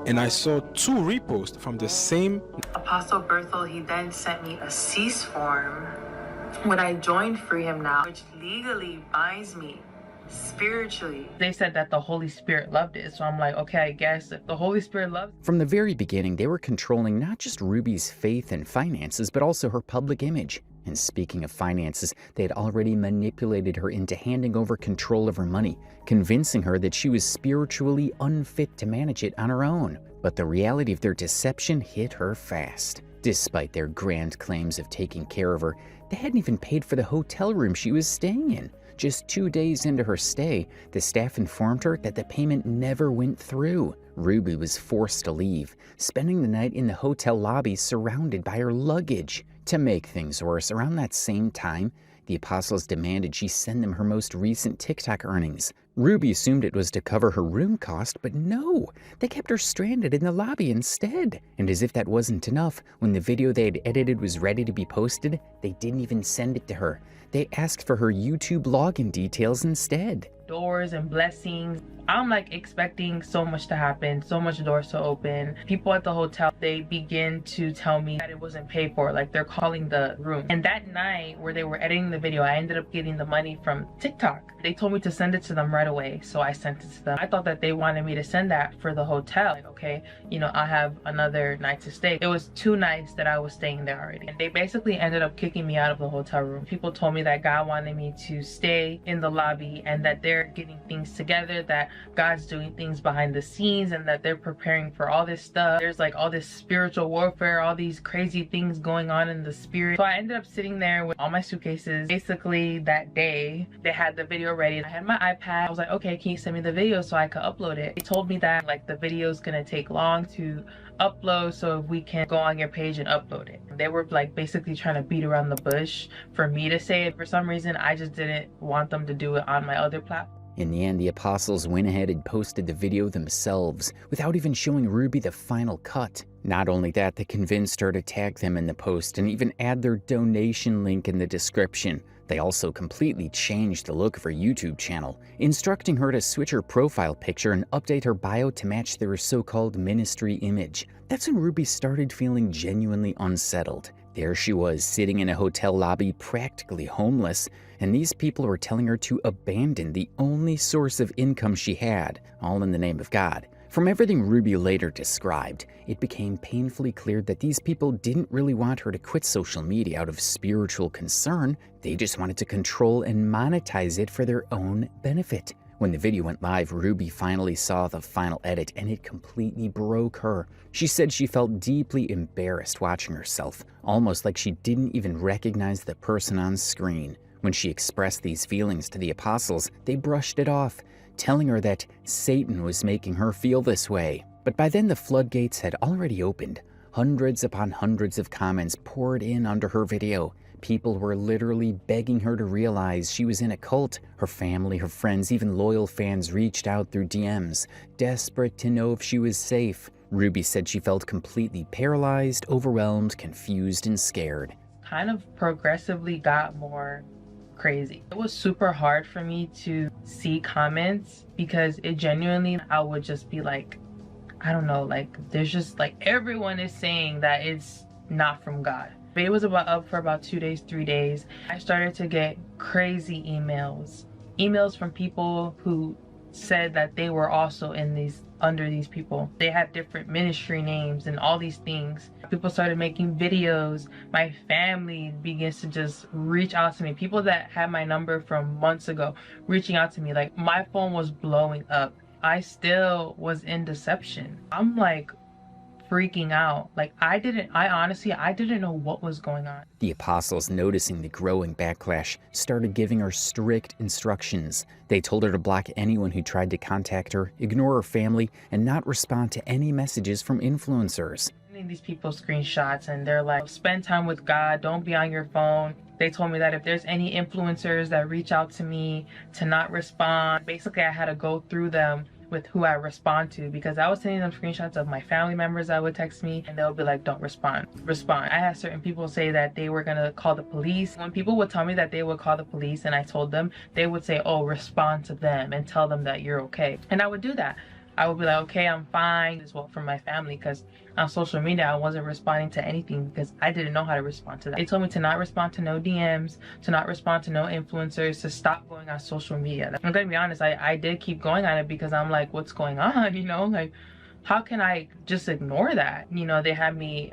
and I saw 2 reposts from the same Apostle Berthel, he then sent me a cease form when I joined Free Him Now, which legally binds me spiritually. They said that the Holy Spirit loved it, so I'm like, okay, I guess if the Holy Spirit loves it. From the very beginning, they were controlling not just Ruby's faith and finances, but also her public image. And speaking of finances, they had already manipulated her into handing over control of her money, convincing her that she was spiritually unfit to manage it on her own. But the reality of their deception hit her fast. Despite their grand claims of taking care of her, they hadn't even paid for the hotel room she was staying in. Just 2 days into her stay, the staff informed her that the payment never went through. Ruby was forced to leave, spending the night in the hotel lobby surrounded by her luggage. To make things worse, around that same time, the apostles demanded she send them her most recent TikTok earnings. Ruby assumed it was to cover her room cost, but no, they kept her stranded in the lobby instead. And as if that wasn't enough, when the video they had edited was ready to be posted, they didn't even send it to her. They asked for her YouTube login details instead. Doors and blessings. I'm like expecting so much to happen, so much doors to open. People at the hotel, they begin to tell me that it wasn't paid for, like they're calling the room. And that night where they were editing the video, I ended up getting the money from TikTok. They told me to send it to them right away, so I sent it to them. I thought that they wanted me to send that for the hotel. Like, okay, you know, I have another night to stay. It was 2 nights that I was staying there already. And they basically ended up kicking me out of the hotel room. People told me that God wanted me to stay in the lobby and that they're getting things together, that God's doing things behind the scenes, and that they're preparing for all this stuff. There's like all this spiritual warfare, all these crazy things going on in the spirit. So I ended up sitting there with all my suitcases. Basically that day, they had the video ready. I had my iPad. I was like, okay, can you send me the video so I could upload it? They told me that like the video is gonna take long to upload, so if we can go on your page and upload it. They were like basically trying to beat around the bush for me to say it. For some reason, I just didn't want them to do it on my other platform. In the end, the apostles went ahead and posted the video themselves, without even showing Ruby the final cut. Not only that, they convinced her to tag them in the post and even add their donation link in the description. They also completely changed the look of her YouTube channel, instructing her to switch her profile picture and update her bio to match their so-called ministry image. That's when Ruby started feeling genuinely unsettled. There she was, sitting in a hotel lobby, practically homeless, and these people were telling her to abandon the only source of income she had, all in the name of God. From everything Ruby later described, it became painfully clear that these people didn't really want her to quit social media out of spiritual concern. They just wanted to control and monetize it for their own benefit. When the video went live, Ruby finally saw the final edit, and it completely broke her. She said she felt deeply embarrassed watching herself, almost like she didn't even recognize the person on screen. When she expressed these feelings to the apostles, they brushed it off, telling her that Satan was making her feel this way. But by then the floodgates had already opened. Hundreds upon hundreds of comments poured in under her video. People were literally begging her to realize she was in a cult. Her family, her friends, even loyal fans reached out through DMs, desperate to know if she was safe. Ruby said she felt completely paralyzed, overwhelmed, confused, and scared. Kind of progressively got more crazy. It was super hard for me to see comments because it genuinely, I would just be like, I don't know, like there's just like everyone is saying that it's not from God. But it was up for about 2 days, 3 days. I started to get crazy emails from people who said that they were also under these people. They had different ministry names and all these things. People started making videos. My family begins to just reach out to me. People that had my number from months ago reaching out to me. Like my phone was blowing up. I still was in deception. I'm like freaking out. Like, I honestly didn't know what was going on. The apostles, noticing the growing backlash, started giving her strict instructions. They told her to block anyone who tried to contact her, ignore her family, and not respond to any messages from influencers. Sending these people screenshots and they're like, spend time with God, don't be on your phone. They told me that if there's any influencers that reach out to me, to not respond. Basically, I had to go through them with who I respond to, because I was sending them screenshots of my family members that would text me and they'll be like, don't respond. I had certain people say that they were gonna call the police. When people would tell me that they would call the police and I told them, they would say, oh, respond to them and tell them that you're okay. And I would do that. I would be like, okay, I'm fine, as well for my family, because on social media, I wasn't responding to anything because I didn't know how to respond to that. They told me to not respond to no DMs, to not respond to no influencers, to stop going on social media. I'm gonna be honest, I did keep going on it because I'm like, what's going on, you know? Like, how can I just ignore that? You know, they had me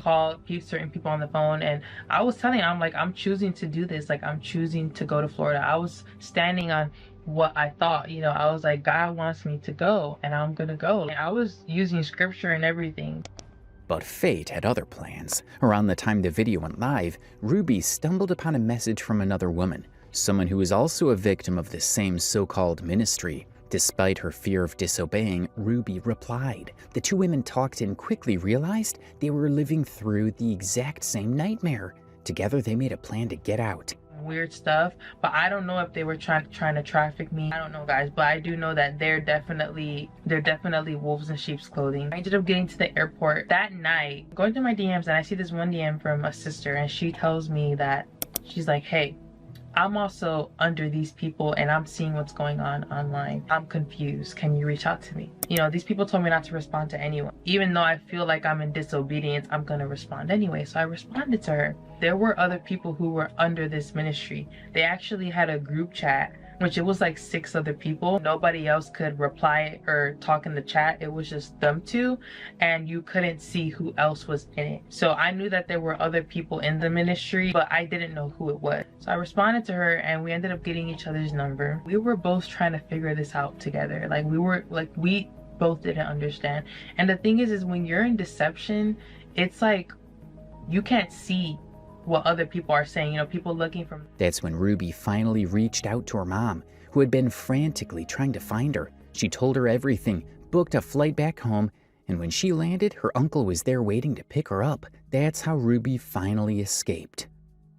call certain people on the phone, and I was telling them, I'm like, I'm choosing to do this. Like, I'm choosing to go to Florida. I was standing on what I thought, you know, I was like, God wants me to go and I'm gonna go. And I was using scripture and everything. But fate had other plans. Around the time the video went live, Ruby stumbled upon a message from another woman, someone who was also a victim of the same so-called ministry. Despite her fear of disobeying, Ruby replied. The two women talked and quickly realized they were living through the exact same nightmare. Together, they made a plan to get out. Weird stuff, but I don't know if they were trying to traffic me. I don't know, guys, but I do know that they're definitely wolves in sheep's clothing. I ended up getting to the airport that night, going through my DMs, and I see this one DM from a sister, and she tells me that she's like, hey, I'm also under these people and I'm seeing what's going on online. I'm confused. Can you reach out to me? You know, these people told me not to respond to anyone. Even though I feel like I'm in disobedience, I'm gonna respond anyway. So I responded to her. There were other people who were under this ministry. They actually had a group chat, which it was like 6 other people. Nobody else could reply or talk in the chat. It was just them two, and you couldn't see who else was in it. So I knew that there were other people in the ministry, but I didn't know who it was. So I responded to her and we ended up getting each other's number. We were both trying to figure this out together. We both didn't understand. And the thing is when you're in deception, it's like you can't see what other people are saying, you know, people looking from. That's when Ruby finally reached out to her mom, who had been frantically trying to find her. She told her everything, booked a flight back home, and when she landed, her uncle was there waiting to pick her up. That's how Ruby finally escaped.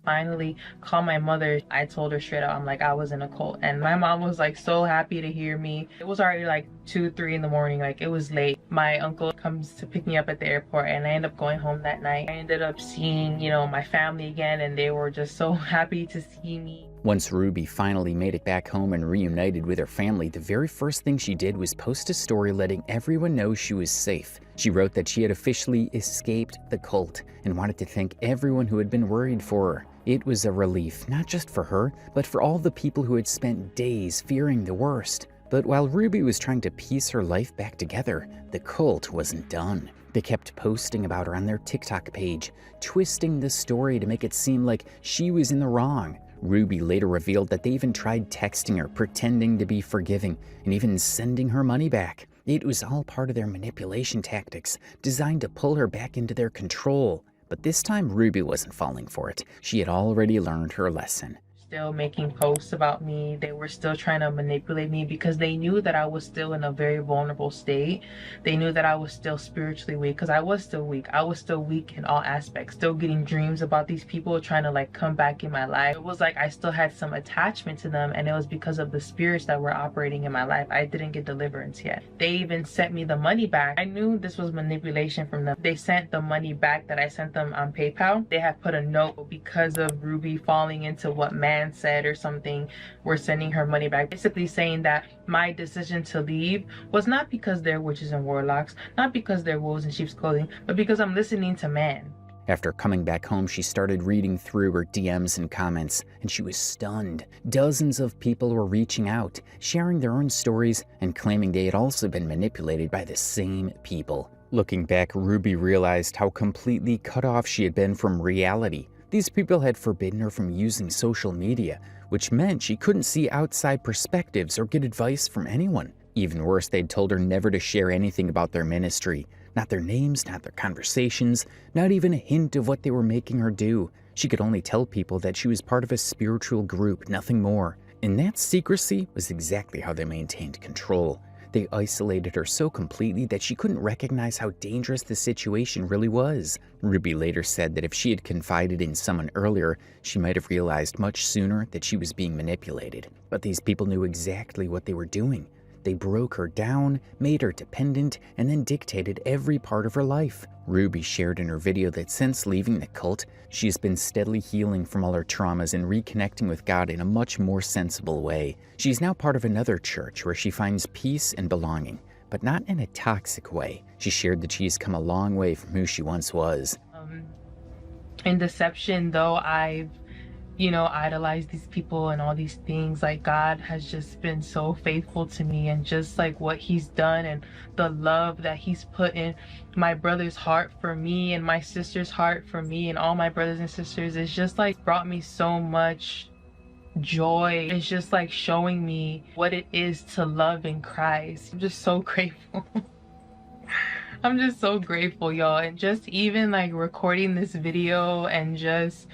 Finally called my mother. I told her straight out, I'm like, I was in a cult, and my mom was like so happy to hear me. It was already like 2-3 in the morning, like it was late. My uncle comes to pick me up at the airport and I end up going home that night. I ended up seeing, you know, my family again, and they were just so happy to see me. Once Ruby finally made it back home and reunited with her family, the very first thing she did was post a story letting everyone know she was safe. She wrote that she had officially escaped the cult and wanted to thank everyone who had been worried for her. It was a relief, not just for her, but for all the people who had spent days fearing the worst. But while Ruby was trying to piece her life back together, the cult wasn't done. They kept posting about her on their TikTok page, twisting the story to make it seem like she was in the wrong. Ruby later revealed that they even tried texting her, pretending to be forgiving, and even sending her money back. It was all part of their manipulation tactics, designed to pull her back into their control. But this time, Ruby wasn't falling for it. She had already learned her lesson. Still making posts about me. They were still trying to manipulate me because they knew that I was still in a very vulnerable state. They knew that I was still spiritually weak, because I was still weak. I was still weak in all aspects, still getting dreams about these people trying to like come back in my life. It was like I still had some attachment to them, and it was because of the spirits that were operating in my life. I didn't get deliverance yet. They even sent me the money back. I knew this was manipulation from them. They sent the money back that I sent them on PayPal. They had put a note because of Ruby falling into what man said or something. We're sending her money back, basically saying that my decision to leave was not because they're witches and warlocks, not because they're wolves in sheep's clothing, but because I'm listening to man. After coming back home, she started reading through her DMs and comments, and she was stunned. Dozens of people were reaching out, sharing their own stories, and claiming they had also been manipulated by the same people. Looking back, Ruby realized how completely cut off she had been from reality. These people had forbidden her from using social media, which meant she couldn't see outside perspectives or get advice from anyone. Even worse, they'd told her never to share anything about their ministry. Not their names, not their conversations, not even a hint of what they were making her do. She could only tell people that she was part of a spiritual group, nothing more. And that secrecy was exactly how they maintained control. They isolated her so completely that she couldn't recognize how dangerous the situation really was. Ruby later said that if she had confided in someone earlier, she might have realized much sooner that she was being manipulated. But these people knew exactly what they were doing. They broke her down, made her dependent, and then dictated every part of her life. Ruby shared in her video that since leaving the cult, she has been steadily healing from all her traumas and reconnecting with God in a much more sensible way. She's now part of another church where she finds peace and belonging, but not in a toxic way. She shared that she's come a long way from who she once was. In deception, though I've idolize these people and all these things, like, God has just been so faithful to me, and just like what he's done and the love that he's put in my brother's heart for me and my sister's heart for me and all my brothers and sisters, it's just like brought me so much joy. It's just like showing me what it is to love in Christ. I'm just so grateful. I'm just so grateful, y'all. And just even like recording this video and just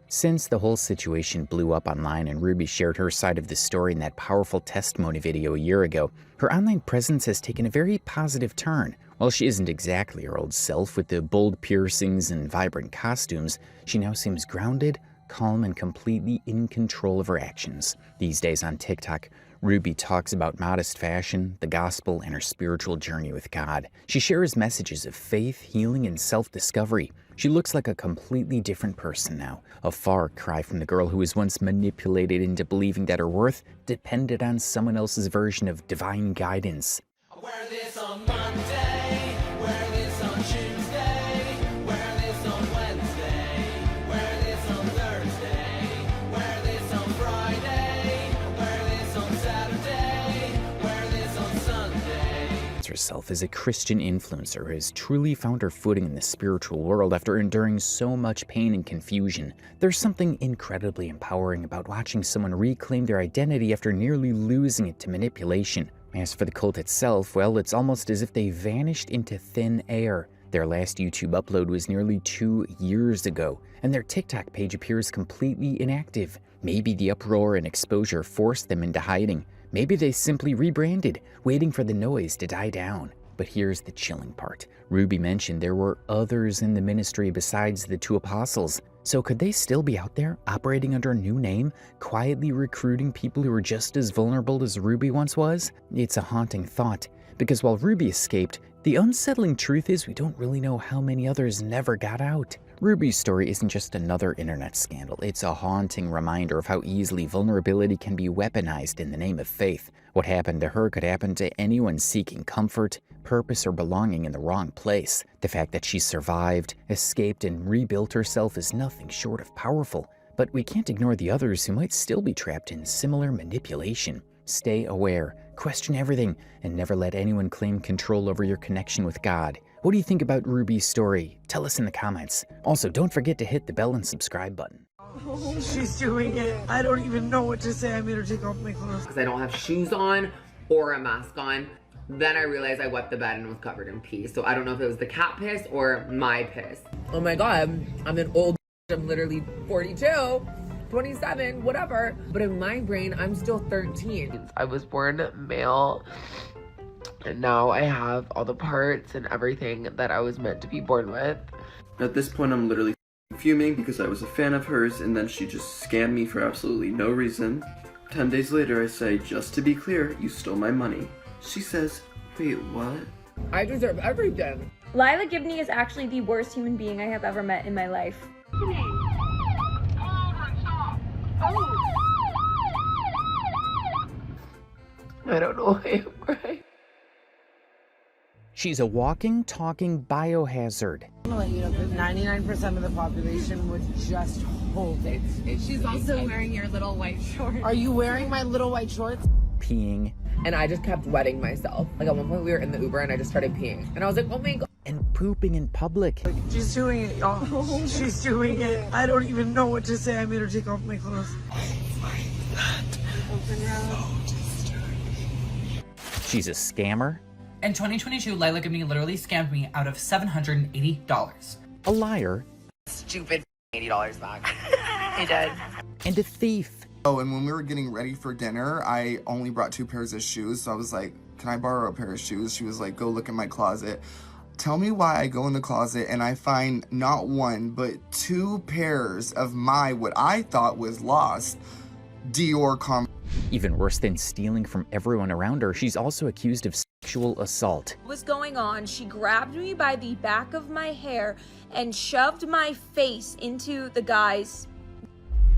Since the whole situation blew up online and Ruby shared her side of the story in that powerful testimony video a year ago, her online presence has taken a very positive turn. While she isn't exactly her old self with the bold piercings and vibrant costumes, she now seems grounded, calm, and completely in control of her actions. These days on TikTok, Ruby talks about modest fashion, the gospel, and her spiritual journey with God. She shares messages of faith, healing, and self-discovery. She looks like a completely different person now, a far cry from the girl who was once manipulated into believing that her worth depended on someone else's version of divine guidance. I wear this on Monday, wear this on Tuesday, wear this on Wednesday, wear this on Thursday, wear this on Friday, wear this on Saturday, wear this on Sunday. Herself as a Christian influencer who has truly found her footing in the spiritual world after enduring so much pain and confusion. There's something incredibly empowering about watching someone reclaim their identity after nearly losing it to manipulation. As for the cult itself, well, it's almost as if they vanished into thin air. Their last YouTube upload was nearly 2 years ago, and their TikTok page appears completely inactive. Maybe the uproar and exposure forced them into hiding. Maybe they simply rebranded, waiting for the noise to die down. But here's the chilling part. Ruby mentioned there were others in the ministry besides the 2 apostles. So could they still be out there, operating under a new name, quietly recruiting people who were just as vulnerable as Ruby once was? It's a haunting thought, because while Ruby escaped, the unsettling truth is we don't really know how many others never got out. Ruby's story isn't just another internet scandal. It's a haunting reminder of how easily vulnerability can be weaponized in the name of faith. What happened to her could happen to anyone seeking comfort, purpose, or belonging in the wrong place. The fact that she survived, escaped, and rebuilt herself is nothing short of powerful. But we can't ignore the others who might still be trapped in similar manipulation. Stay aware, question everything, and never let anyone claim control over your connection with God. What do you think about Ruby's story? Tell us in the comments. Also, don't forget to hit the bell and subscribe button. She's doing it. I don't even know what to say. I made her take off my clothes. Because I don't have shoes on or a mask on. Then I realized I wet the bed and was covered in pee. So I don't know if it was the cat piss or my piss. Oh my God, I'm an old I'm literally 42, 27, whatever. But in my brain, I'm still 13. I was born male. And now I have all the parts and everything that I was meant to be born with. At this point, I'm literally fuming because I was a fan of hers and then she just scammed me for absolutely no reason. 10 days later, I say, just to be clear, you stole my money. She says, wait, what? I deserve everything. Llaya Gibney is actually the worst human being I have ever met in my life. I don't know why I'm crying. She's a walking, talking biohazard. I'm gonna let you know that 99% of the population would just hold it. She's also wearing your little white shorts. Are you wearing my little white shorts? Peeing. And I just kept wetting myself. Like at one point we were in the Uber and I just started peeing. And I was like, oh my God. And pooping in public. She's doing it, y'all. She's doing it. I don't even know what to say. I made her take off my clothes. She's a scammer, In 2022, Llaya Gibney literally scammed me out of $780. A liar, Stupid $80 back. He did. and a thief. Oh, and when we were getting ready for dinner, I only brought 2 pairs of shoes. So I was like, can I borrow a pair of shoes? She was like, go look in my closet. Tell me why I go in the closet and I find not 1, but 2 pairs of what I thought was lost Dior Even worse than stealing from everyone around her, she's also accused of sexual assault. What was going on? She grabbed me by the back of my hair and shoved my face into the guy's.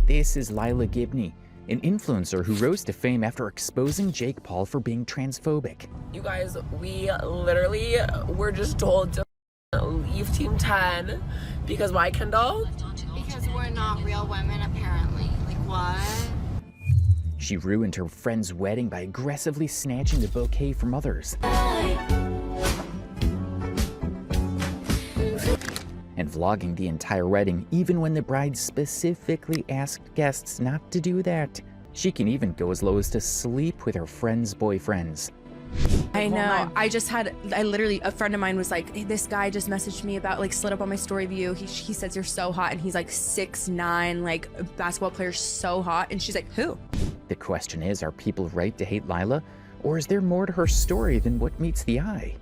This is Llaya Gibney, an influencer who rose to fame after exposing Jake Paul for being transphobic. You guys, we literally were just told to leave Team 10 because why, Kendall? Because we're not real women, apparently. Like, what? She ruined her friend's wedding by aggressively snatching the bouquet from others. And vlogging the entire wedding, even when the bride specifically asked guests not to do that. She can even go as low as to sleep with her friends' boyfriends. I know. I literally, a friend of mine was like, hey, this guy just messaged me about, like, slid up on my story view. He says you're so hot, and he's like 6'9", like a basketball player, so hot. And she's like, who? The question is, are people right to hate Llaya? Or is there more to her story than what meets the eye?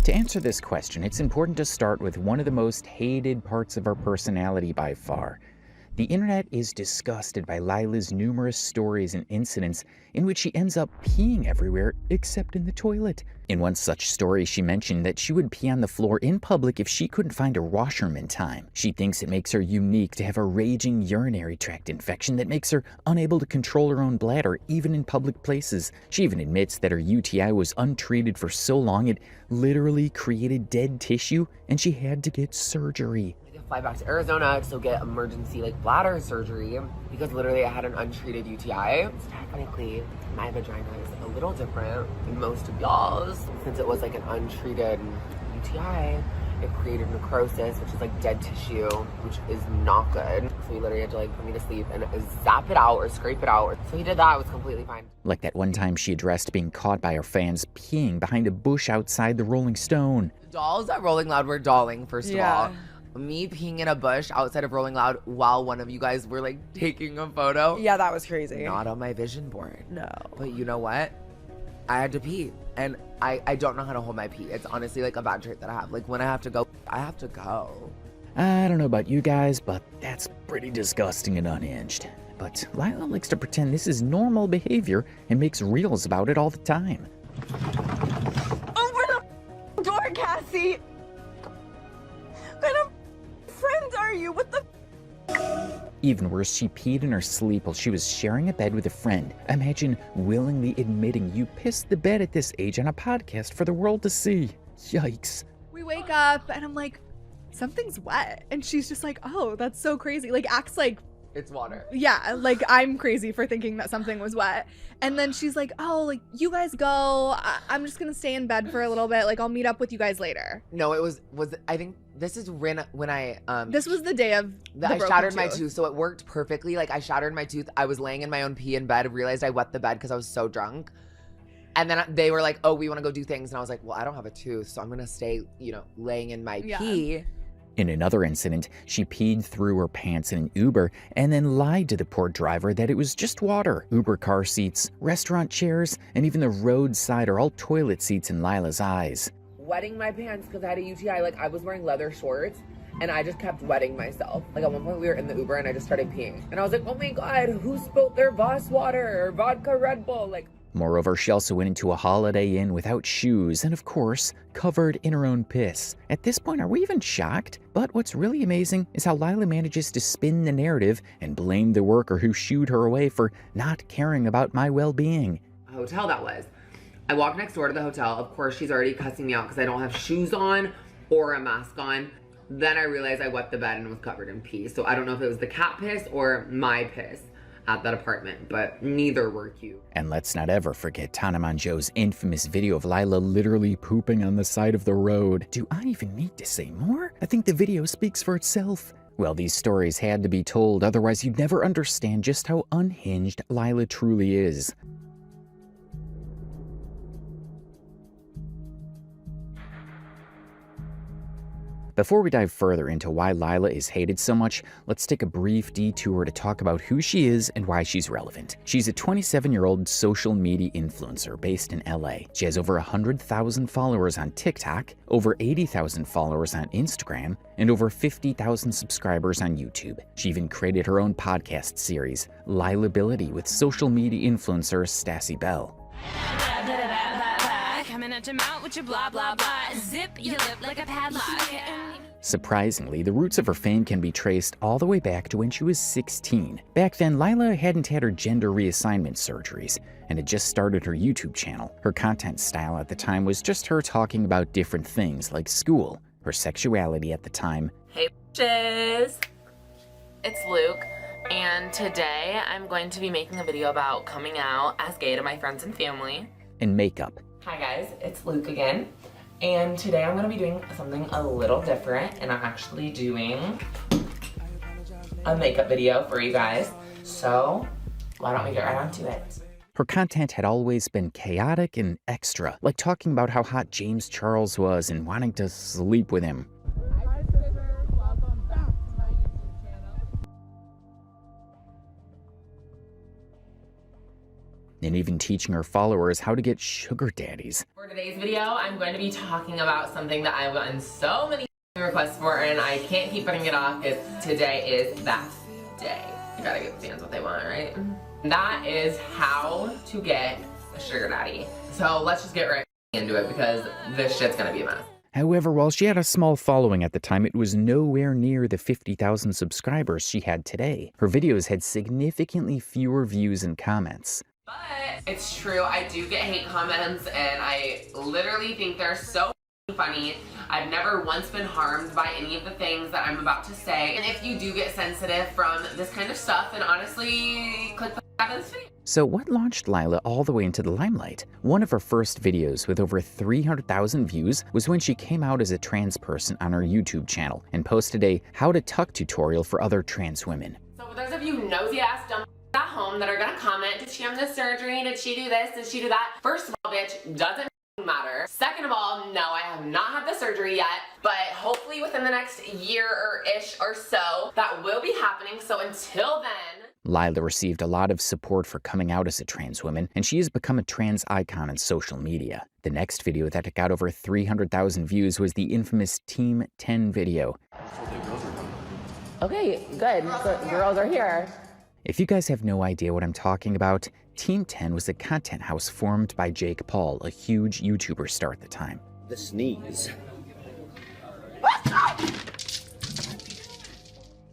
To answer this question, it's important to start with one of the most hated parts of our personality by far. The internet is disgusted by Llaya's numerous stories and incidents in which she ends up peeing everywhere except in the toilet. In one such story, she mentioned that she would pee on the floor in public if she couldn't find a washroom in time. She thinks it makes her unique to have a raging urinary tract infection that makes her unable to control her own bladder, even in public places. She even admits that her UTI was untreated for so long it literally created dead tissue, and she had to get surgery. Fly back to Arizona to get emergency bladder surgery because literally I had an untreated UTI. Technically, my vagina is a little different than most of y'all's. Since it was an untreated UTI, it created necrosis, which is dead tissue, which is not good. So he literally had to put me to sleep and zap it out or scrape it out. So he did that, it was completely fine. Like that one time she addressed being caught by her fans peeing behind a bush outside the Rolling Stone. Dolls at Rolling Loud were dolling, first of all. Me peeing in a bush outside of Rolling Loud while one of you guys were taking a photo. Yeah, that was crazy. Not on my vision board. No. But you know what? I had to pee. And I don't know how to hold my pee. It's honestly a bad trait that I have. When I have to go, I have to go. I don't know about you guys, but that's pretty disgusting and unhinged. But Llaya likes to pretend this is normal behavior and makes reels about it all the time. Open the door, Cassie! What kind of friend are you? What the? Even worse, she peed in her sleep while she was sharing a bed with a friend. Imagine willingly admitting you pissed the bed at this age on a podcast for the world to see. Yikes. We wake up and I'm like, something's wet. And she's just like, oh, that's so crazy. Acts like it's water. Yeah, I'm crazy for thinking that something was wet. And then she's like, oh, you guys go. I'm just gonna stay in bed for a little bit. I'll meet up with you guys later. No, it was I think this is when I this was the day of I shattered my tooth, so it worked perfectly. I shattered my tooth. I was laying in my own pee in bed, realized I wet the bed because I was so drunk. And then they were like, oh, we want to go do things. And I was like, well, I don't have a tooth, so I'm going to stay, laying in my pee. In another incident, she peed through her pants in an Uber and then lied to the poor driver that it was just water. Uber car seats, restaurant chairs, and even the roadside are all toilet seats in Llaya's eyes. Wetting my pants because I had a UTI. I was wearing leather shorts and I just kept wetting myself. At one point we were in the Uber and I just started peeing. And I was like, oh my God, who spilled their Voss water or vodka Red Bull? Moreover, she also went into a Holiday Inn without shoes and, of course, covered in her own piss. At this point, are we even shocked? But what's really amazing is how Llaya manages to spin the narrative and blame the worker who shooed her away for not caring about my well-being. Hotel that was. I walked next door to the hotel. Of course, she's already cussing me out because I don't have shoes on or a mask on. Then I realized I wet the bed and was covered in pee. So I don't know if it was the cat piss or my piss at that apartment, but neither were cute. And let's not ever forget Tana Mongeau's infamous video of Llaya literally pooping on the side of the road. Do I even need to say more? I think the video speaks for itself. Well, these stories had to be told, otherwise you'd never understand just how unhinged Llaya truly is. Before we dive further into why Llaya is hated so much, let's take a brief detour to talk about who she is and why she's relevant. She's a 27-year-old social media influencer based in LA. She has over 100,000 followers on TikTok, over 80,000 followers on Instagram, and over 50,000 subscribers on YouTube. She even created her own podcast series, Llaya with social media influencer Stassi Bell. Coming at your mouth with your blah blah blah. Zip your lip like a padlock. Surprisingly, the roots of her fame can be traced all the way back to when she was 16. Back then, Llaya hadn't had her gender reassignment surgeries and had just started her YouTube channel. Her content style at the time was just her talking about different things like school, her sexuality at the time. Hey bitches, it's Luke, and today I'm going to be making a video about coming out as gay to my friends and family. And makeup. Hi guys, it's Luke again, and today I'm going to be doing something a little different, and I'm actually doing a makeup video for you guys, so why don't we get right onto it. Her content had always been chaotic and extra, like talking about how hot James Charles was and wanting to sleep with him. And even teaching her followers how to get sugar daddies. For today's video, I'm going to be talking about something that I've gotten so many requests for, and I can't keep putting it off because today is that day. You gotta give the fans what they want, right? That is how to get a sugar daddy. So let's just get right into it because this shit's gonna be a mess. However, while she had a small following at the time, it was nowhere near the 50,000 subscribers she had today. Her videos had significantly fewer views and comments. But it's true, I do get hate comments, and I literally think they're so funny. I've never once been harmed by any of the things that I'm about to say. And if you do get sensitive from this kind of stuff, then honestly, click the out of this video. So what launched Llaya all the way into the limelight? One of her first videos with over 300,000 views was when she came out as a trans person on her YouTube channel and posted a how to tuck tutorial for other trans women. So for those of you nosy ass dumb at home that are gonna comment, did she have this surgery? Did she do this? Did she do that? First of all, bitch, doesn't matter. Second of all, no, I have not had the surgery yet, but hopefully within the next year-ish or so, that will be happening. So until then, Llaya received a lot of support for coming out as a trans woman, and she has become a trans icon on social media. The next video that got over 300,000 views was the infamous Team 10 video. okay, good. Girls are here. If you guys have no idea what I'm talking about, Team 10 was a content house formed by Jake Paul, a huge YouTuber star at the time. The sneeze.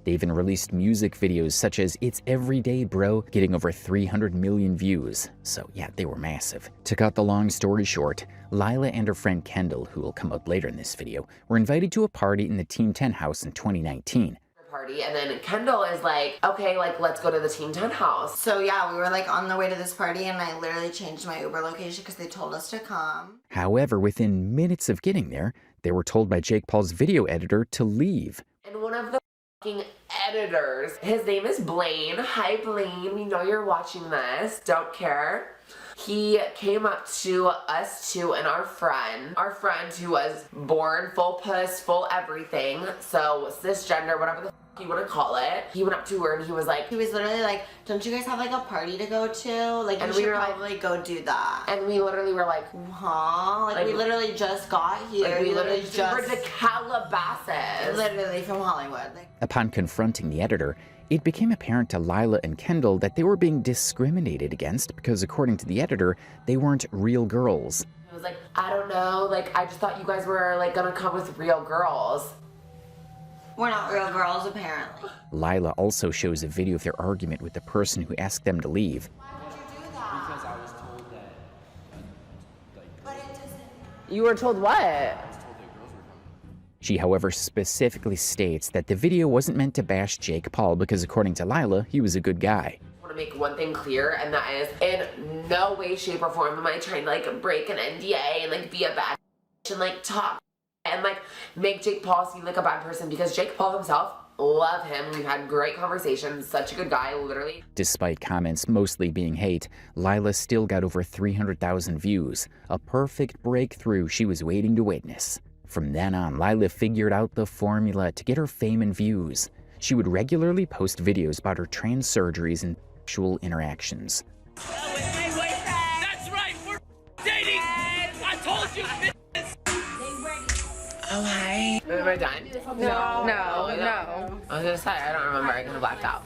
They even released music videos such as It's Everyday Bro, getting over 300 million views. So yeah, they were massive. To cut the long story short, Llaya and her friend Kendall, who will come up later in this video, were invited to a party in the Team 10 house in 2019. Party, and then Kendall is like, okay, like let's go to the Team 10 house. So yeah, we were like on the way to this party, and I literally changed my Uber location because they told us to come. However, within minutes of getting there, they were told by Jake Paul's video editor to leave. And one of the fucking editors, his name is Blaine. Hi Blaine, we know you're watching this, don't care. He came up to us two and our friend who was born full puss, full everything, so cisgender, whatever the you want to call it. He went up to her and he was literally like, don't you guys have like a party to go to? Like, and we should probably go do that. And we literally were like, huh? Like we literally just got here. Like we literally just were to Calabasas. Literally from Hollywood. Upon confronting the editor, it became apparent to Llaya and Kendall that they were being discriminated against because, according to the editor, they weren't real girls. I was like, I don't know, like I just thought you guys were like gonna come with real girls. We're not real girls, apparently. Llaya also shows a video of their argument with the person who asked them to leave. Why would you do that? Because I was told that, But it doesn't. You were told what? She, however, specifically states that the video wasn't meant to bash Jake Paul because, according to Llaya, he was a good guy. I want to make one thing clear, and that is, in no way, shape, or form am I trying to like break an NDA and like be a bad bitch and like talk and like make Jake Paul seem like a bad person, because Jake Paul himself Love him. We've had great conversations. Such a good guy, literally. Despite comments mostly being hate, Llaya still got over 300,000 views, a perfect breakthrough she was waiting to witness. From then on, Llaya figured out the formula to get her fame and views. She would regularly post videos about her trans surgeries and sexual interactions. That's right, we're dating! I told you, Oh, hi. Am I done? No. I was gonna say, I don't remember. I kind of blacked out.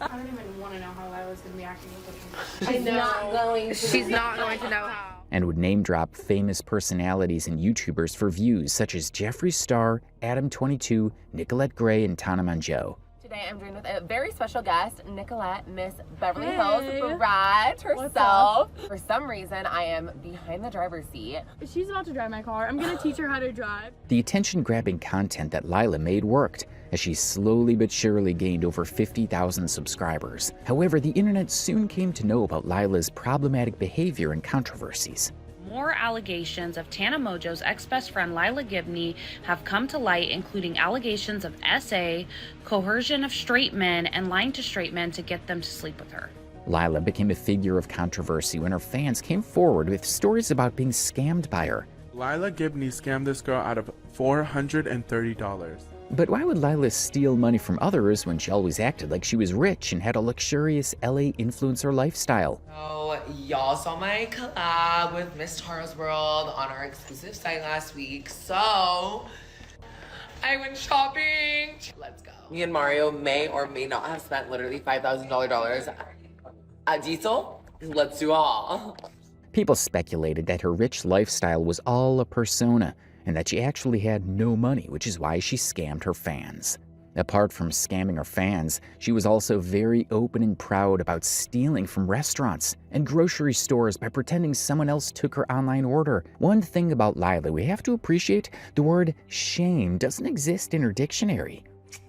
I don't even want to know how Lila's gonna be acting with She's not going to. She's not going to know how. And would name drop famous personalities and YouTubers for views such as Jeffree Star, Adam22, Nicolette Gray, and Tana Mongeau. Today I'm joined with a very special guest, Nicolette, Miss Beverly Hills Bride herself. For some reason, I am behind the driver's seat. She's about to drive my car. I'm gonna teach her how to drive. The attention-grabbing content that Llaya made worked, as she slowly but surely gained over 50,000 subscribers. However, the internet soon came to know about Llaya's problematic behavior and controversies. More allegations of Tana Mongeau's ex-best friend Llaya Gibney have come to light, including allegations of SA, coercion of straight men, and lying to straight men to get them to sleep with her. Llaya became a figure of controversy when her fans came forward with stories about being scammed by her. Llaya Gibney scammed this girl out of $430. But why would Llaya steal money from others when she always acted like she was rich and had a luxurious LA influencer lifestyle? So, y'all saw my collab with Miss Tara's World on our exclusive site last week. So, I went shopping. Let's go. Me and Mario may or may not have spent literally $5,000 at Diesel. Let's do all. People speculated that her rich lifestyle was all a persona, and that she actually had no money, which is why she scammed her fans. Apart from scamming her fans, she was also very open and proud about stealing from restaurants and grocery stores by pretending someone else took her online order. One thing about Llaya we have to appreciate, the word shame doesn't exist in her dictionary.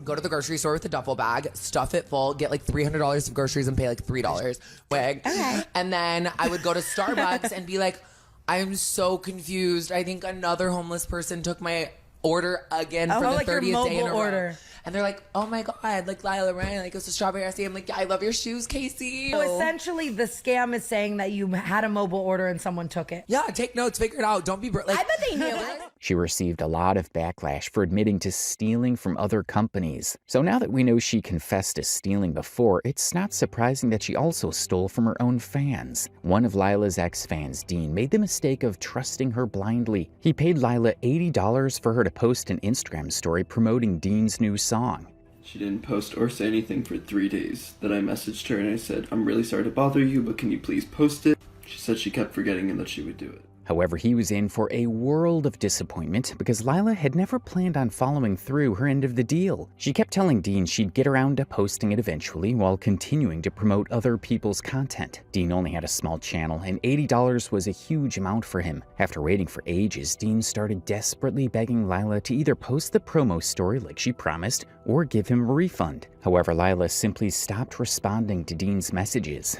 Go to the grocery store with a duffel bag, stuff it full, get like $300 of groceries and pay like $3. Wig. Okay. And then I would go to Starbucks and be like, I'm so confused. I think another homeless person took my order again for the like 30th day in a row. order. And they're like, oh my God, like Llaya Ryan, like it's a strawberry ice. I'm like, I love your shoes, Casey. So essentially, the scam is saying that you had a mobile order and someone took it. Yeah, take notes, figure it out. Don't be like, I bet they knew it. She received a lot of backlash for admitting to stealing from other companies. So now that we know she confessed to stealing before, it's not surprising that she also stole from her own fans. One of Llaya's ex-fans, Dean, made the mistake of trusting her blindly. He paid Llaya $80 for her to post an Instagram story promoting Dean's new song. She didn't post or say anything for 3 days. Then I messaged her and I said, I'm really sorry to bother you, but can you please post it? She said she kept forgetting and that she would do it. However, he was in for a world of disappointment because Llaya had never planned on following through her end of the deal. She kept telling Dean she'd get around to posting it eventually while continuing to promote other people's content. Dean only had a small channel and $80 was a huge amount for him. After waiting for ages, Dean started desperately begging Llaya to either post the promo story like she promised or give him a refund. However, Llaya simply stopped responding to Dean's messages.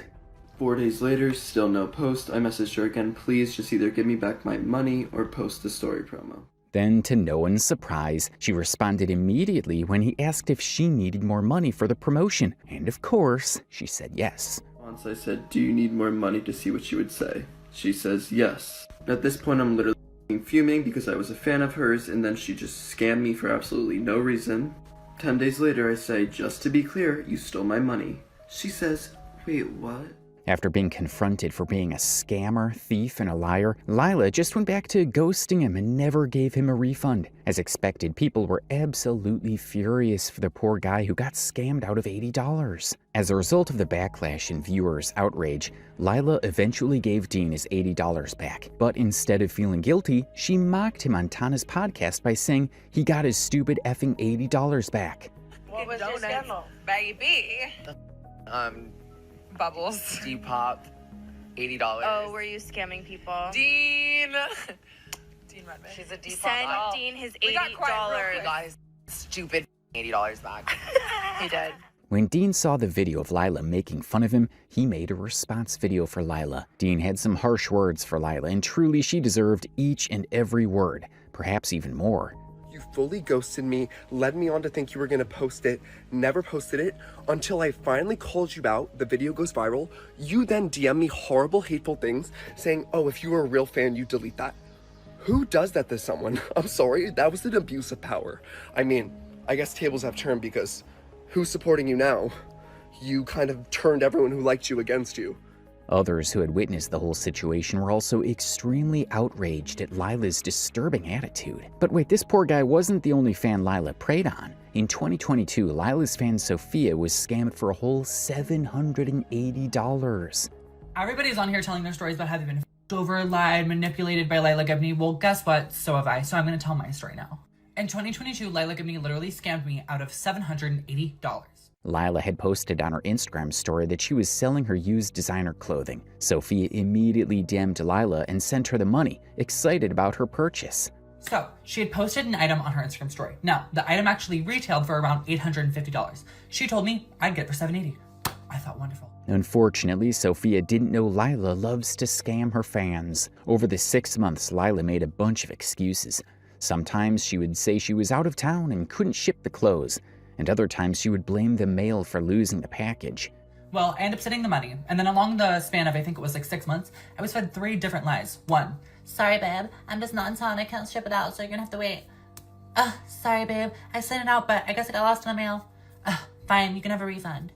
4 days later, still no post. I messaged her again, please just either give me back my money or post the story promo. Then, to no one's surprise, she responded immediately when he asked if she needed more money for the promotion. And of course, she said yes. Once I said, do you need more money, to see what she would say. She says yes. At this point, I'm literally fuming because I was a fan of hers and then she just scammed me for absolutely no reason. 10 days later, I say, just to be clear, you stole my money. She says, wait, what? After being confronted for being a scammer, thief, and a liar, Llaya just went back to ghosting him and never gave him a refund. As expected, people were absolutely furious for the poor guy who got scammed out of $80. As a result of the backlash and viewers' outrage, Llaya eventually gave Dean his $80 back. But instead of feeling guilty, she mocked him on Tana's podcast by saying he got his stupid effing $80 back. What was your scandal? Baby. Bubbles. Depop. $80. Oh, were you scamming people? Dean. Dean Redman. She's a Depop. Send doll. Dean his $80. We got quiet, you guys. Stupid $80 back. He did. When Dean saw the video of Llaya making fun of him, he made a response video for Llaya. Dean had some harsh words for Llaya, and truly she deserved each and every word, perhaps even more. You fully ghosted me, led me on to think you were gonna post it, never posted it, until I finally called you out, the video goes viral. You then DM me horrible, hateful things, saying, oh, if you were a real fan, you delete that. Who does that to someone? I'm sorry, that was an abuse of power. I mean, I guess tables have turned because who's supporting you now? You kind of turned everyone who liked you against you. Others who had witnessed the whole situation were also extremely outraged at Llaya's disturbing attitude. But wait, this poor guy wasn't the only fan Llaya preyed on. In 2022, Llaya's fan Sophia was scammed for a whole $780. Everybody's on here telling their stories about how they've been f***ed over, lied, manipulated by Gibney. Well, guess what? So have I. So I'm going to tell my story now. In 2022, Gibney literally scammed me out of $780. Llaya had posted on her Instagram story that she was selling her used designer clothing. Sophia immediately DM'd Llaya and sent her the money, excited about her purchase. So, she had posted an item on her Instagram story. Now, the item actually retailed for around $850. She told me I'd get it for $780. I thought wonderful. Unfortunately, Sophia didn't know Llaya loves to scam her fans. Over the 6 months, Llaya made a bunch of excuses. Sometimes she would say she was out of town and couldn't ship the clothes, and other times she would blame the mail for losing the package. Well, I ended up sending the money, and then along the span of, I think it was like 6 months, I was fed 3 different lies. 1, sorry babe, I'm just not in town, I can't ship it out, so you're gonna have to wait. Sorry babe, I sent it out, but I guess it got lost in the mail. Fine, you can have a refund.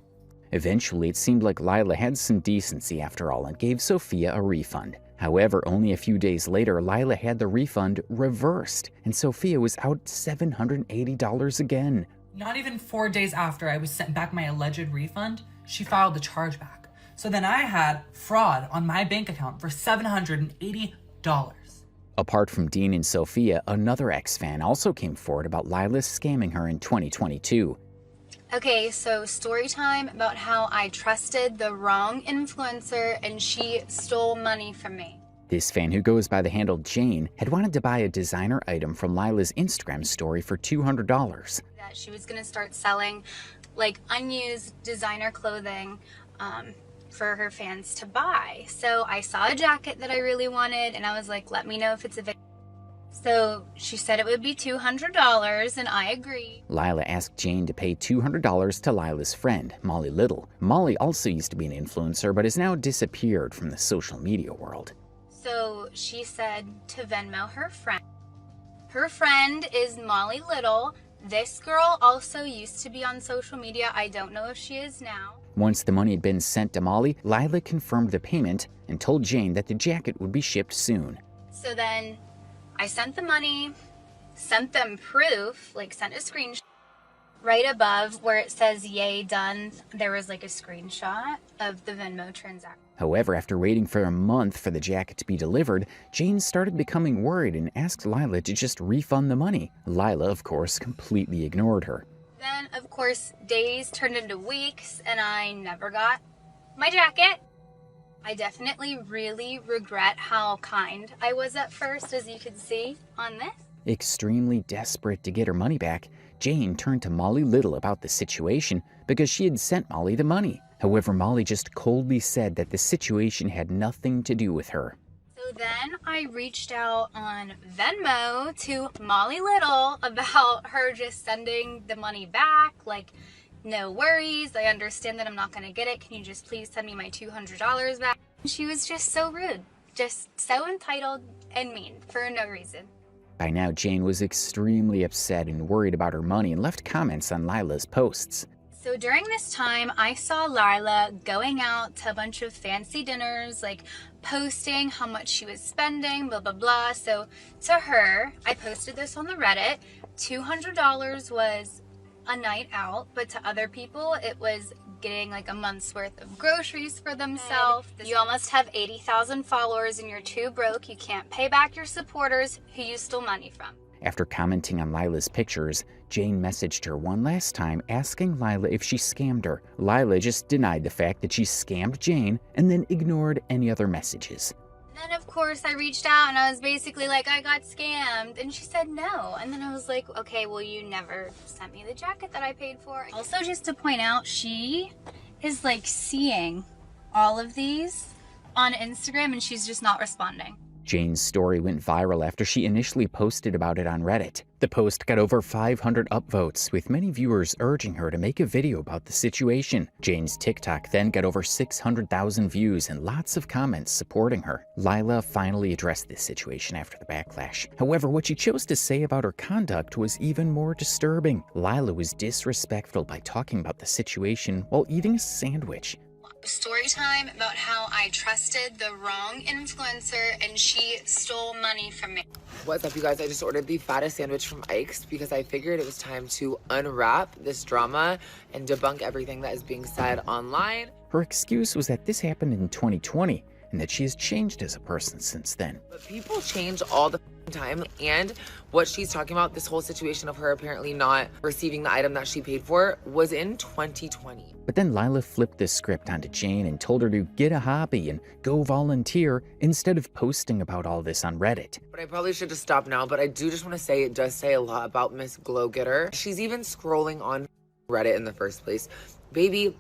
Eventually, it seemed like Llaya had some decency after all and gave Sophia a refund. However, only a few days later, Llaya had the refund reversed, and Sophia was out $780 again. Not even 4 days after I was sent back my alleged refund, she filed the chargeback. So then I had fraud on my bank account for $780. Apart from Dean and Sophia, another ex-fan also came forward about Llaya scamming her in 2022. Okay, so story time about how I trusted the wrong influencer and she stole money from me. This fan, who goes by the handle Jane, had wanted to buy a designer item from Llaya's Instagram story for $200. That she was gonna start selling like unused designer clothing for her fans to buy. So I saw a jacket that I really wanted and I was like, let me know if it's available. So she said it would be $200 and I agreed. Llaya asked Jane to pay $200 to Llaya's friend, Molly Little. Molly also used to be an influencer but has now disappeared from the social media world. So she said to Venmo her friend. Her friend is Molly Little. This girl also used to be on social media. I don't know if she is now. Once the money had been sent to Molly, Llaya confirmed the payment and told Jane that the jacket would be shipped soon. So then I sent the money, sent them proof, like sent a screenshot. Right above where it says yay done, there was like a screenshot of the Venmo transaction. However, after waiting for a month for the jacket to be delivered, Jane started becoming worried and asked Llaya to just refund the money. Llaya, of course, completely ignored her. Then, of course, days turned into weeks and I never got my jacket. I definitely really regret how kind I was at first, as you can see on this. Extremely desperate to get her money back, Jane turned to Molly Little about the situation because she had sent Molly the money. However, Molly just coldly said that the situation had nothing to do with her. So then I reached out on Venmo to Molly Little about her just sending the money back. Like, no worries, I understand that I'm not gonna get it. Can you just please send me my $200 back? She was just so rude, just so entitled and mean for no reason. By now, Jane was extremely upset and worried about her money and left comments on Llaya's posts. So during this time, I saw Llaya going out to a bunch of fancy dinners, like posting how much she was spending, blah, blah, blah. So to her, I posted this on the Reddit. $200 was a night out, but to other people, it was getting like a month's worth of groceries for themselves. You almost have 80,000 followers and you're too broke. You can't pay back your supporters who you stole money from. After commenting on Llaya's pictures, Jane messaged her one last time asking Llaya if she scammed her. Llaya just denied the fact that she scammed Jane and then ignored any other messages. Then of course I reached out and I was basically like, I got scammed, and she said no. And then I was like, okay, well, you never sent me the jacket that I paid for. Also, just to point out, she is like seeing all of these on Instagram and she's just not responding. Jane's story went viral after she initially posted about it on Reddit. The post got over 500 upvotes, with many viewers urging her to make a video about the situation. Jane's TikTok then got over 600,000 views and lots of comments supporting her. Llaya finally addressed this situation after the backlash. However, what she chose to say about her conduct was even more disturbing. Llaya was disrespectful by talking about the situation while eating a sandwich. Story time about how I trusted the wrong influencer and she stole money from me. What's up, you guys? I just ordered the fattest sandwich from Ike's because I figured it was time to unwrap this drama and debunk everything that is being said online. Her excuse was that this happened in 2020 and that she has changed as a person since then. But people change all the time, and what she's talking about, this whole situation of her apparently not receiving the item that she paid for, was in 2020. But then Llaya flipped the script onto Jane and told her to get a hobby and go volunteer instead of posting about all this on Reddit. But I probably should just stop now, but I do just want to say it does say a lot about Miss Glow Getter. She's even scrolling on Reddit in the first place. Baby,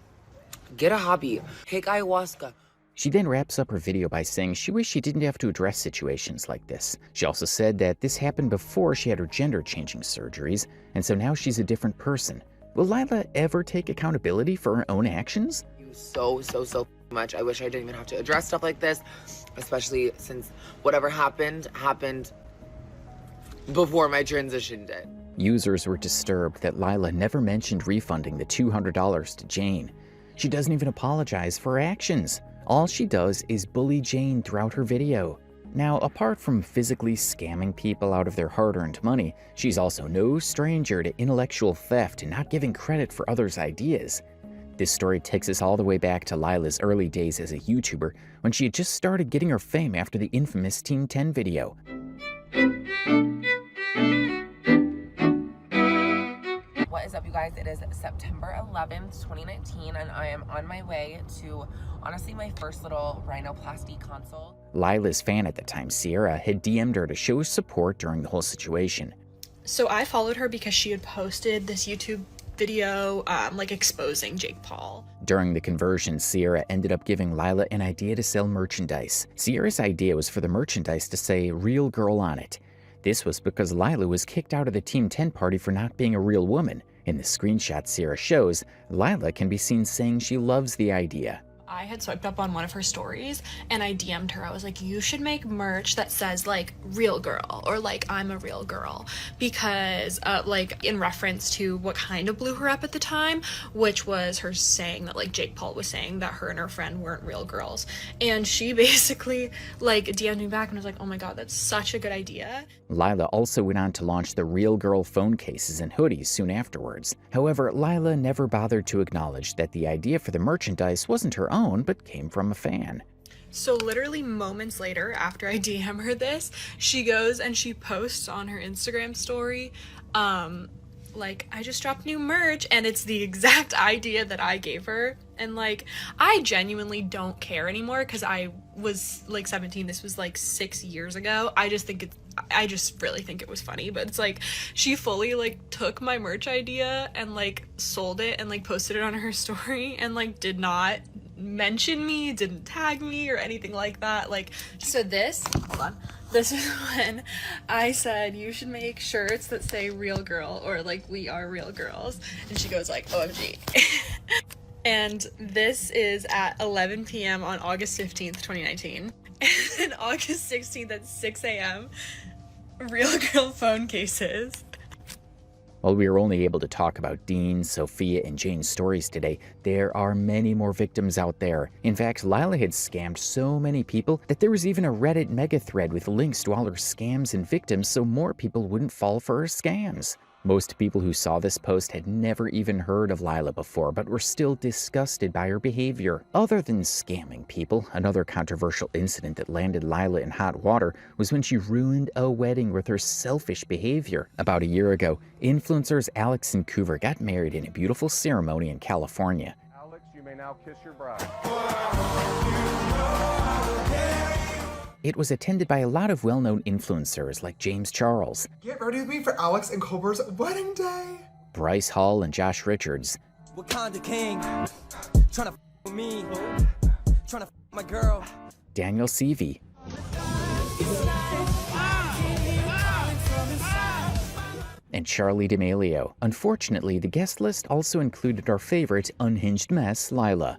get a hobby. Take ayahuasca. She then wraps up her video by saying she wished she didn't have to address situations like this. She also said that this happened before she had her gender-changing surgeries, and so now she's a different person. Will Llaya ever take accountability for her own actions? So much. I wish I didn't even have to address stuff like this, especially since whatever happened before my transition did. Users were disturbed that Llaya never mentioned refunding the $200 to Jane. She doesn't even apologize for her actions. All she does is bully Jane throughout her video. Now, apart from physically scamming people out of their hard-earned money, she's also no stranger to intellectual theft and not giving credit for others' ideas. This story takes us all the way back to Llaya's early days as a YouTuber, when she had just started getting her fame after the infamous Team 10 video. What is up, you guys? It is September 11th, 2019, and I am on my way to, honestly, my first little rhinoplasty consult. Llaya's fan at the time, Sierra, had DM'd her to show support during the whole situation. So I followed her because she had posted this YouTube video like exposing Jake Paul. During the conversion, Sierra ended up giving Llaya an idea to sell merchandise. Sierra's idea was for the merchandise to say "Real Girl" on it. This was because Llaya was kicked out of the Team 10 party for not being a real woman. In the screenshot Sierra shows, Llaya can be seen saying she loves the idea. I had swiped up on one of her stories and I DM'd her. I was like, you should make merch that says like "real girl" or like "I'm a real girl," because like in reference to what kind of blew her up at the time, which was her saying that like Jake Paul was saying that her and her friend weren't real girls. And she basically like DM'd me back and was like, oh my god, that's such a good idea. Llaya also went on to launch the Real Girl phone cases and hoodies soon afterwards. However, Llaya never bothered to acknowledge that the idea for the merchandise wasn't her own, but came from a fan. So literally moments later, after I DM her this, she goes and she posts on her Instagram story, like, I just dropped new merch, and it's the exact idea that I gave her. And like, I genuinely don't care anymore because I was like 17. This was like 6 years ago. I just really think it was funny, but it's like she fully like took my merch idea and like sold it and like posted it on her story and like did not mention me, didn't tag me or anything like that. Like, so this, hold on, this is when I said you should make shirts that say "real girl" or like "we are real girls," and she goes like, OMG. And this is at 11 p.m. on August 15th, 2019. And August 16th at 6 a.m. Real girl phone cases. While we are only able to talk about Dean, Sophia, and Jane's stories today, there are many more victims out there. In fact, Llaya had scammed so many people that there was even a Reddit mega thread with links to all her scams and victims so more people wouldn't fall for her scams. Most people who saw this post had never even heard of Llaya before, but were still disgusted by her behavior. Other than scamming people, another controversial incident that landed Llaya in hot water was when she ruined a wedding with her selfish behavior. About a year ago, influencers Alex and Coover got married in a beautiful ceremony in California. Alex, you may now kiss your bride. It was attended by a lot of well-known influencers like James Charles, Get ready with me for Alex and Cobra's wedding day. Bryce Hall, and Josh Richards. Wakanda King, tryna with me, tryna my girl. Daniel Seavey, And Charlie D'Amelio. Unfortunately, the guest list also included our favorite unhinged mess, Llaya.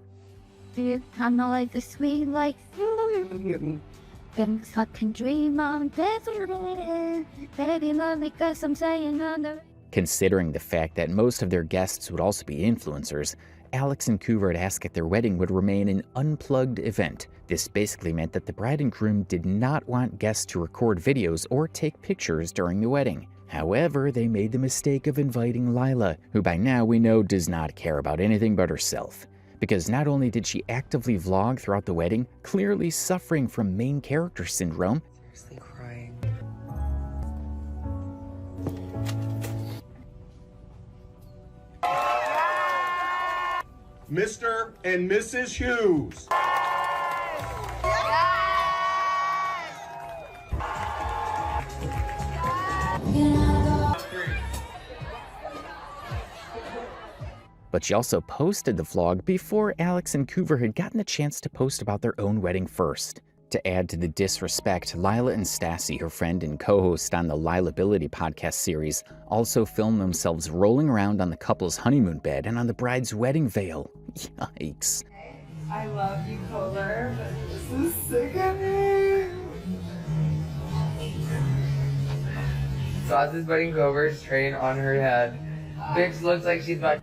I'm not like the sweet like things I can dream on. Baby, love me 'cause I'm saying under. Considering the fact that most of their guests would also be influencers, Alex and Coover had asked that their wedding would remain an unplugged event. This basically meant that the bride and groom did not want guests to record videos or take pictures during the wedding. However, they made the mistake of inviting Llaya, who by now we know does not care about anything but herself. Because not only did she actively vlog throughout the wedding, clearly suffering from main character syndrome, Seriously crying. Mr. and Mrs. Hughes. but she also posted the vlog before Alex and Coover had gotten a chance to post about their own wedding first. To add to the disrespect, Llaya and Stassi, her friend and co-host on the Llaya-ability podcast series, also filmed themselves rolling around on the couple's honeymoon bed and on the bride's wedding veil. Yikes. I love you, Coover, but this is sick of me. Sauce's putting Coover's train on her head. Bitch looks like she's about.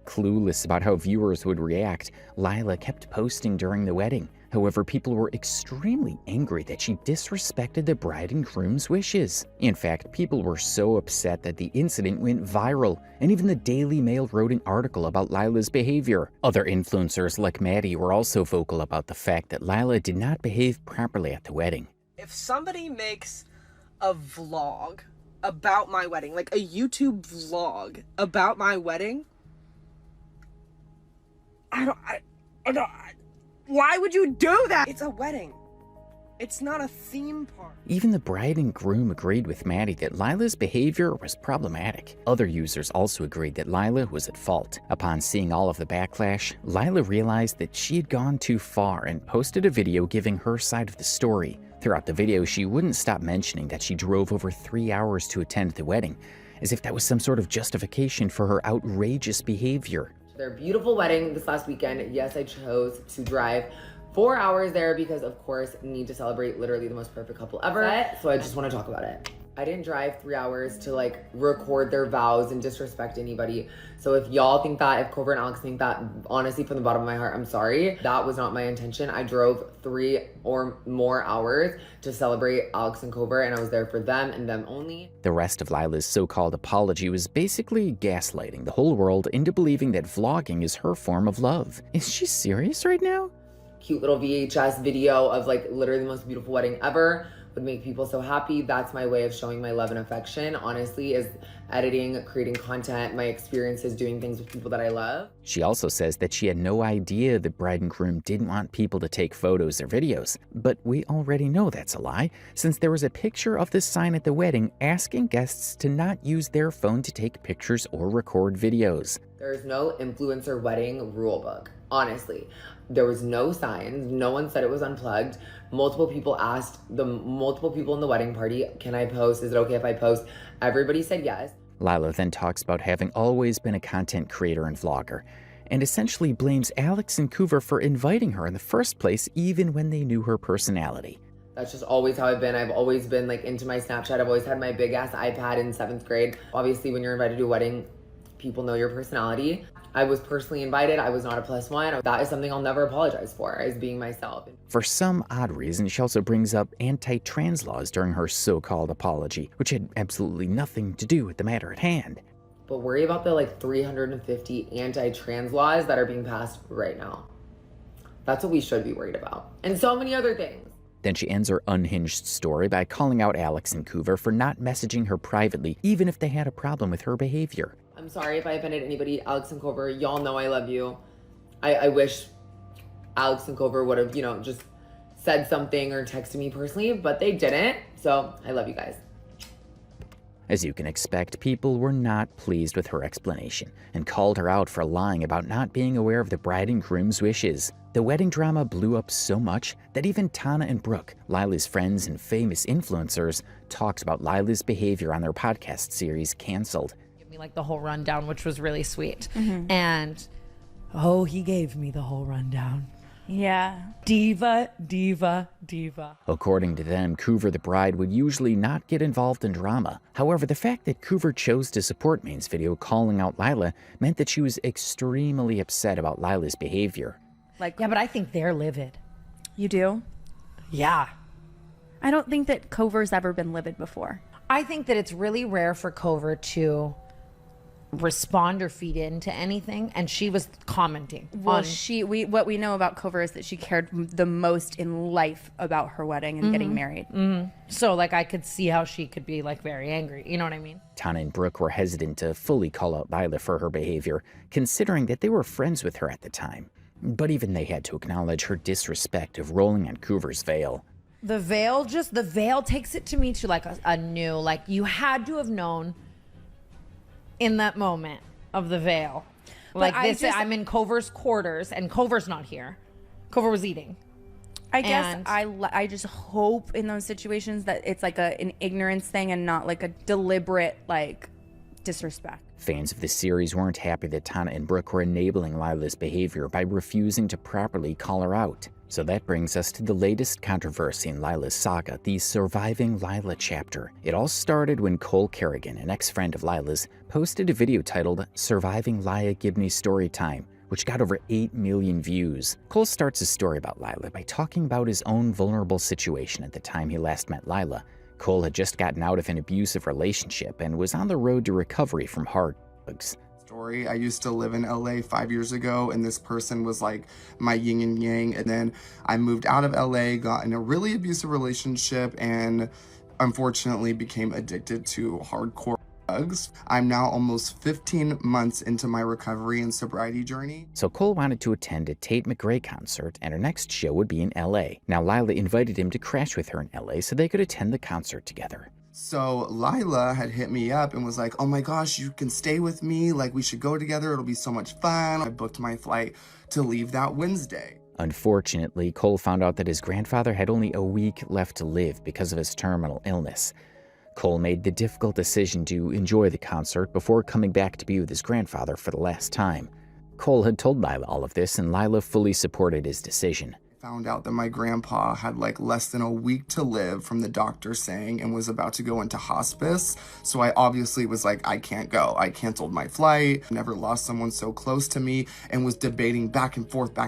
Clueless about how viewers would react, Llaya kept posting during the wedding. However, people were extremely angry that she disrespected the bride and groom's wishes. In fact, people were so upset that the incident went viral, and even the Daily Mail wrote an article about Llaya's behavior. Other influencers like Maddie were also vocal about the fact that Llaya did not behave properly at the wedding. If somebody makes a vlog about my wedding, like a YouTube vlog about my wedding, why would you do that? It's a wedding. It's not a theme park. Even the bride and groom agreed with Maddie that Llaya's behavior was problematic. Other users also agreed that Llaya was at fault. Upon seeing all of the backlash, Llaya realized that she had gone too far and posted a video giving her side of the story. Throughout the video, she wouldn't stop mentioning that she drove over 3 hours to attend the wedding, as if that was some sort of justification for her outrageous behavior. Their beautiful wedding this last weekend, yes, I chose to drive 4 hours there because, of course, need to celebrate literally the most perfect couple ever. So I just want to talk about it. I didn't drive 3 hours to like record their vows and disrespect anybody. So if y'all think that, if Coover and Alex think that, honestly, from the bottom of my heart, I'm sorry. That was not my intention. I drove 3 or more hours to celebrate Alex and Coover, and I was there for them and them only. The rest of Llaya's so-called apology was basically gaslighting the whole world into believing that vlogging is her form of love. Is she serious right now? Cute little VHS video of like literally the most beautiful wedding ever would make people so happy. That's my way of showing my love and affection, honestly, is editing, creating content, my experiences doing things with people that I love. She also says that she had no idea the bride and groom didn't want people to take photos or videos. But we already know that's a lie, since there was a picture of the sign at the wedding asking guests to not use their phone to take pictures or record videos. There's no influencer wedding rule book, honestly. There was no signs, no one said it was unplugged. Multiple people asked the multiple people in the wedding party, can I post? Is it okay if I post? Everybody said yes. Llaya then talks about having always been a content creator and vlogger, and essentially blames Alex and Coover for inviting her in the first place, even when they knew her personality. That's just always how I've been. I've always been like into my Snapchat. I've always had my big ass iPad in 7th grade. Obviously, when you're invited to a wedding, people know your personality. I was personally invited. I was not a +1. That is something I'll never apologize for, is being myself. For some odd reason, she also brings up anti-trans laws during her so-called apology, which had absolutely nothing to do with the matter at hand. But worry about the like 350 anti-trans laws that are being passed right now. That's what we should be worried about. And so many other things. Then she ends her unhinged story by calling out Alex and Coover for not messaging her privately, even if they had a problem with her behavior. I'm sorry if I offended anybody. Alex and Coover, y'all know I love you. I wish Alex and Coover would have, just said something or texted me personally, but they didn't. So I love you guys. As you can expect, people were not pleased with her explanation and called her out for lying about not being aware of the bride and groom's wishes. The wedding drama blew up so much that even Tana and Brooke, Lila's friends and famous influencers, talked about Lila's behavior on their podcast series Cancelled. Give me like the whole rundown, which was really sweet. Mhm. And he gave me the whole rundown. Yeah. Diva. According to them, Coover the bride would usually not get involved in drama. However, the fact that Coover chose to support Maine's video calling out Llaya meant that she was extremely upset about Lila's behavior. Like, yeah, but I think they're livid. You do? Yeah. I don't think that Cover's ever been livid before. I think that it's really rare for Cover to respond or feed into anything, and she was commenting. Well, what we know about Cover is that she cared the most in life about her wedding and getting married. So, like, I could see how she could be, like, very angry. You know what I mean? Tana and Brooke were hesitant to fully call out Llaya for her behavior, considering that they were friends with her at the time. But even they had to acknowledge her disrespect of rolling on Coover's veil. The veil takes it to me to, like, a new, like, you had to have known in that moment of the veil. Like, I'm in Cover's quarters, and Cover's not here. Cover was eating. I guess I just hope in those situations that it's like an ignorance thing and not like a deliberate, like, disrespect. Fans of the series weren't happy that Tana and Brooke were enabling Lila's behavior by refusing to properly call her out. So that brings us to the latest controversy in Lila's saga, the Surviving Llaya chapter. It all started when Cole Kerrigan, an ex-friend of Lila's, posted a video titled Surviving Llaya Gibney Story Time, which got over 8 million views. Cole starts his story about Llaya by talking about his own vulnerable situation at the time he last met Llaya. Cole had just gotten out of an abusive relationship and was on the road to recovery from hard drugs. I used to live in LA 5 years ago, and this person was like my yin and yang. And then I moved out of LA, got in a really abusive relationship, and unfortunately became addicted to hardcore drugs. I'm now almost 15 months into my recovery and sobriety journey. So Cole wanted to attend a Tate McRae concert, and her next show would be in LA. Now Llaya invited him to crash with her in LA so they could attend the concert together. So Llaya had hit me up and was like, oh my gosh, you can stay with me. Like, we should go together. It'll be so much fun. I booked my flight to leave that Wednesday. Unfortunately, Cole found out that his grandfather had only a week left to live because of his terminal illness. Cole made the difficult decision to enjoy the concert before coming back to be with his grandfather for the last time. Cole had told Llaya all of this, and Llaya fully supported his decision. Found out that my grandpa had like less than a week to live from the doctor saying, and was about to go into hospice. So I obviously was like, I can't go. I canceled my flight. Never lost someone so close to me, and was debating back and forth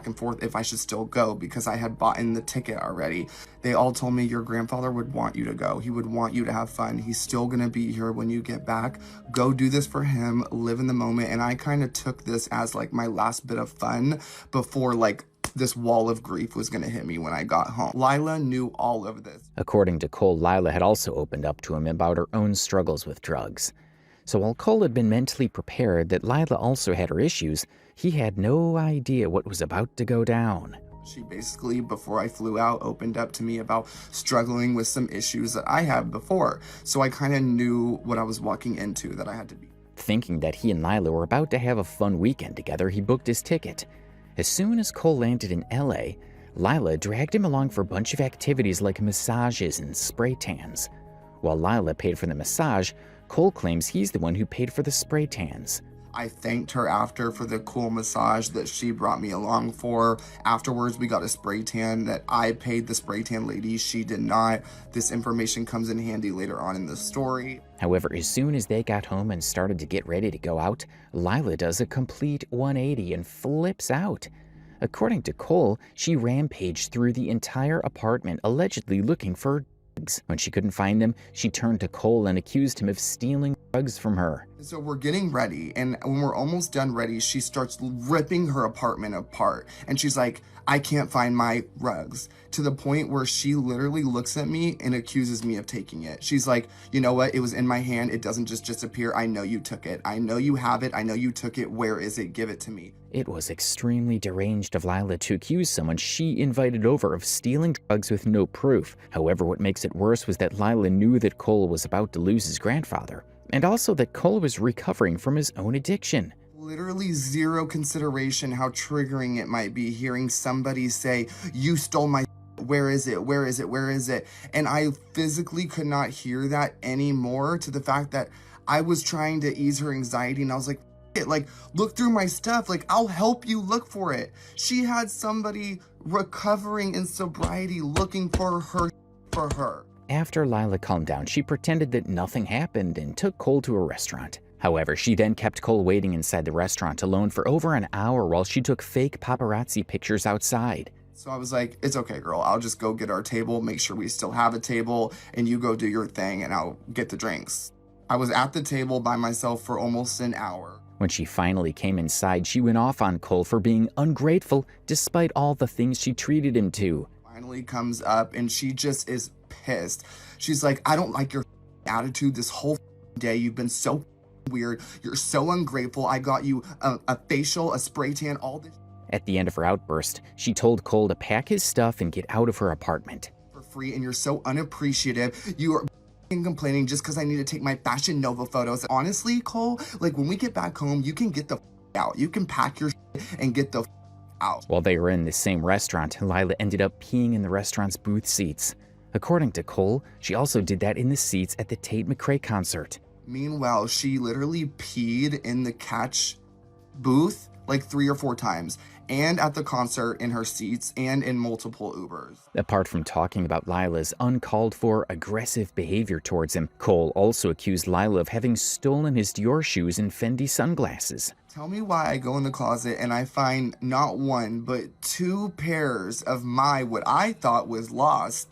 if I should still go because I had bought in the ticket already. They all told me your grandfather would want you to go. He would want you to have fun. He's still gonna be here when you get back. Go do this for him, live in the moment. And I kind of took this as like my last bit of fun before like this wall of grief was going to hit me when I got home. Llaya knew all of this. According to Cole, Llaya had also opened up to him about her own struggles with drugs. So while Cole had been mentally prepared that Llaya also had her issues, he had no idea what was about to go down. She basically, before I flew out, opened up to me about struggling with some issues that I had before. So I kind of knew what I was walking into, that I had to be. Thinking that he and Llaya were about to have a fun weekend together, he booked his ticket. As soon as Cole landed in LA, Llaya dragged him along for a bunch of activities like massages and spray tans. While Llaya paid for the massage, Cole claims he's the one who paid for the spray tans. I thanked her after for the cool massage that she brought me along for. Afterwards, we got a spray tan that I paid the spray tan lady. She did not. This information comes in handy later on in the story. However, as soon as they got home and started to get ready to go out, Llaya does a complete 180 and flips out. According to Cole, she rampaged through the entire apartment, allegedly looking for drugs. When she couldn't find them, she turned to Cole and accused him of stealing drugs from her. So we're getting ready, and when we're almost done ready, she starts ripping her apartment apart. And she's like, I can't find my rugs, to the point where she literally looks at me and accuses me of taking it. She's like, you know what? It was in my hand. It doesn't just disappear. I know you took it. I know you have it. I know you took it. Where is it? Give it to me. It was extremely deranged of Llaya to accuse someone she invited over of stealing drugs with no proof. However, what makes it worse was that Llaya knew that Cole was about to lose his grandfather, and also that Cole was recovering from his own addiction. Literally zero consideration how triggering it might be hearing somebody say, you stole my where is it? Where is it? Where is it? And I physically could not hear that anymore, to the fact that I was trying to ease her anxiety, and I was like, like, look through my stuff. Like, I'll help you look for it. She had somebody recovering in sobriety looking for her. After Llaya calmed down, she pretended that nothing happened and took Cole to a restaurant. However, she then kept Cole waiting inside the restaurant alone for over an hour while she took fake paparazzi pictures outside. So I was like, it's okay, girl. I'll just go get our table, make sure we still have a table, and you go do your thing, and I'll get the drinks. I was at the table by myself for almost an hour. When she finally came inside, she went off on Cole for being ungrateful despite all the things she treated him to. Finally comes up, and she just is pissed. She's like, I don't like your attitude this whole day. You've been so weird. You're so ungrateful. I got you a facial, a spray tan, all this. At the end of her outburst, she told Cole to pack his stuff and get out of her apartment. For free, and you're so unappreciative. You are complaining just because I need to take my Fashion Nova photos. Honestly, Cole, like, when we get back home, you can get the out. You can pack your and get the out. While they were in the same restaurant, Llaya ended up peeing in the restaurant's booth seats. According to Cole, she also did that in the seats at the Tate McRae concert. Meanwhile, she literally peed in the catch booth like 3 or 4 times, and at the concert in her seats, and in multiple Ubers. Apart from talking about Llaya's uncalled for, aggressive behavior towards him, Cole also accused Llaya of having stolen his Dior shoes and Fendi sunglasses. Tell me why I go in the closet and I find not 1, but 2 pairs of my, what I thought was lost,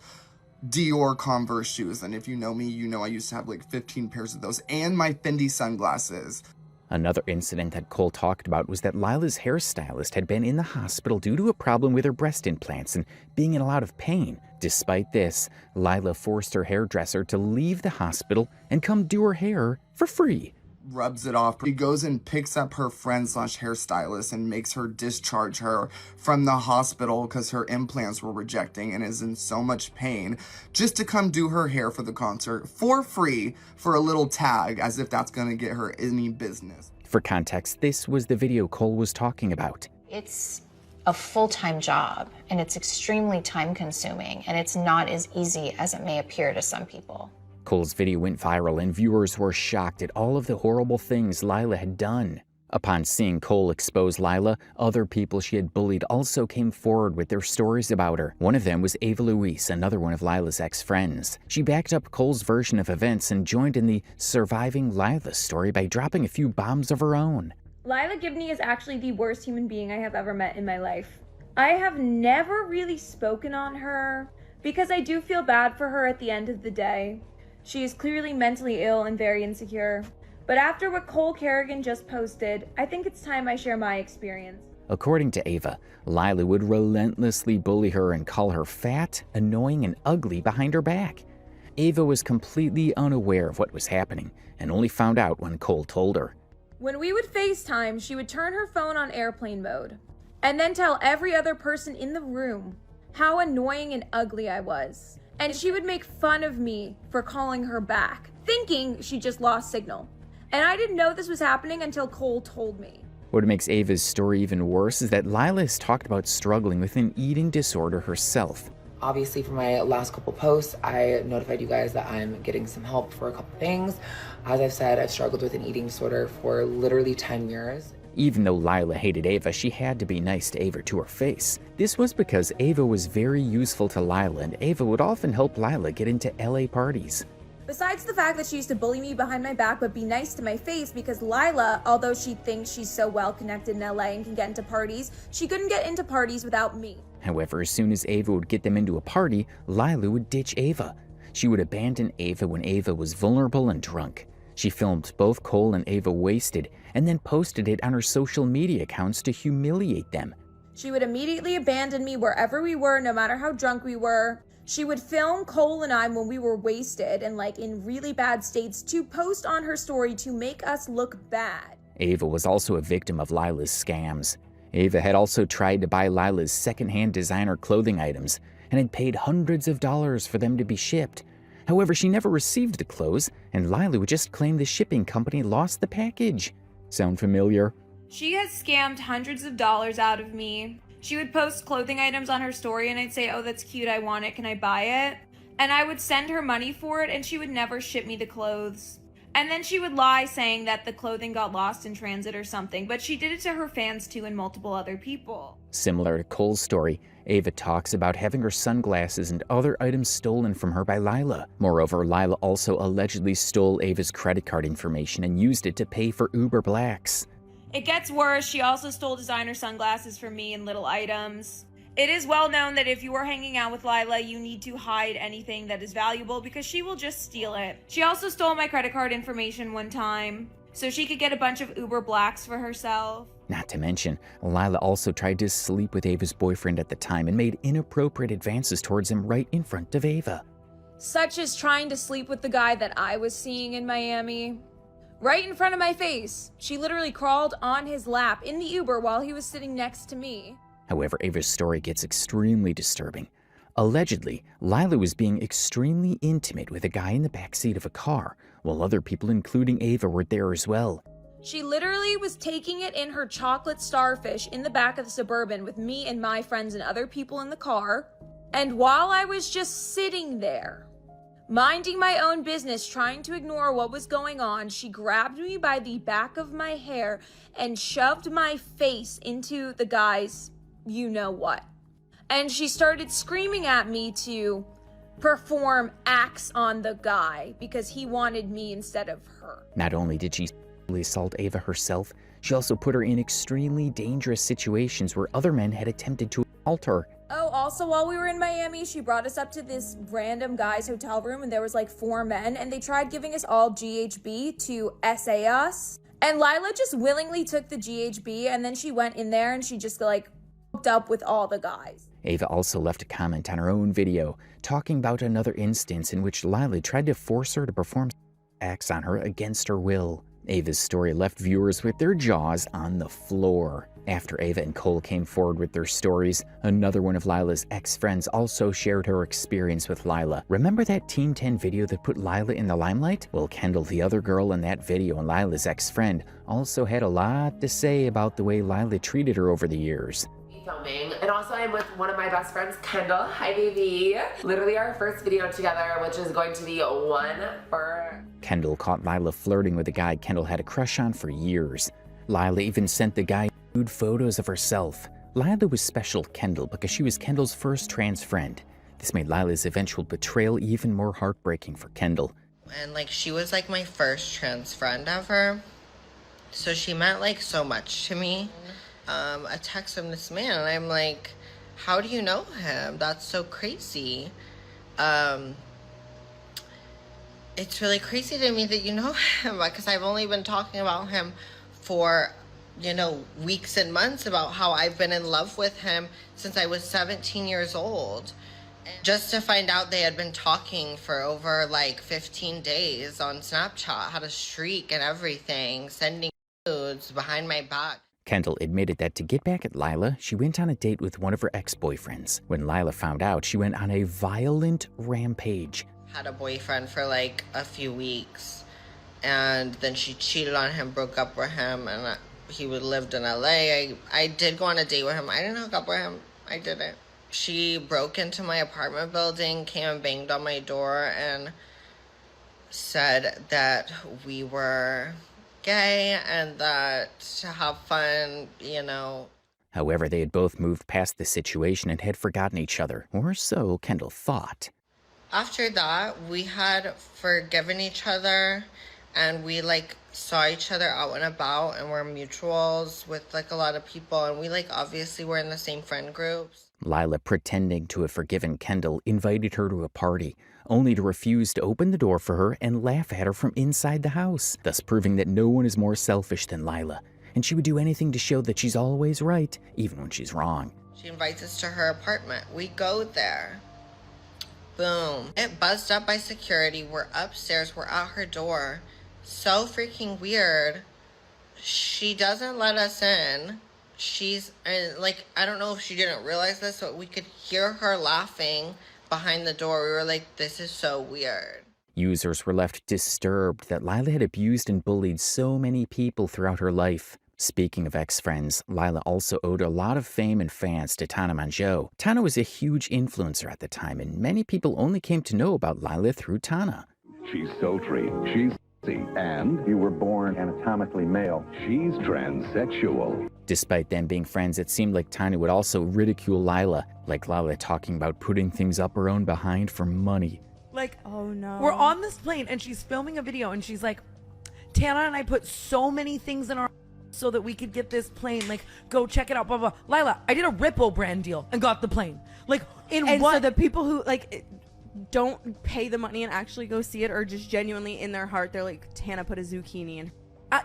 Dior Converse shoes. And if you know me, you know I used to have like 15 pairs of those, and my Fendi sunglasses. Another incident that Cole talked about was that Llaya's hairstylist had been in the hospital due to a problem with her breast implants and being in a lot of pain. Despite this, Llaya forced her hairdresser to leave the hospital and come do her hair for free. Rubs it off. He goes and picks up her friend / hairstylist and makes her discharge her from the hospital because her implants were rejecting and is in so much pain, just to come do her hair for the concert for free for a little tag, as if that's going to get her any business. For context, this was the video Cole was talking about. It's a full-time job, and it's extremely time-consuming, and it's not as easy as it may appear to some people. Cole's video went viral, and viewers were shocked at all of the horrible things Llaya had done. Upon seeing Cole expose Llaya, other people she had bullied also came forward with their stories about her. One of them was Ava Louise, another one of Llaya's ex-friends. She backed up Cole's version of events and joined in the surviving Llaya story by dropping a few bombs of her own. Llaya Gibney is actually the worst human being I have ever met in my life. I have never really spoken on her because I do feel bad for her at the end of the day. She is clearly mentally ill and very insecure. But after what Cole Kerrigan just posted, I think it's time I share my experience. According to Ava, Llaya would relentlessly bully her and call her fat, annoying, and ugly behind her back. Ava was completely unaware of what was happening and only found out when Cole told her. When we would FaceTime, she would turn her phone on airplane mode and then tell every other person in the room how annoying and ugly I was. And she would make fun of me for calling her back, thinking she just lost signal. And I didn't know this was happening until Cole told me. What makes Ava's story even worse is that Llaya has talked about struggling with an eating disorder herself. Obviously, for my last couple posts, I notified you guys that I'm getting some help for a couple things. As I've said, I've struggled with an eating disorder for literally 10 years. Even though Llaya hated Ava, she had to be nice to Ava to her face. This was because Ava was very useful to Llaya, and Ava would often help Llaya get into LA parties. Besides the fact that she used to bully me behind my back but be nice to my face because Llaya, although she thinks she's so well connected in LA and can get into parties, she couldn't get into parties without me. However, as soon as Ava would get them into a party, Llaya would ditch Ava. She would abandon Ava when Ava was vulnerable and drunk. She filmed both Cole and Ava wasted and then posted it on her social media accounts to humiliate them. She would immediately abandon me wherever we were, no matter how drunk we were. She would film Cole and I when we were wasted and like in really bad states to post on her story to make us look bad. Ava was also a victim of Llaya's scams. Ava had also tried to buy Llaya's secondhand designer clothing items and had paid hundreds of dollars for them to be shipped. However, she never received the clothes, and Llaya would just claim the shipping company lost the package. Sound familiar? She has scammed hundreds of dollars out of me. She would post clothing items on her story and I'd say, oh, that's cute, I want it, can I buy it? And I would send her money for it and she would never ship me the clothes. And then she would lie saying that the clothing got lost in transit or something, but she did it to her fans too and multiple other people. Similar to Cole's story, Ava talks about having her sunglasses and other items stolen from her by Llaya. Moreover, Llaya also allegedly stole Ava's credit card information and used it to pay for Uber Blacks. It gets worse. She also stole designer sunglasses from me and little items. It is well known that if you are hanging out with Llaya, you need to hide anything that is valuable because she will just steal it. She also stole my credit card information one time so she could get a bunch of Uber Blacks for herself. Not to mention, Llaya also tried to sleep with Ava's boyfriend at the time and made inappropriate advances towards him right in front of Ava. Such as trying to sleep with the guy that I was seeing in Miami. Right in front of my face. She literally crawled on his lap in the Uber while he was sitting next to me. However, Ava's story gets extremely disturbing. Allegedly, Llaya was being extremely intimate with a guy in the backseat of a car, while other people, including Ava, were there as well. She literally was taking it in her chocolate starfish in the back of the Suburban with me and my friends and other people in the car. And while I was just sitting there, minding my own business, trying to ignore what was going on, she grabbed me by the back of my hair and shoved my face into the guy's you-know-what. And she started screaming at me to perform acts on the guy because he wanted me instead of her. Not only did she assault Ava herself, she also put her in extremely dangerous situations where other men had attempted to assault her. Oh, also while we were in Miami, she brought us up to this random guy's hotel room and there was like 4 men and they tried giving us all GHB to SA us. And Llaya just willingly took the GHB and then she went in there and she just like hooked up with all the guys. Ava also left a comment on her own video, talking about another instance in which Llaya tried to force her to perform acts on her against her will. Ava's story left viewers with their jaws on the floor. After Ava and Cole came forward with their stories, another one of Llaya's ex-friends also shared her experience with Llaya. Remember that Team 10 video that put Llaya in the limelight? Well, Kendall, the other girl in that video and Llaya's ex-friend, also had a lot to say about the way Llaya treated her over the years. Filming, and also I'm with one of my best friends, Kendall. Hi, baby. Literally our first video together, which is going to be one for... Kendall caught Llaya flirting with a guy Kendall had a crush on for years. Llaya even sent the guy nude photos of herself. Llaya was special to Kendall because she was Kendall's first trans friend. This made Lila's eventual betrayal even more heartbreaking for Kendall. And like, she was like my first trans friend ever. So she meant like so much to me. I text him this man and I'm like, how do you know him? That's so crazy. It's really crazy to me that you know him because I've only been talking about him for, you know, weeks and months about how I've been in love with him since I was 17 years old. Just to find out they had been talking for over like 15 days on Snapchat, had a streak and everything, sending nudes behind my back. Kendall admitted that to get back at Llaya, she went on a date with one of her ex-boyfriends. When Llaya found out, she went on a violent rampage. Had a boyfriend for like a few weeks, and then she cheated on him, broke up with him, and he lived in LA. I did go on a date with him. I didn't hook up with him. I didn't. She broke into my apartment building, came and banged on my door, and said that we were gay and that to have fun, you know. However, they had both moved past the situation and had forgotten each other, or so Kendall thought. After that, we had forgiven each other and we like saw each other out and about and we're mutuals with like a lot of people and we like obviously were in the same friend groups. Llaya, pretending to have forgiven Kendall, invited her to a party, only to refuse to open the door for her and laugh at her from inside the house, thus proving that no one is more selfish than Llaya, and she would do anything to show that she's always right, even when she's wrong. She invites us to her apartment. We go there. Boom. It buzzed up by security. We're upstairs. We're at her door. So freaking weird. She doesn't let us in. She's like, I don't know if she didn't realize this, but we could hear her laughing behind the door. We were like, this is so weird. Users were left disturbed that Llaya had abused and bullied so many people throughout her life. Speaking of ex-friends, Llaya also owed a lot of fame and fans to Tana Mongeau. Tana was a huge influencer at the time, and many people only came to know about Llaya through Tana. She's sultry, she's and you were born anatomically male. She's transsexual. Despite them being friends, it seemed like Tana would also ridicule Llaya, like Llaya talking about putting things up her own behind for money. Like, oh no. We're on this plane and she's filming a video and she's like, Tana and I put so many things in our so that we could get this plane. Like, go check it out, blah, blah. Llaya, I did a Ripple brand deal and got the plane. Like, And so the people who, like, don't pay the money and actually go see it, or just genuinely in their heart, they're like, Tana put a zucchini in.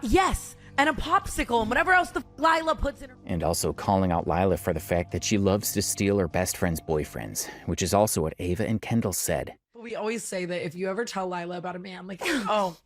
Yes, and a popsicle and whatever else the Llaya puts in her. And also calling out Llaya for the fact that she loves to steal her best friend's boyfriends, which is also what Ava and Kendall said. We always say that if you ever tell Llaya about a man, like, oh,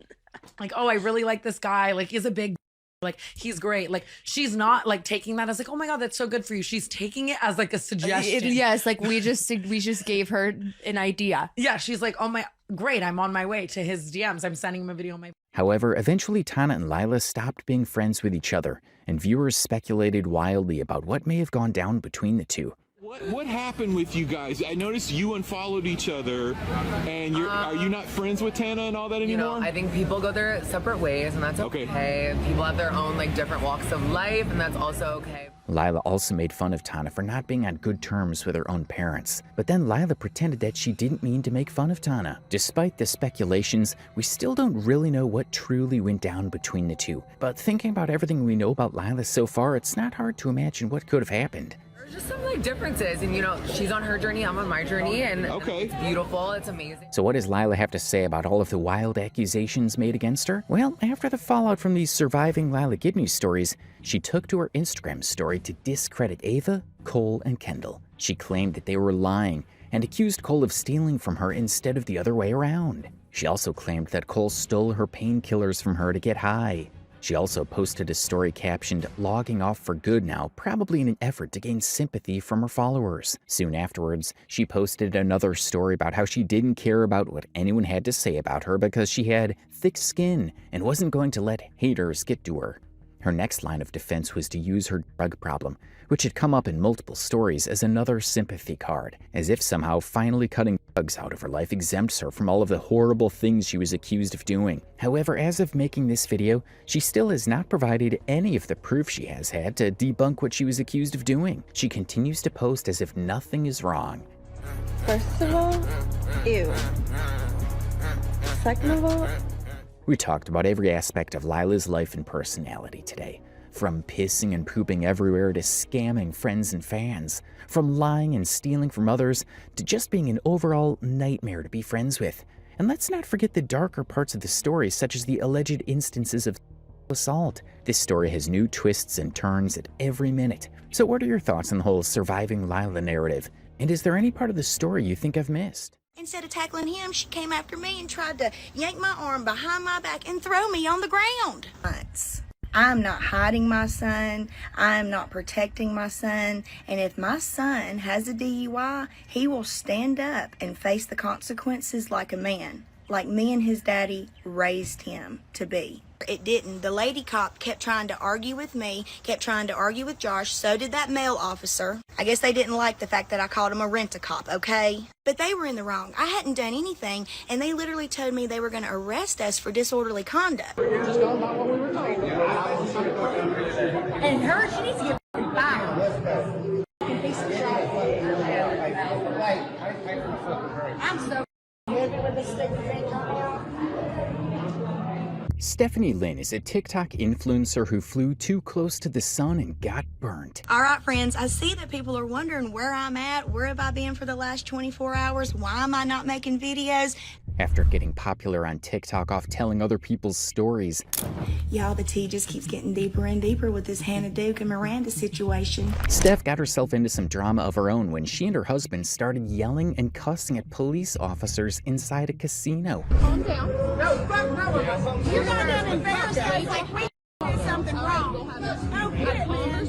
I really like this guy, like, he's a big, like, he's great. Like, she's not like taking that as like, oh my God, that's so good for you. She's taking it as like a suggestion. Yes, like we just gave her an idea. Yeah, she's like, oh my, great, I'm on my way to his DMs. I'm sending him a video on my. However, eventually Tana and Llaya stopped being friends with each other, and viewers speculated wildly about what may have gone down between the two. What happened with you guys? I noticed you unfollowed each other, and are you not friends with Tana and all that anymore? You know, I think people go their separate ways, and that's okay. People have their own like different walks of life, and that's also okay. Llaya also made fun of Tana for not being on good terms with her own parents, but then Llaya pretended that she didn't mean to make fun of Tana. Despite the speculations, we still don't really know what truly went down between the two, but thinking about everything we know about Llaya so far, it's not hard to imagine what could have happened. Just some like differences, and you know, she's on her journey, I'm on my journey, and it's beautiful, it's amazing. So what does Llaya have to say about all of the wild accusations made against her? Well, after the fallout from these surviving Llaya Gibney stories, she took to her Instagram story to discredit Ava, Cole, and Kendall. She claimed that they were lying and accused Cole of stealing from her instead of the other way around. She also claimed that Cole stole her painkillers from her to get high. She also posted a story captioned, "Logging off for good now," probably in an effort to gain sympathy from her followers. Soon afterwards, she posted another story about how she didn't care about what anyone had to say about her because she had thick skin and wasn't going to let haters get to her. Her next line of defense was to use her drug problem, which had come up in multiple stories, as another sympathy card, as if somehow finally cutting drugs out of her life exempts her from all of the horrible things she was accused of doing. However, as of making this video, she still has not provided any of the proof she has had to debunk what she was accused of doing. She continues to post as if nothing is wrong. First of all, ew. Second of all, we talked about every aspect of Llaya's life and personality today. From pissing and pooping everywhere to scamming friends and fans. From lying and stealing from others to just being an overall nightmare to be friends with. And let's not forget the darker parts of the story, such as the alleged instances of assault. This story has new twists and turns at every minute. So what are your thoughts on the whole surviving Llaya narrative? And is there any part of the story you think I've missed? Instead of tackling him, she came after me and tried to yank my arm behind my back and throw me on the ground. I'm not hiding my son. I am not protecting my son. And if my son has a DUI, he will stand up and face the consequences like a man, like me and his daddy raised him to be. It didn't. The lady cop kept trying to argue with me, kept trying to argue with Josh. So did that male officer. I guess they didn't like the fact that I called him a rent-a-cop, okay? But they were in the wrong. I hadn't done anything, and they literally told me they were going to arrest us for disorderly conduct. And her, she needs to get fired. I'm so with this stick thing coming out. Stephanie Lynn is a TikTok influencer who flew too close to the sun and got burnt. All right, friends, I see that people are wondering where I'm at. Where have I been for the last 24 hours? Why am I not making videos? After getting popular on TikTok off telling other people's stories. Y'all, the tea just keeps getting deeper and deeper with this Hannah Duke and Miranda situation. Steph got herself into some drama of her own when she and her husband started yelling and cussing at police officers inside a casino. Calm down. No, fuck no. You're gonna embarrass me like we did something wrong. I don't get it, man.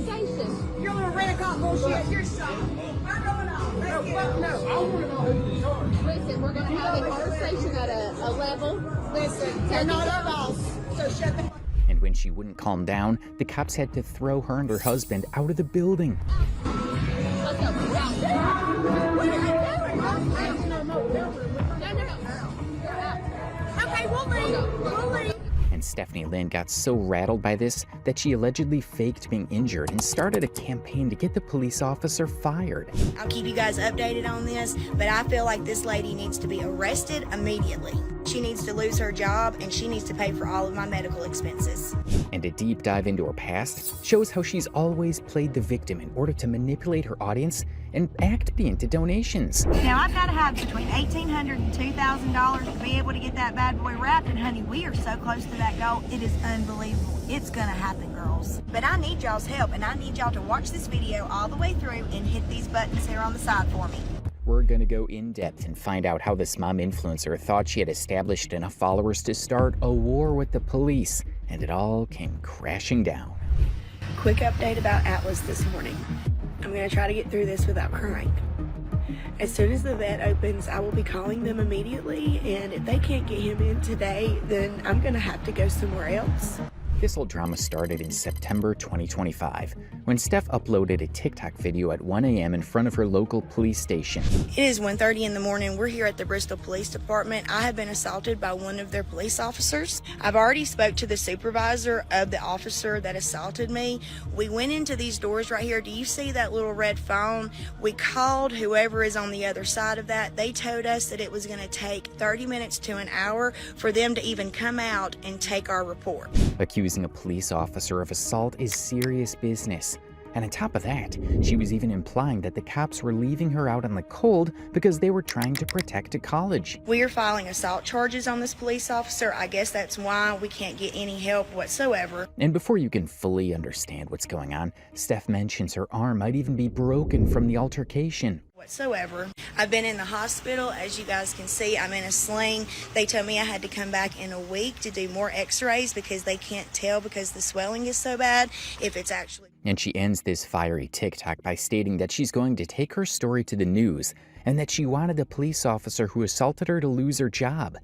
You're gonna rent a cop bullshit. You're something. I'm going on. No, fuck no. I want to know who's in charge. Listen, we're gonna have a conversation at a level. Listen, they're not our boss, so shut the fuck. And when she wouldn't calm down, the cops had to throw her and her husband out of the building. Okay, we'll leave. And Stephanie Lynn got so rattled by this that she allegedly faked being injured and started a campaign to get the police officer fired. I'll keep you guys updated on this, but I feel like this lady needs to be arrested immediately. She needs to lose her job, and she needs to pay for all of my medical expenses. And a deep dive into her past shows how she's always played the victim in order to manipulate her audience and act me into donations. Now, I've got to have between $1,800 and $2,000 to be able to get that bad boy wrapped, and honey, we are so close to that goal. It is unbelievable. It's gonna happen, girls. But I need y'all's help, and I need y'all to watch this video all the way through and hit these buttons here on the side for me. We're gonna go in depth and find out how this mom influencer thought she had established enough followers to start a war with the police, and it all came crashing down. Quick update about Atlas this morning. I'm gonna try to get through this without crying. As soon as the vet opens, I will be calling them immediately, and if they can't get him in today, then I'm gonna have to go somewhere else. This whole drama started in September 2025, when Steph uploaded a TikTok video at 1 a.m. in front of her local police station. It is 1:30 in the morning. We're here at the Bristol Police Department. I have been assaulted by one of their police officers. I've already spoke to the supervisor of the officer that assaulted me. We went into these doors right here. Do you see that little red phone? We called whoever is on the other side of that. They told us that it was going to take 30 minutes to an hour for them to even come out and take our report. Accusing a police officer of assault is serious business. And on top of that, she was even implying that the cops were leaving her out in the cold because they were trying to protect a college. We are filing assault charges on this police officer. I guess that's why we can't get any help whatsoever. And before you can fully understand what's going on, Steph mentions her arm might even be broken from the altercation. Whatsoever. I've been in the hospital. As you guys can see, I'm in a sling. They told me I had to come back in a week to do more x-rays because they can't tell because the swelling is so bad if it's actually. And she ends this fiery TikTok by stating that she's going to take her story to the news and that she wanted the police officer who assaulted her to lose her job.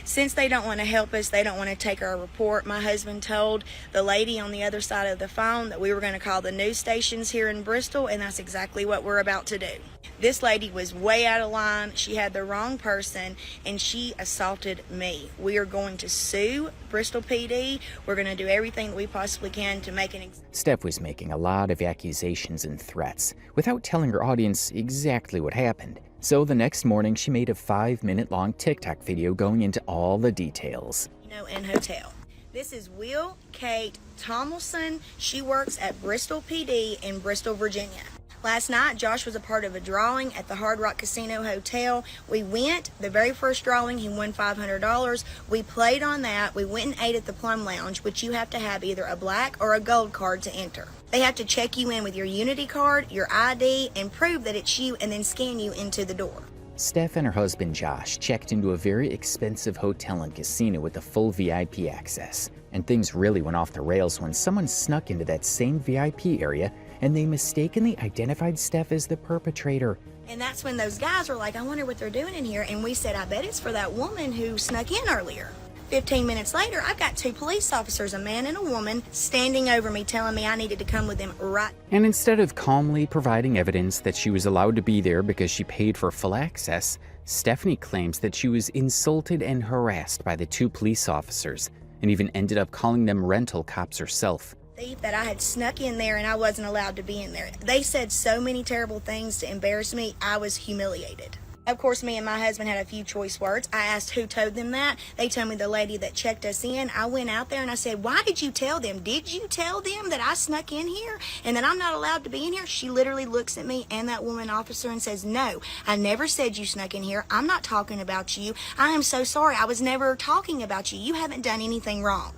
Since they don't want to help us, they don't want to take our report. My husband told the lady on the other side of the phone that we were going to call the news stations here in Bristol, and that's exactly what we're about to do. This lady was way out of line. She had the wrong person, and she assaulted me. We are going to sue Bristol PD. We're going to do everything that we possibly can to make an Steph was making a lot of accusations and threats without telling her audience exactly what happened. So the next morning, she made a 5-minute-long TikTok video going into all the details. In hotel. This is Will Kate Tomlinson. She works at Bristol PD in Bristol, Virginia. Last night, Josh was a part of a drawing at the Hard Rock Casino Hotel. We went, the very first drawing, he won $500. We played on that. We went and ate at the Plum Lounge, which you have to have either a black or a gold card to enter. They have to check you in with your Unity card, your ID, and prove that it's you, and then scan you into the door. Steph and her husband Josh checked into a very expensive hotel and casino with a full VIP access. And things really went off the rails when someone snuck into that same VIP area and they mistakenly identified Steph as the perpetrator. And that's when those guys were like, I wonder what they're doing in here. And we said, I bet it's for that woman who snuck in earlier. 15 minutes later, I've got 2 police officers, a man and a woman, standing over me telling me I needed to come with them right. And instead of calmly providing evidence that she was allowed to be there because she paid for full access, Stephanie claims that she was insulted and harassed by the 2 police officers and even ended up calling them rental cops herself. That I had snuck in there and I wasn't allowed to be in there. They said so many terrible things to embarrass me. I was humiliated. Of course, me and my husband had a few choice words. I asked who told them that. They told me the lady that checked us in. I went out there and I said, why did you tell them? Did you tell them that I snuck in here and that I'm not allowed to be in here? She literally looks at me and that woman officer and says, no, I never said you snuck in here. I'm not talking about you. I am so sorry. I was never talking about you. You haven't done anything wrong.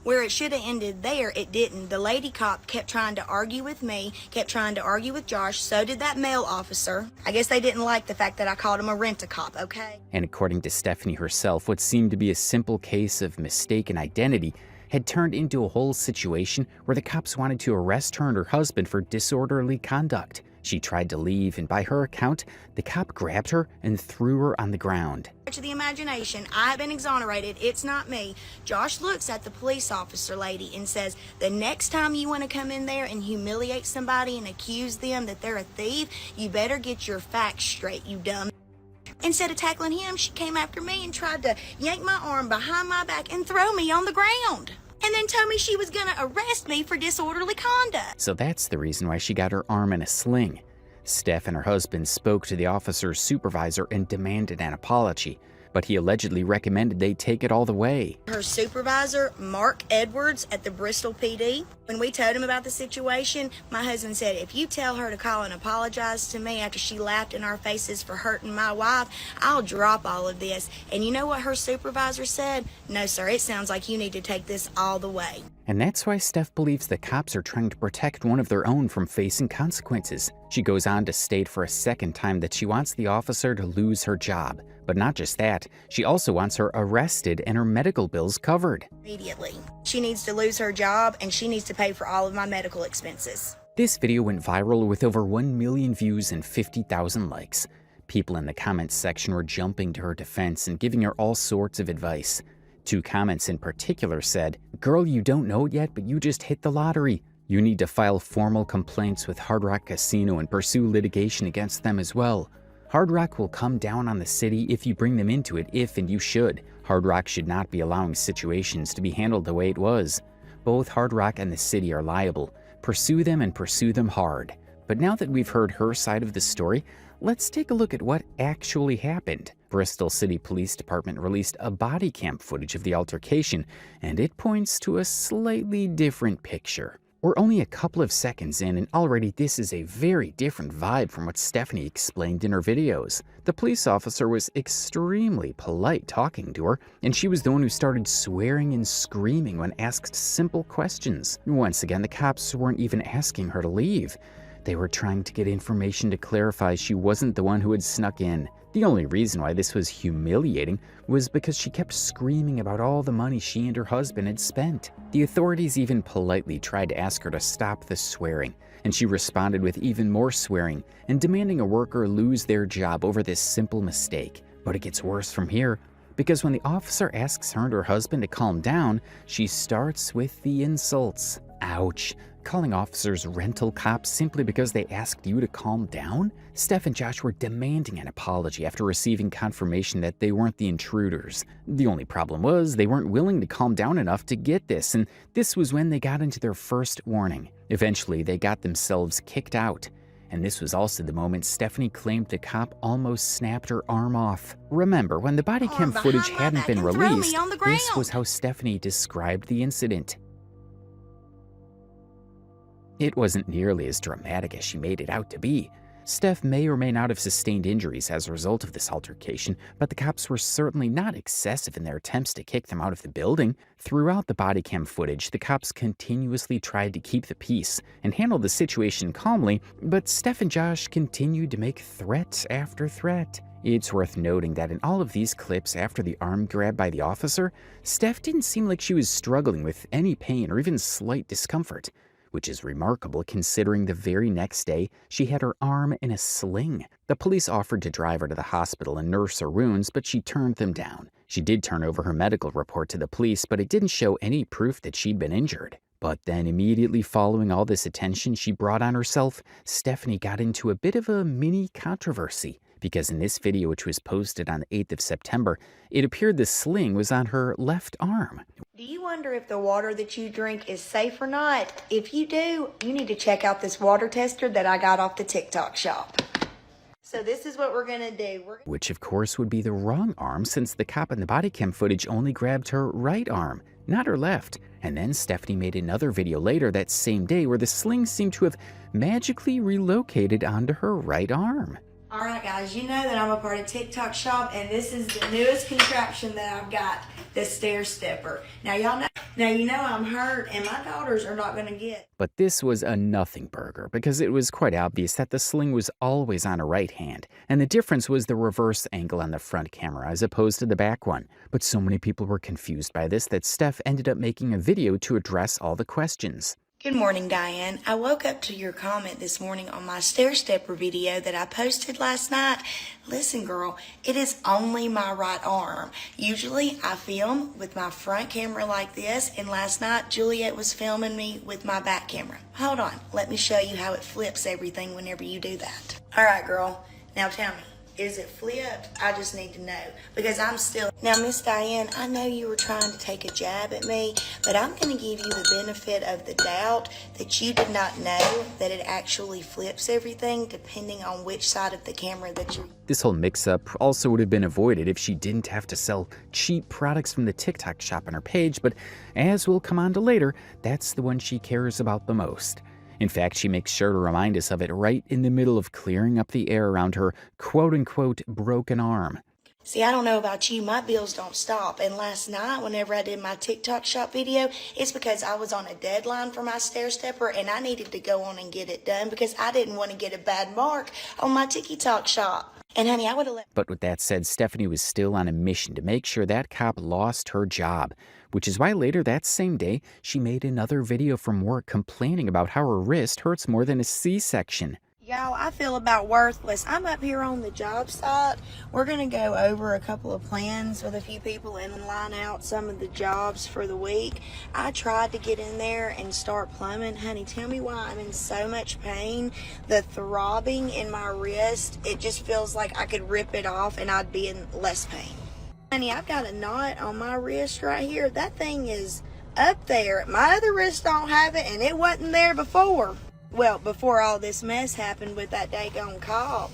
Where it should have ended there, it didn't. The lady cop kept trying to argue with me, kept trying to argue with Josh. So did that male officer. I guess they didn't like the fact that I called him a rent-a-cop, okay? And according to Stephanie herself, what seemed to be a simple case of mistaken identity had turned into a whole situation where the cops wanted to arrest her and her husband for disorderly conduct. She tried to leave, and by her account, the cop grabbed her and threw her on the ground. To the imagination, I've been exonerated. It's not me. Josh looks at the police officer lady and says, the next time you want to come in there and humiliate somebody and accuse them that they're a thief, you better get your facts straight, you dumb. Instead of tackling him, she came after me and tried to yank my arm behind my back and throw me on the ground. And then told me she was going to arrest me for disorderly conduct. So that's the reason why she got her arm in a sling. Steph and her husband spoke to the officer's supervisor and demanded an apology, but he allegedly recommended they take it all the way. Her supervisor, Mark Edwards at the Bristol PD, when we told him about the situation, my husband said, if you tell her to call and apologize to me after she laughed in our faces for hurting my wife, I'll drop all of this. And you know what her supervisor said? No, sir, it sounds like you need to take this all the way. And that's why Steph believes the cops are trying to protect one of their own from facing consequences. She goes on to state for a second time that she wants the officer to lose her job. But not just that, she also wants her arrested and her medical bills covered. Immediately. She needs to lose her job and she needs to pay for all of my medical expenses. This video went viral with over 1 million views and 50,000 likes. People in the comments section were jumping to her defense and giving her all sorts of advice. 2 comments in particular said, "Girl, you don't know it yet, but you just hit the lottery. You need to file formal complaints with Hard Rock Casino and pursue litigation against them as well. Hard Rock will come down on the city if you bring them into it, and you should. Hard Rock should not be allowing situations to be handled the way it was. Both Hard Rock and the city are liable. Pursue them and pursue them hard." But now that we've heard her side of the story, let's take a look at what actually happened. Bristol City Police Department released a body cam footage of the altercation, and it points to a slightly different picture. We're only a couple of seconds in, and already this is a very different vibe from what Stephanie explained in her videos. The police officer was extremely polite talking to her, and she was the one who started swearing and screaming when asked simple questions. Once again, the cops weren't even asking her to leave. They were trying to get information to clarify she wasn't the one who had snuck in. The only reason why this was humiliating was because she kept screaming about all the money she and her husband had spent. The authorities even politely tried to ask her to stop the swearing, and she responded with even more swearing and demanding a worker lose their job over this simple mistake. But it gets worse from here, because when the officer asks her and her husband to calm down, she starts with the insults. Ouch. Calling officers rental cops simply because they asked you to calm down? Steph and Josh were demanding an apology after receiving confirmation that they weren't the intruders. The only problem was they weren't willing to calm down enough to get this, and this was when they got into their first warning. Eventually, they got themselves kicked out. And this was also the moment Stephanie claimed the cop almost snapped her arm off. Remember, when the body cam footage hadn't been released, this was how Stephanie described the incident. It wasn't nearly as dramatic as she made it out to be. Steph may or may not have sustained injuries as a result of this altercation, but the cops were certainly not excessive in their attempts to kick them out of the building. Throughout the body cam footage, the cops continuously tried to keep the peace and handle the situation calmly, but Steph and Josh continued to make threat after threat. It's worth noting that in all of these clips after the arm grab by the officer, Steph didn't seem like she was struggling with any pain or even slight discomfort, which is remarkable considering the very next day she had her arm in a sling. The police offered to drive her to the hospital and nurse her wounds, but she turned them down. She did turn over her medical report to the police, but it didn't show any proof that she'd been injured. But then immediately following all this attention she brought on herself, Stephanie got into a bit of a mini controversy. Because in this video, which was posted on the 8th of September, it appeared the sling was on her left arm. Do you wonder if the water that you drink is safe or not? If you do, you need to check out this water tester that I got off the TikTok shop. So this is what we're gonna do. Which of course would be the wrong arm, since the cop in the body cam footage only grabbed her right arm, not her left. And then Stephanie made another video later that same day where the sling seemed to have magically relocated onto her right arm. All right, guys, you know that I'm a part of TikTok shop, and this is the newest contraption that I've got, the stair stepper. Now, you know I'm hurt, and my daughters are not going to get. But this was a nothing burger, because it was quite obvious that the sling was always on her right hand, and the difference was the reverse angle on the front camera as opposed to the back one. But so many people were confused by this that Steph ended up making a video to address all the questions. Good morning, Diane. I woke up to your comment this morning on my stair stepper video that I posted last night. Listen, girl, it is only my right arm. Usually I film with my front camera like this, and last night Juliet was filming me with my back camera. Hold on, let me show you how it flips everything whenever you do that. All right, girl, now tell me. Is it flipped? I just need to know because I'm still... Now, Miss Diane, I know you were trying to take a jab at me, but I'm going to give you the benefit of the doubt that you did not know that it actually flips everything depending on which side of the camera that you're... This whole mix-up also would have been avoided if she didn't have to sell cheap products from the TikTok shop on her page, but as we'll come on to later, that's the one she cares about the most. In fact, she makes sure to remind us of it right in the middle of clearing up the air around her quote-unquote broken arm. See, I don't know about you, my bills don't stop. And last night, whenever I did my TikTok shop video, it's because I was on a deadline for my stair stepper and I needed to go on and get it done because I didn't want to get a bad mark on my TikTok shop. And honey, I would have let... But with that said, Stephanie was still on a mission to make sure that cop lost her job, which is why later that same day, she made another video from work complaining about how her wrist hurts more than a C-section. Y'all, I feel about worthless. I'm up here on the job site. We're going to go over a couple of plans with a few people and line out some of the jobs for the week. I tried to get in there and start plumbing. Honey, tell me why I'm in so much pain. The throbbing in my wrist, it just feels like I could rip it off and I'd be in less pain. Honey, I've got a knot on my wrist right here. That thing is up there. My other wrist don't have it and it wasn't there before. Well, before all this mess happened with that daggone cop.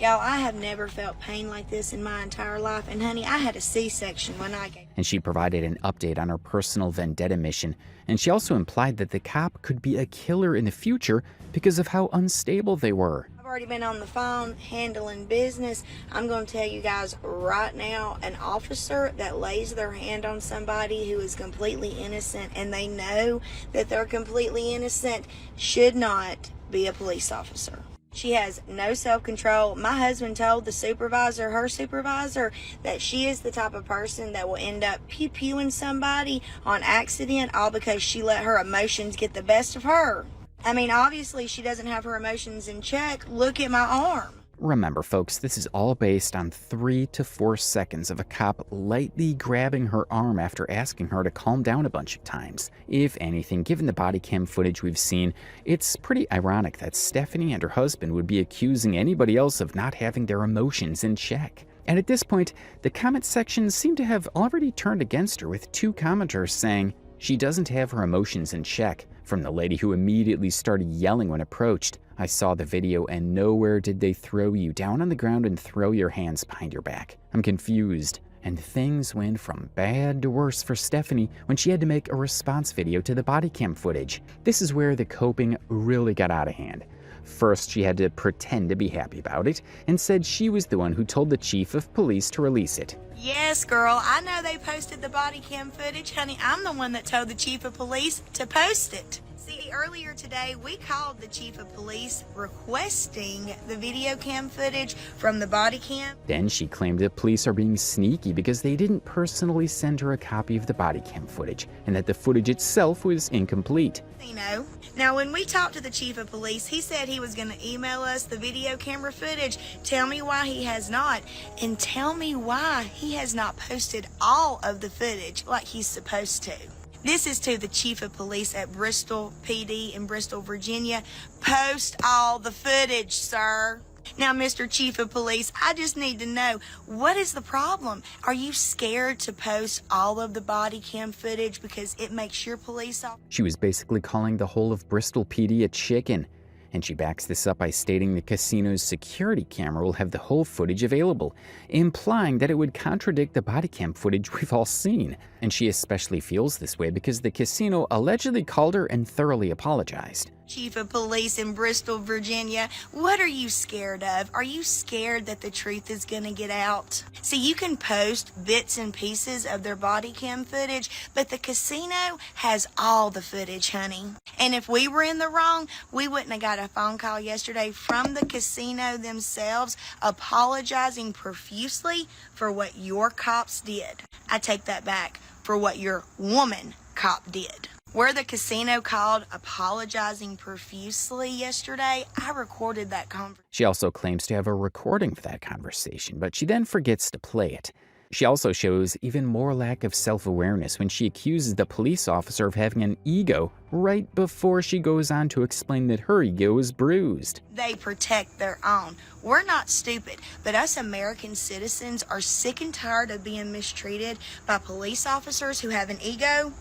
Y'all, I have never felt pain like this in my entire life. And honey, I had a C-section when I gave... And she provided an update on her personal vendetta mission. And she also implied that the cop could be a killer in the future because of how unstable they were. I've already been on the phone handling business. I'm going to tell you guys right now, an officer that lays their hand on somebody who is completely innocent and they know that they're completely innocent should not be a police officer. She has no self-control. My husband told the supervisor, her supervisor, that she is the type of person that will end up pew-pewing somebody on accident all because she let her emotions get the best of her. I mean, obviously she doesn't have her emotions in check. Look at my arm. Remember, folks, this is all based on 3 to 4 seconds of a cop lightly grabbing her arm after asking her to calm down a bunch of times. If anything, given the body cam footage we've seen, it's pretty ironic that Stephanie and her husband would be accusing anybody else of not having their emotions in check. And at this point, the comment section seemed to have already turned against her, with 2 commenters saying, "She doesn't have her emotions in check," from the lady who immediately started yelling when approached. "I saw the video and nowhere did they throw you down on the ground and throw your hands behind your back. I'm confused." And things went from bad to worse for Stephanie when she had to make a response video to the body cam footage. This is where the coping really got out of hand. First, she had to pretend to be happy about it and said she was the one who told the chief of police to release it. Yes, girl, I know they posted the body cam footage. Honey, I'm the one that told the chief of police to post it. See, earlier today, we called the chief of police requesting the video cam footage from the body cam. Then she claimed that police are being sneaky because they didn't personally send her a copy of the body cam footage and that the footage itself was incomplete. You know, now when we talked to the chief of police, he said he was going to email us the video camera footage. Tell me why he has not, and tell me why he has not posted all of the footage like he's supposed to. This is to the chief of police at Bristol PD in Bristol, Virginia. Post all the footage, sir. Now, Mr. Chief of Police, I just need to know, what is the problem? Are you scared to post all of the body cam footage because it makes your police officer... She was basically calling the whole of Bristol PD a chicken. And she backs this up by stating the casino's security camera will have the whole footage available, implying that it would contradict the body cam footage we've all seen. And she especially feels this way because the casino allegedly called her and thoroughly apologized. Chief of Police in Bristol, Virginia, what are you scared of? Are you scared that the truth is going to get out? See, you can post bits and pieces of their body cam footage, but the casino has all the footage, honey. And if we were in the wrong, we wouldn't have got a phone call yesterday from the casino themselves apologizing profusely for what your cops did. I take that back, for what your woman cop did. Where the casino called apologizing profusely yesterday, I recorded that conversation. She also claims to have a recording of that conversation, but she then forgets to play it. She also shows even more lack of self-awareness when she accuses the police officer of having an ego right before she goes on to explain that her ego is bruised. They protect their own. We're not stupid, but us American citizens are sick and tired of being mistreated by police officers who have an ego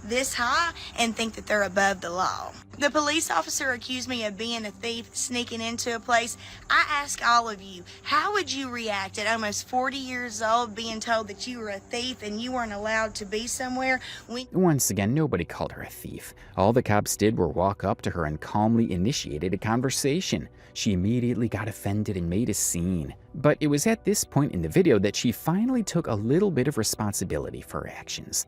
this high and think that they're above the law. The police officer accused me of being a thief, sneaking into a place. I ask all of you, how would you react at almost 40 years old being told that you were a thief and you weren't allowed to be somewhere? Once again, nobody called her a thief. All the cops did were walk up to her and calmly initiated a conversation. She immediately got offended and made a scene. But it was at this point in the video that she finally took a little bit of responsibility for her actions.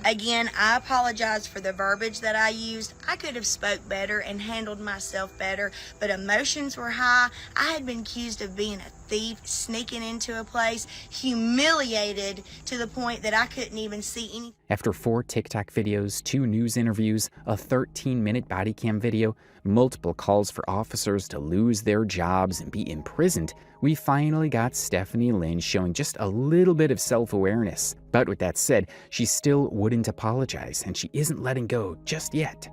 Again, I apologize for the verbiage that I used. I could have spoke better and handled myself better, but emotions were high. I had been accused of being a thief, sneaking into a place, humiliated to the point that I couldn't even see anything. After 4 TikTok videos, 2 news interviews, a 13-minute body cam video, multiple calls for officers to lose their jobs and be imprisoned, we finally got Stephanie Lynn showing just a little bit of self-awareness. But with that said, she still wouldn't apologize, and she isn't letting go just yet.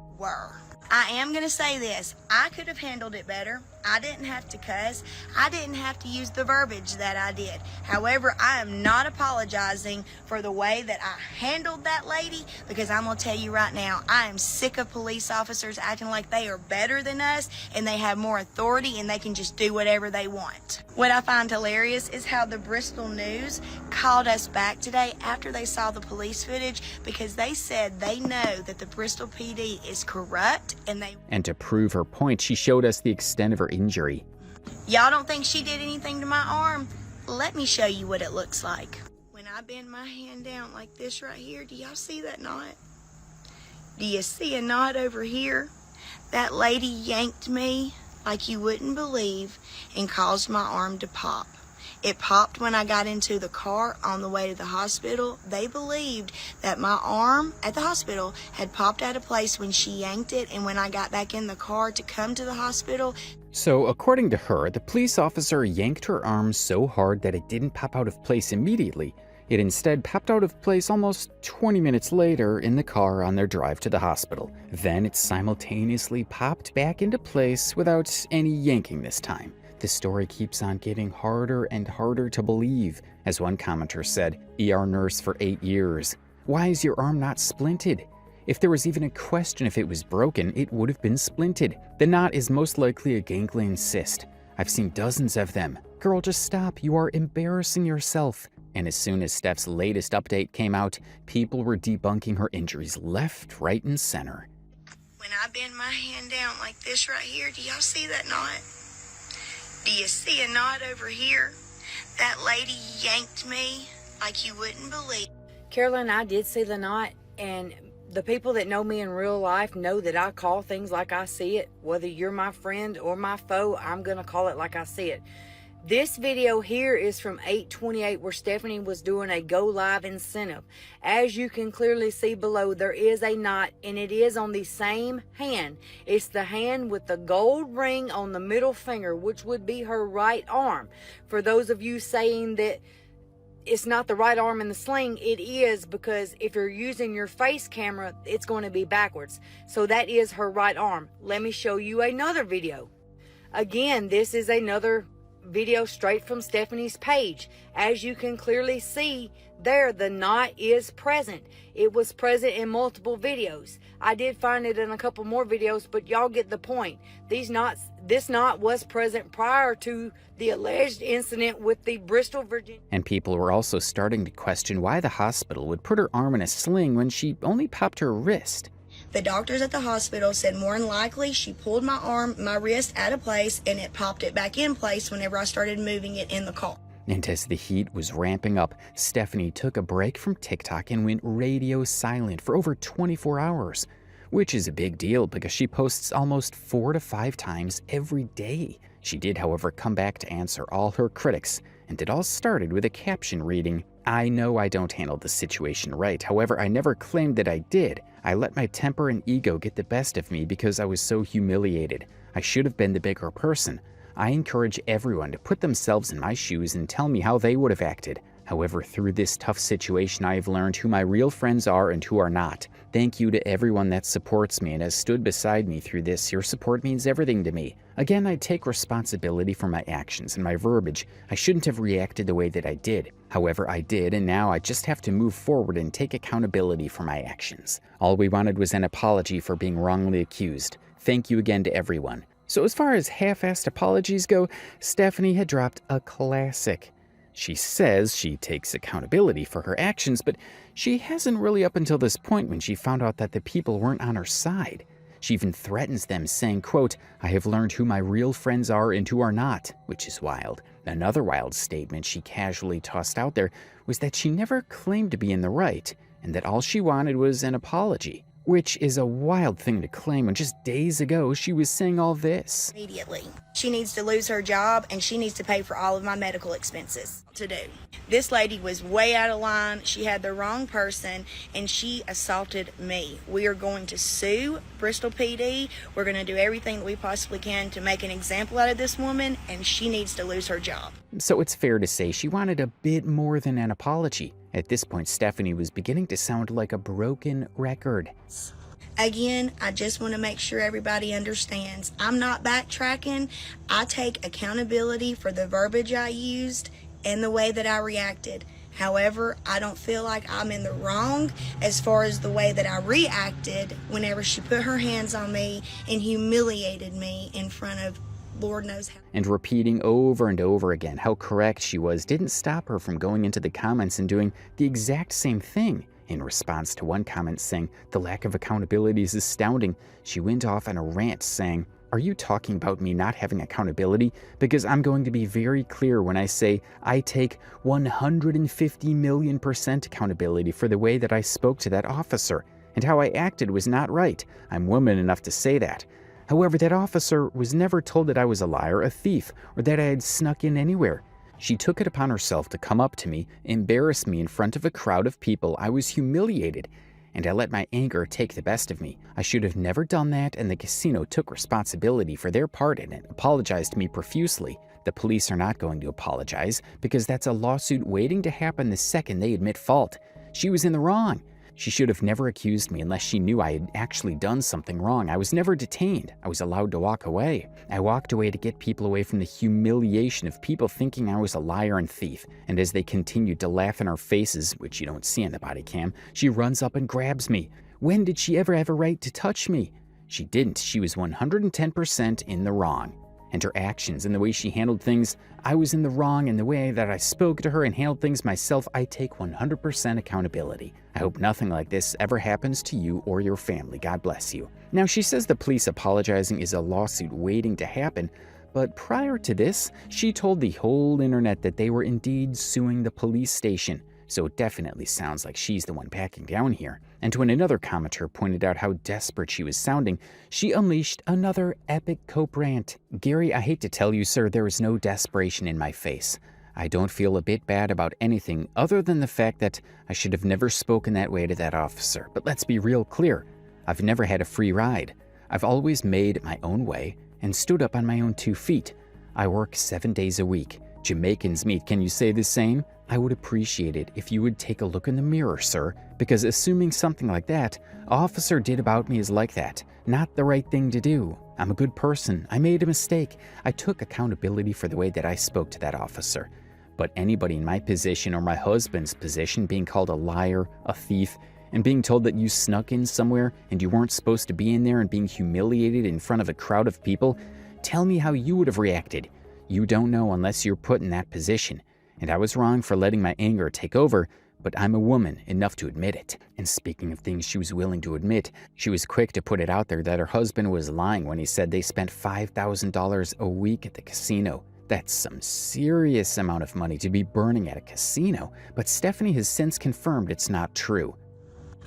I am going to say this. I could have handled it better. I didn't have to cuss. I didn't have to use the verbiage that I did. However, I am not apologizing for the way that I handled that lady, because I'm going to tell you right now, I am sick of police officers acting like they are better than us and they have more authority and they can just do whatever they want. What I find hilarious is how the Bristol News called us back today after they saw the police footage, because they said they know that the Bristol PD is corrupt And to prove her point, she showed us the extent of her injury. Y'all don't think she did anything to my arm? Let me show you what it looks like. When I bend my hand down like this right here, do y'all see that knot? Do you see a knot over here? That lady yanked me like you wouldn't believe and caused my arm to pop. It popped when I got into the car on the way to the hospital. They believed that my arm at the hospital had popped out of place when she yanked it, and when I got back in the car to come to the hospital. So, according to her, the police officer yanked her arm so hard that it didn't pop out of place immediately. It instead popped out of place almost 20 minutes later in the car on their drive to the hospital. Then it simultaneously popped back into place without any yanking this time. The story keeps on getting harder and harder to believe. As one commenter said, ER nurse for 8 years. Why is your arm not splinted? If there was even a question if it was broken, it would have been splinted. The knot is most likely a ganglion cyst. I've seen dozens of them. Girl, just stop. You are embarrassing yourself. And as soon as Steph's latest update came out, people were debunking her injuries left, right, and center. When I bend my hand down like this right here, do y'all see that knot? Do you see a knot over here? That lady yanked me like you wouldn't believe. Carolyn, I did see the knot, and the people that know me in real life know that I call things like I see it. Whether you're my friend or my foe, I'm going to call it like I see it. This video here is from 8/28, where Stephanie was doing a go live incentive. As you can clearly see below, there is a knot, and it is on the same hand. It's the hand with the gold ring on the middle finger, which would be her right arm. For those of you saying that it's not the right arm in the sling, it is, because if you're using your face camera, it's going to be backwards. So that is her right arm. Let me show you another video. Again, this is another video straight from Stephanie's page. As you can clearly see there, the knot is present. It was present in multiple videos. I did find it in a couple more videos, but y'all get the point. This knot was present prior to the alleged incident with the Bristol, Virginia. And people were also starting to question why the hospital would put her arm in a sling when she only popped her wrist. The doctors at the hospital said more than likely she pulled my wrist out of place and it popped it back in place whenever I started moving it in the car. And as the heat was ramping up, Stephanie took a break from TikTok and went radio silent for over 24 hours, which is a big deal because she posts almost 4 to 5 times every day. She did, however, come back to answer all her critics, and it all started with a caption reading, I know I don't handle the situation right. However, I never claimed that I did. I let my temper and ego get the best of me because I was so humiliated. I should have been the bigger person. I encourage everyone to put themselves in my shoes and tell me how they would have acted. However, through this tough situation, I have learned who my real friends are and who are not. Thank you to everyone that supports me and has stood beside me through this. Your support means everything to me. Again, I take responsibility for my actions and my verbiage. I shouldn't have reacted the way that I did. However, I did, and now I just have to move forward and take accountability for my actions. All we wanted was an apology for being wrongly accused. Thank you again to everyone. So as far as half-assed apologies go, Stephanie had dropped a classic. She says she takes accountability for her actions, but she hasn't really up until this point when she found out that the people weren't on her side. She even threatens them, saying, quote, I have learned who my real friends are and who are not, which is wild. Another wild statement she casually tossed out there was that she never claimed to be in the right, and that all she wanted was an apology. Which is a wild thing to claim when just days ago she was saying all this. Immediately. She needs to lose her job and she needs to pay for all of my medical expenses to do. This lady was way out of line. She had the wrong person and she assaulted me. We are going to sue Bristol PD. We're going to do everything that we possibly can to make an example out of this woman, and she needs to lose her job. So it's fair to say she wanted a bit more than an apology. At this point, Stephanie was beginning to sound like a broken record. Again, I just want to make sure everybody understands. I'm not backtracking. I take accountability for the verbiage I used and the way that I reacted. However, I don't feel like I'm in the wrong as far as the way that I reacted whenever she put her hands on me and humiliated me in front of Lord knows how. And repeating over and over again how correct she was didn't stop her from going into the comments and doing the exact same thing. In response to one comment saying, the lack of accountability is astounding, she went off on a rant saying, are you talking about me not having accountability? Because I'm going to be very clear when I say I take 150 million% accountability for the way that I spoke to that officer, and how I acted was not right. I'm woman enough to say that. However, that officer was never told that I was a liar, a thief, or that I had snuck in anywhere. She took it upon herself to come up to me, embarrass me in front of a crowd of people. I was humiliated, and I let my anger take the best of me. I should have never done that, and the casino took responsibility for their part in it, apologized to me profusely. The police are not going to apologize, because that's a lawsuit waiting to happen the second they admit fault. She was in the wrong. She should have never accused me unless she knew I had actually done something wrong. I was never detained. I was allowed to walk away. I walked away to get people away from the humiliation of people thinking I was a liar and thief. And as they continued to laugh in our faces, which you don't see on the body cam, she runs up and grabs me. When did she ever have a right to touch me? She didn't. She was 110% in the wrong. And her actions and the way she handled things, I was in the wrong, and the way that I spoke to her and handled things myself, I take 100% accountability. I hope nothing like this ever happens to you or your family. God bless you. Now, she says the police apologizing is a lawsuit waiting to happen, but prior to this, she told the whole internet that they were indeed suing the police station. So it definitely sounds like she's the one backing down here. And when another commenter pointed out how desperate she was sounding, she unleashed another epic cope rant. Gary, I hate to tell you, sir, there is no desperation in my face. I don't feel a bit bad about anything other than the fact that I should have never spoken that way to that officer. But let's be real clear. I've never had a free ride. I've always made my own way and stood up on my own 2 feet. I work 7 days a week. Jamaicans meet. Can you say the same? I would appreciate it if you would take a look in the mirror, sir, because assuming something like that, officer did about me is like that. Not the right thing to do. I'm a good person. I made a mistake. I took accountability for the way that I spoke to that officer. But anybody in my position or my husband's position being called a liar, a thief, and being told that you snuck in somewhere and you weren't supposed to be in there and being humiliated in front of a crowd of people, tell me how you would have reacted. You don't know unless you're put in that position. And I was wrong for letting my anger take over, but I'm a woman enough to admit it. And speaking of things she was willing to admit, she was quick to put it out there that her husband was lying when he said they spent $5,000 a week at the casino. That's some serious amount of money to be burning at a casino, but Stephanie has since confirmed it's not true.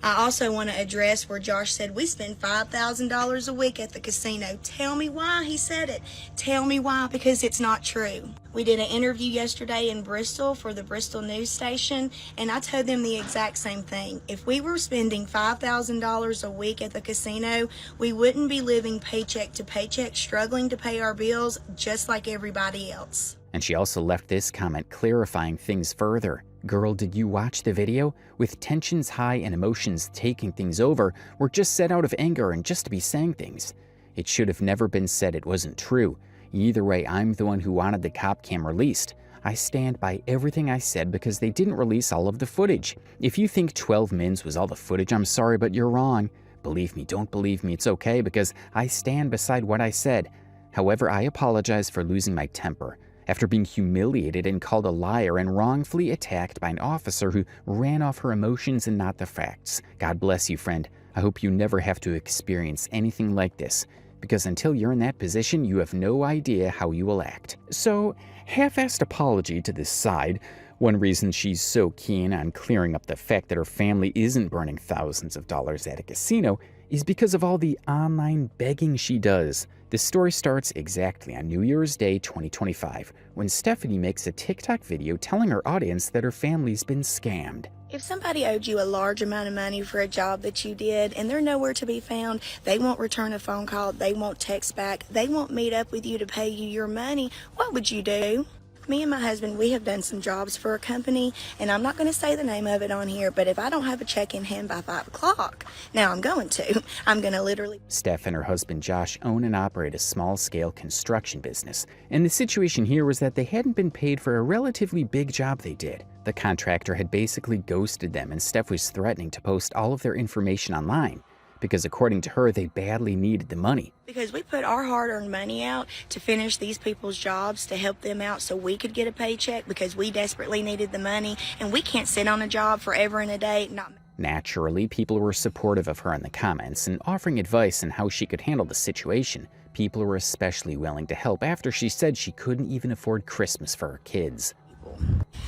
I also want to address where Josh said we spend $5,000 a week at the casino. Tell me why he said it. Tell me why, because it's not true. We did an interview yesterday in Bristol for the Bristol news station, and I told them the exact same thing. If we were spending $5,000 a week at the casino, we wouldn't be living paycheck to paycheck, struggling to pay our bills just like everybody else. And she also left this comment clarifying things further. Girl, did you watch the video? With tensions high and emotions taking things over, we're just said out of anger and just to be saying things. It should have never been said it wasn't true. Either way, I'm the one who wanted the cop cam released. I stand by everything I said because they didn't release all of the footage. If you think 12 mins was all the footage, I'm sorry, but you're wrong. Believe me, don't believe me, it's okay because I stand beside what I said. However, I apologize for losing my temper. After being humiliated and called a liar and wrongfully attacked by an officer who ran off her emotions and not the facts. God bless you, friend. I hope you never have to experience anything like this, because until you're in that position, you have no idea how you will act. So, half-assed apology to this side. One reason she's so keen on clearing up the fact that her family isn't burning thousands of dollars at a casino is because of all the online begging she does. This story starts exactly on New Year's Day 2025, when Stephanie makes a TikTok video telling her audience that her family's been scammed. If somebody owed you a large amount of money for a job that you did and they're nowhere to be found, they won't return a phone call, they won't text back, they won't meet up with you to pay you your money, what would you do? Me and my husband, we have done some jobs for a company, and I'm not going to say the name of it on here, but if I don't have a check in hand by 5 o'clock, now I'm going to literally... Steph and her husband Josh own and operate a small-scale construction business, and the situation here was that they hadn't been paid for a relatively big job they did. The contractor had basically ghosted them, and Steph was threatening to post all of their information online, because according to her, they badly needed the money. Because we put our hard-earned money out to finish these people's jobs, to help them out so we could get a paycheck, because we desperately needed the money, and we can't sit on a job forever and a day. Naturally, people were supportive of her in the comments and offering advice on how she could handle the situation. People were especially willing to help after she said she couldn't even afford Christmas for her kids.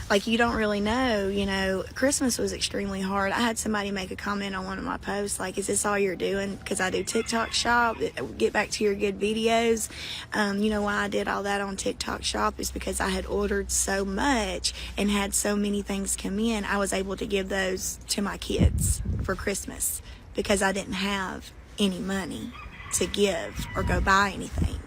Like, you don't really know, Christmas was extremely hard. I had somebody make a comment on one of my posts, like, is this all you're doing? Because I do TikTok shop, get back to your good videos. You know why I did all that on TikTok shop is because I had ordered so much and had so many things come in. I was able to give those to my kids for Christmas because I didn't have any money to give or go buy anything.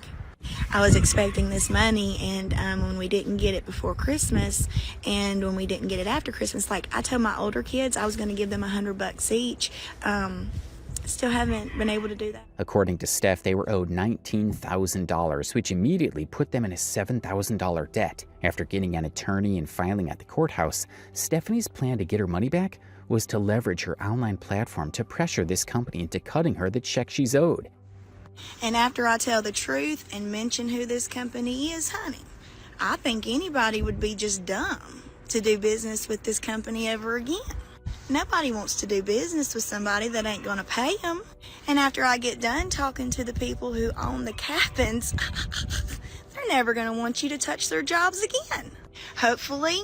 I was expecting this money, and when we didn't get it before Christmas and when we didn't get it after Christmas, like I told my older kids I was going to give them $100 each. Still haven't been able to do that. According to Steph, they were owed $19,000, which immediately put them in a $7,000 debt. After getting an attorney and filing at the courthouse, Stephanie's plan to get her money back was to leverage her online platform to pressure this company into cutting her the check she's owed. And after I tell the truth and mention who this company is, honey, I think anybody would be just dumb to do business with this company ever again. Nobody wants to do business with somebody that ain't gonna pay them. And after I get done talking to the people who own the cabins, they're never gonna want you to touch their jobs again. Hopefully,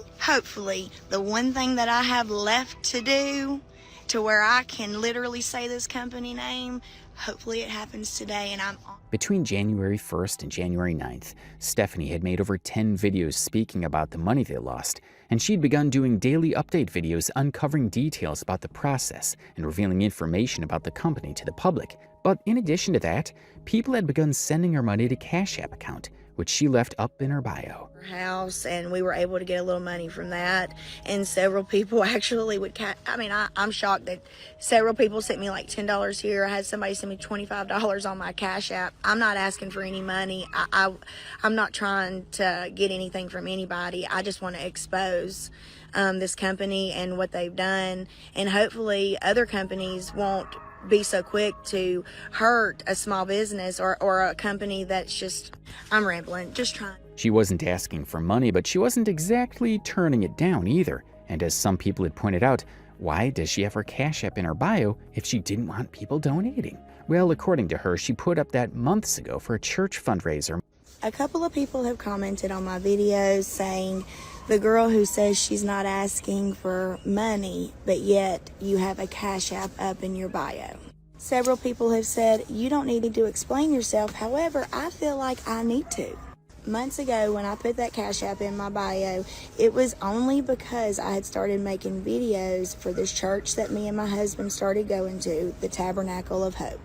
the one thing that I have left to do to where I can literally say this company name, hopefully it happens today, and I'm on. Between January 1st and January 9th, Stephanie had made over 10 videos speaking about the money they lost, and she'd begun doing daily update videos uncovering details about the process and revealing information about the company to the public. But in addition to that, people had begun sending her money to Cash App account, which she left up in her bio. House, and we were able to get a little money from that, and several people actually would I'm shocked that several people sent me like $10 here. I had somebody send me $25 on my Cash App. I'm not asking for any money. I'm not trying to get anything from anybody. I just want to expose this company and what they've done, and hopefully other companies won't be so quick to hurt a small business or a company that's just, I'm rambling, just trying. She wasn't asking for money, but she wasn't exactly turning it down either. And as some people had pointed out, why does she have her Cash App in her bio if she didn't want people donating? Well, according to her, she put up that months ago for a church fundraiser. A couple of people have commented on my videos saying The girl who says she's not asking for money, but yet you have a Cash App up in your bio. Several people have said you don't need to explain yourself. However, I feel like I need to. Months ago, when I put that Cash App in my bio, it was only because I had started making videos for this church that me and my husband started going to, the Tabernacle of Hope.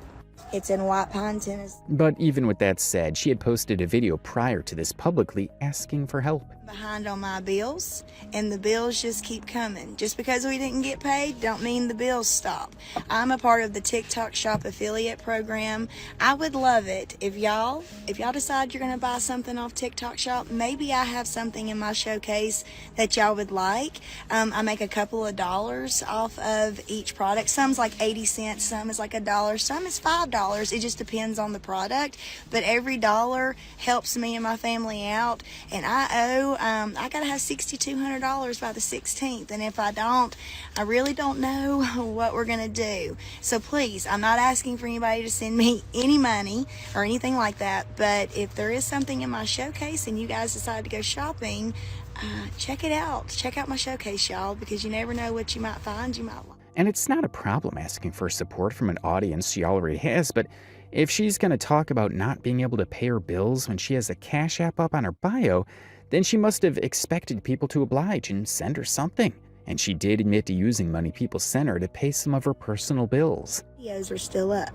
It's in White Pine, Tennessee. But even with that said, she had posted a video prior to this publicly asking for help. Behind on my bills, and the bills just keep coming. Just because we didn't get paid don't mean the bills stop. I'm a part of the TikTok Shop affiliate program. I would love it if y'all decide you're gonna buy something off TikTok Shop, maybe I have something in my showcase that y'all would like. I make a couple of dollars off of each product. Some's like 80 cents, some is like $1, some is $5. It just depends on the product, but every dollar helps me and my family out, and I gotta have $6,200 by the 16th, and if I don't, I really don't know what we're gonna do. So please, I'm not asking for anybody to send me any money or anything like that, but if there is something in my showcase and you guys decide to go shopping, check it out. Check out my showcase, y'all, because you never know what you might find, you might like. And it's not a problem asking for support from an audience she already has, but if she's going to talk about not being able to pay her bills when she has a Cash App up on her bio, then she must have expected people to oblige and send her something. And she did admit to using money people sent her to pay some of her personal bills. Videos are still up.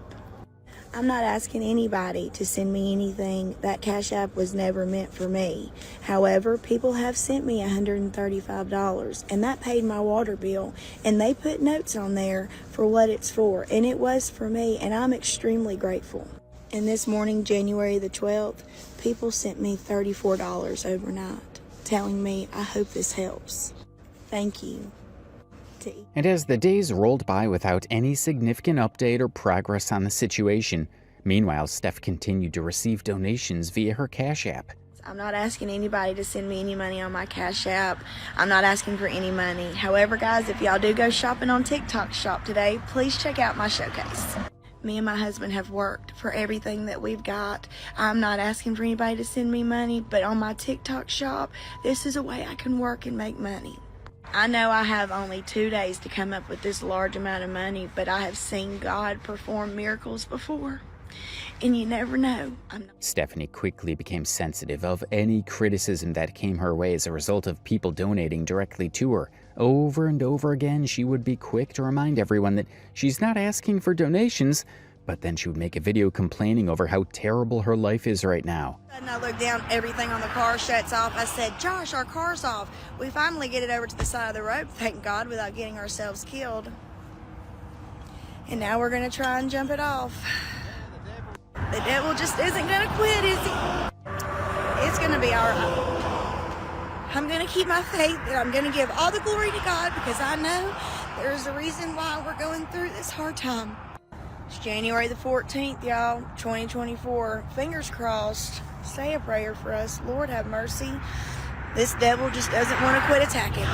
I'm not asking anybody to send me anything. That Cash App was never meant for me. However, people have sent me $135, and that paid my water bill. And they put notes on there for what it's for, and it was for me, and I'm extremely grateful. And this morning, January the 12th, people sent me $34 overnight, telling me, I hope this helps. Thank you. And as the days rolled by without any significant update or progress on the situation, meanwhile, Steph continued to receive donations via her Cash App. I'm not asking anybody to send me any money on my Cash App. I'm not asking for any money. However, guys, if y'all do go shopping on TikTok Shop today, please check out my showcase. Me and my husband have worked for everything that we've got. I'm not asking for anybody to send me money, but on my TikTok Shop, this is a way I can work and make money. I know I have only 2 days to come up with this large amount of money, but I have seen God perform miracles before, and you never know. Stephanie quickly became sensitive of any criticism that came her way as a result of people donating directly to her. Over and over again, she would be quick to remind everyone that she's not asking for donations, but then she would make a video complaining over how terrible her life is right now. And I look down, everything on the car shuts off. I said, Josh, our car's off. We finally get it over to the side of the road, thank God, without getting ourselves killed. And now we're gonna try and jump it off. The devil just isn't gonna quit, is he? It's gonna be all right. I'm gonna keep my faith, and I'm gonna give all the glory to God, because I know there's a reason why we're going through this hard time. It's January the 14th, y'all, 2024. Fingers crossed. Say a prayer for us. Lord have mercy. This devil just doesn't want to quit attacking.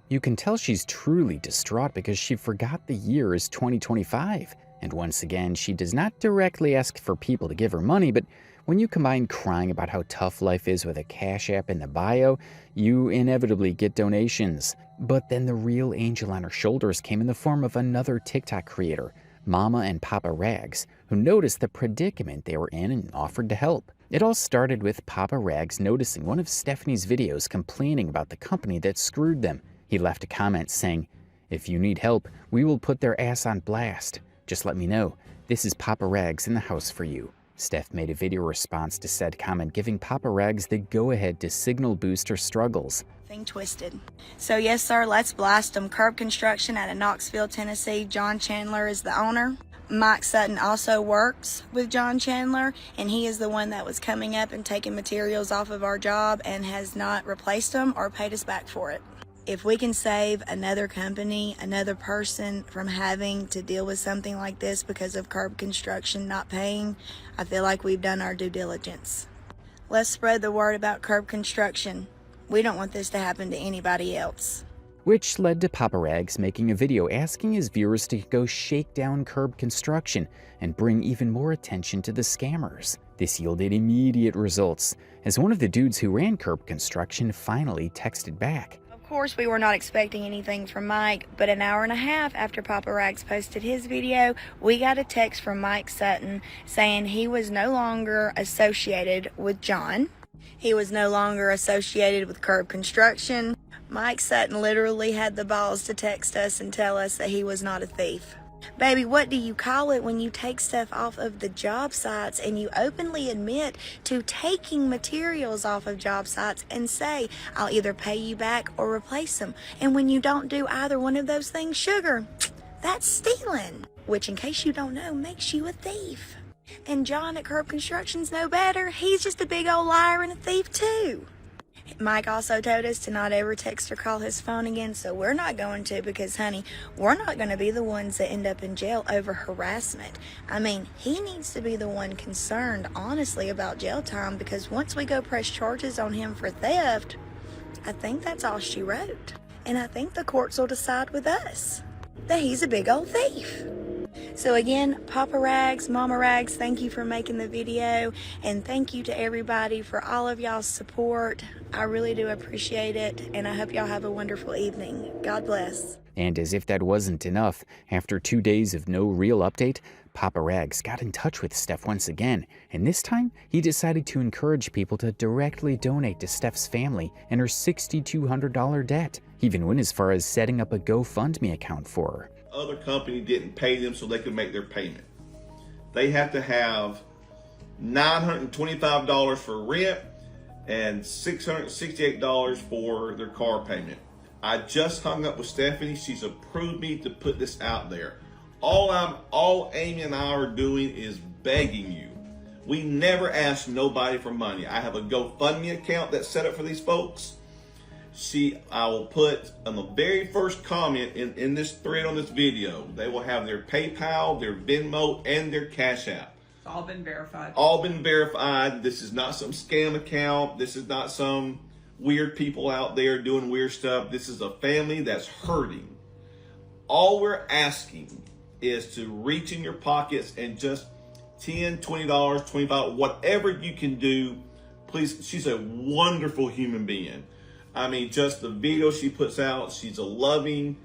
You can tell she's truly distraught because she forgot the year is 2025. And once again, she does not directly ask for people to give her money, but when you combine crying about how tough life is with a Cash App in the bio, you inevitably get donations. But then the real angel on her shoulders came in the form of another TikTok creator, Mama and Papa Rags, who noticed the predicament they were in and offered to help. It all started with Papa Rags noticing one of Stephanie's videos complaining about the company that screwed them. He left a comment saying, "If you need help, we will put their ass on blast. Just let me know. This is Papa Rags in the house for you." Steph made a video response to said comment, giving Papa Rags the go-ahead to signal boost her struggles. Thing twisted. So yes, sir, let's blast them. Curb Construction out of Knoxville, Tennessee. John Chandler is the owner. Mike Sutton also works with John Chandler, and he is the one that was coming up and taking materials off of our job and has not replaced them or paid us back for it. If we can save another company, another person from having to deal with something like this because of Curb Construction not paying, I feel like we've done our due diligence. Let's spread the word about Curb Construction. We don't want this to happen to anybody else. Which led to Papa Rags making a video asking his viewers to go shake down Curb Construction and bring even more attention to the scammers. This yielded immediate results, as one of the dudes who ran Curb Construction finally texted back. Of course, we were not expecting anything from Mike, but an hour and a half after Papa Rags posted his video, we got a text from Mike Sutton saying he was no longer associated with John. He was no longer associated with Curb Construction. Mike Sutton literally had the balls to text us and tell us that he was not a thief. Baby, what do you call it when you take stuff off of the job sites and you openly admit to taking materials off of job sites and say, I'll either pay you back or replace them? And when you don't do either one of those things, sugar, that's stealing. Which, in case you don't know, makes you a thief. And John at Curb Construction's no better. He's just a big old liar and a thief too. Mike also told us to not ever text or call his phone again, so we're not going to, because, honey, we're not going to be the ones that end up in jail over harassment. I mean, he needs to be the one concerned, honestly, about jail time, because once we go press charges on him for theft, I think that's all she wrote. And I think the courts will decide with us that he's a big old thief. So again, Papa Rags, Mama Rags, thank you for making the video, and thank you to everybody for all of y'all's support. I really do appreciate it, and I hope y'all have a wonderful evening. God bless. And as if that wasn't enough, after 2 days of no real update, Papa Rags got in touch with Steph once again, and this time he decided to encourage people to directly donate to Steph's family and her $6,200 debt. He even went as far as setting up a GoFundMe account for her. Other company didn't pay them so they could make their payment. They have to have $925 for rent and $668 for their car payment. I just hung up with Stephanie. She's approved me to put this out there. All Amy and I are doing is begging you. We never ask nobody for money. I have a GoFundMe account that's set up for these folks. I will put on the very first comment in this thread on this video, they will have their PayPal, their Venmo, and their Cash App. It's all been verified. All been verified. This is not some scam account. This is not some weird people out there doing weird stuff. This is a family that's hurting. All we're asking is to reach in your pockets and just $10, $20, $25, whatever you can do. Please, she's a wonderful human being. I mean, just the video she puts out, she's a loving,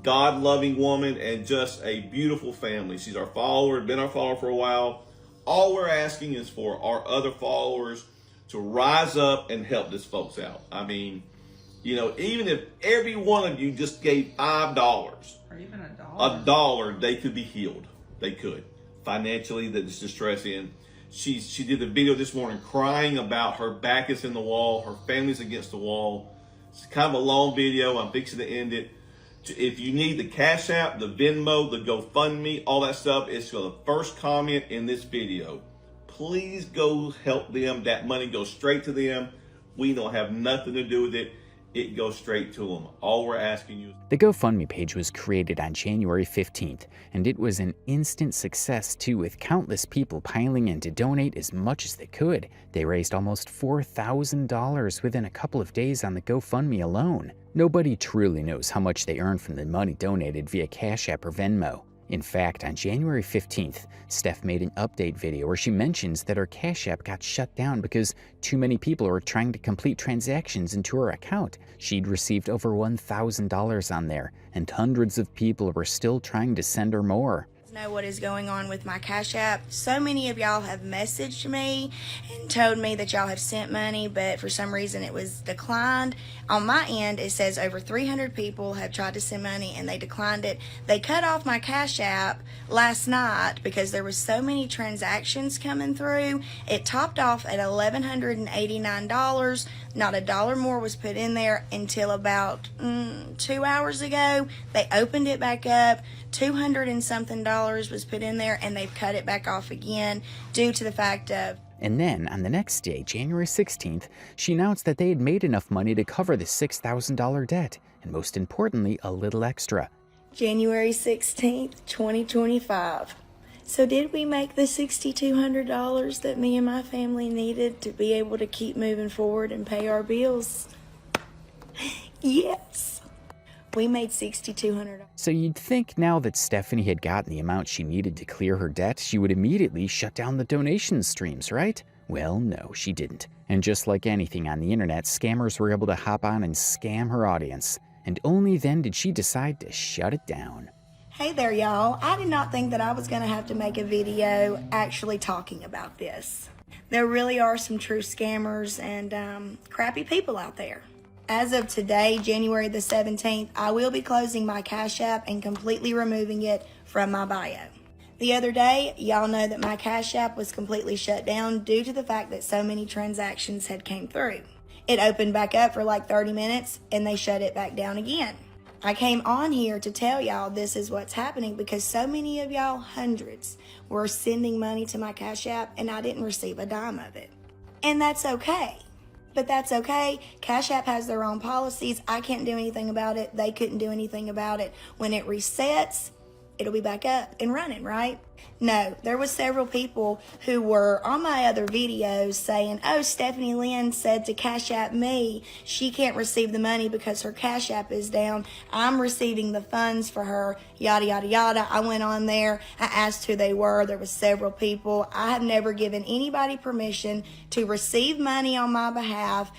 God-loving woman and just a beautiful family. She's our follower, been our follower for a while. All we're asking is for our other followers to rise up and help these folks out. I mean, you know, even if every one of you just gave $5 or even a dollar, they could be healed. They could. Financially, there's distress in. She did a video this morning crying about her back is in the wall, her family's against the wall. It's kind of a long video. I'm fixing to end it. If you need the Cash App, the Venmo, the GoFundMe, all that stuff, it's for the first comment in this video. Please go help them. That money goes straight to them. We don't have nothing to do with it. It goes straight to them. All we're asking you. The GoFundMe page was created on January 15th, and it was an instant success too, with countless people piling in to donate as much as they could. They raised almost $4,000 within a couple of days on the GoFundMe alone. Nobody truly knows how much they earned from the money donated via Cash App or Venmo. In fact, on January 15th, Steph made an update video where she mentions that her Cash App got shut down because too many people were trying to complete transactions into her account. She'd received over $1,000 on there, and hundreds of people were still trying to send her more. Know what is going on with my Cash App. So many of y'all have messaged me and told me that y'all have sent money, but for some reason it was declined. On my end, it says over 300 people have tried to send money and they declined it. They cut off my Cash App last night because there was so many transactions coming through. It topped off at $1,189. Not a dollar more was put in there until about 2 hours ago. They opened it back up. $200 and something was put in there, and they've cut it back off again due to the fact of. And then, on the next day, January 16th, she announced that they had made enough money to cover the $6,000 debt, and most importantly, a little extra. January 16th, 2025. So did we make the $6,200 that me and my family needed to be able to keep moving forward and pay our bills? Yes. We made $6,200. So you'd think now that Stephanie had gotten the amount she needed to clear her debt, she would immediately shut down the donation streams, right? Well, no, she didn't. And just like anything on the internet, scammers were able to hop on and scam her audience. And only then did she decide to shut it down. Hey there, y'all. I did not think that I was going to have to make a video actually talking about this. There really are some true scammers and crappy people out there. As of today, January the 17th, I will be closing my Cash App and completely removing it from my bio. The other day, y'all know that my Cash App was completely shut down due to the fact that so many transactions had came through. It opened back up for like 30 minutes and they shut it back down again. I came on here to tell y'all this is what's happening because so many of y'all, hundreds, were sending money to my Cash App and I didn't receive a dime of it. And that's okay. But that's okay. Cash App has their own policies. I can't do anything about it. They couldn't do anything about it. When it resets, it'll be back up and running, right? No, there was several people who were on my other videos saying, oh, Stephanie Lynn said to Cash App me, she can't receive the money because her Cash App is down. I'm receiving the funds for her, yada, yada, yada. I went on there. I asked who they were. There was several people. I have never given anybody permission to receive money on my behalf.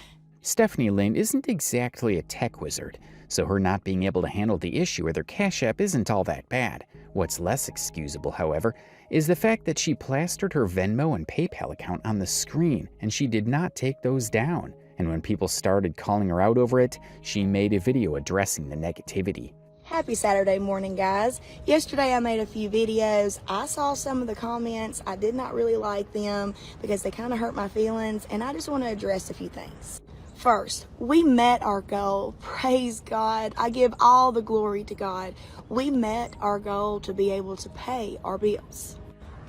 Stephanie Lynn isn't exactly a tech wizard, so her not being able to handle the issue with her Cash App isn't all that bad. What's less excusable, however, is the fact that she plastered her Venmo and PayPal account on the screen, and she did not take those down. And when people started calling her out over it, she made a video addressing the negativity. Happy Saturday morning, guys. Yesterday I made a few videos. I saw some of the comments. I did not really like them because they kind of hurt my feelings, and I just want to address a few things. First, we met our goal. Praise God. I give all the glory to God. We met our goal to be able to pay our bills.